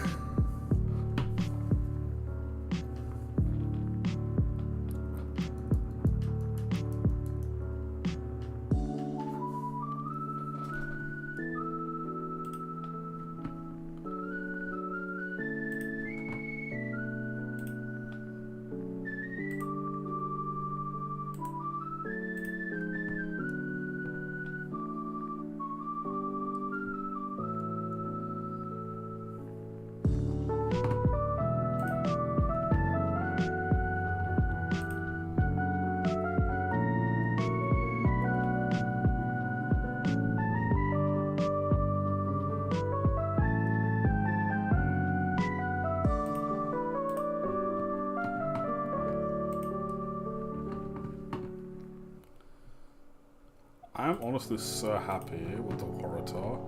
I'm honestly so happy with the WARATAH.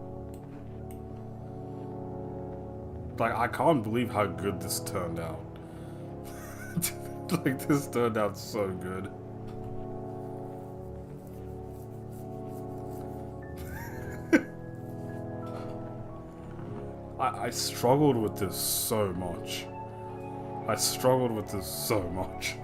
Like, I can't believe how good this turned out. Like, this turned out so good. I struggled with this so much. I struggled with this so much.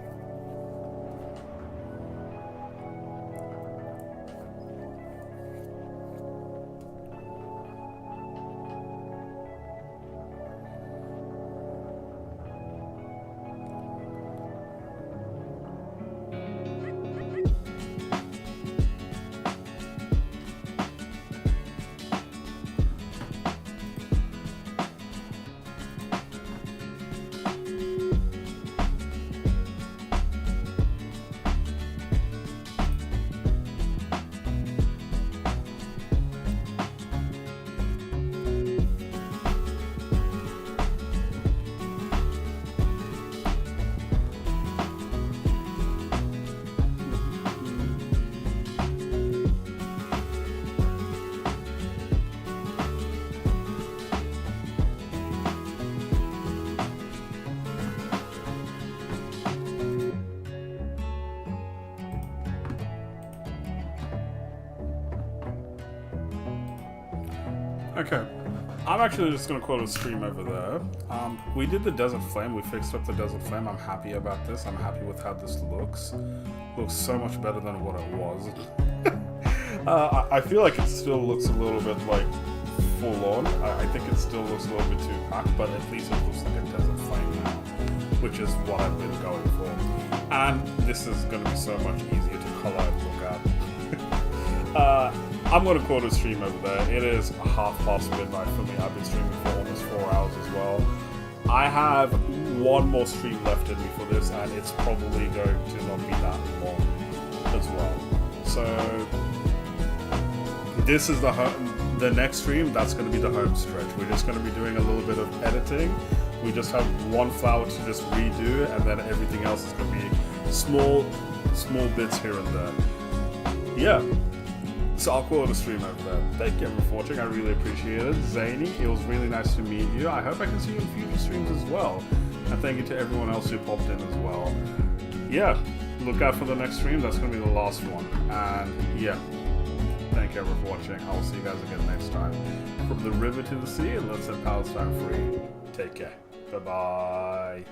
Okay. I'm actually just gonna call it a stream over there. We did the Desert Flame, we fixed up the Desert Flame. I'm happy about this. I'm happy with how this looks. Looks so much better than what it was. I feel like it still looks a little bit like full on. I think it still looks a little bit too packed, but at least it looks like a Desert Flame now, which is what I've been going for. And this is gonna be so much easier to color and look at. I'm going to call it a stream over there. It is midnight for me. I've been streaming for almost 4 hours as well. I have one more stream left in me for this, and it's probably going to not be that long as well. So this is the next stream. That's going to be the home stretch. We're just going to be doing a little bit of editing. We just have one flower to just redo, and then everything else is going to be small bits here and there. Yeah. So I'll call it a stream over there. Thank you everyone for watching. I really appreciate it. Zany, it was really nice to meet you. I hope I can see you in future streams as well. And thank you to everyone else who popped in as well. Yeah, look out for the next stream. That's going to be the last one. And yeah, thank you everyone for watching. I'll see you guys again next time. From the river to the sea, and let's set Palestine free. Take care. Bye-bye.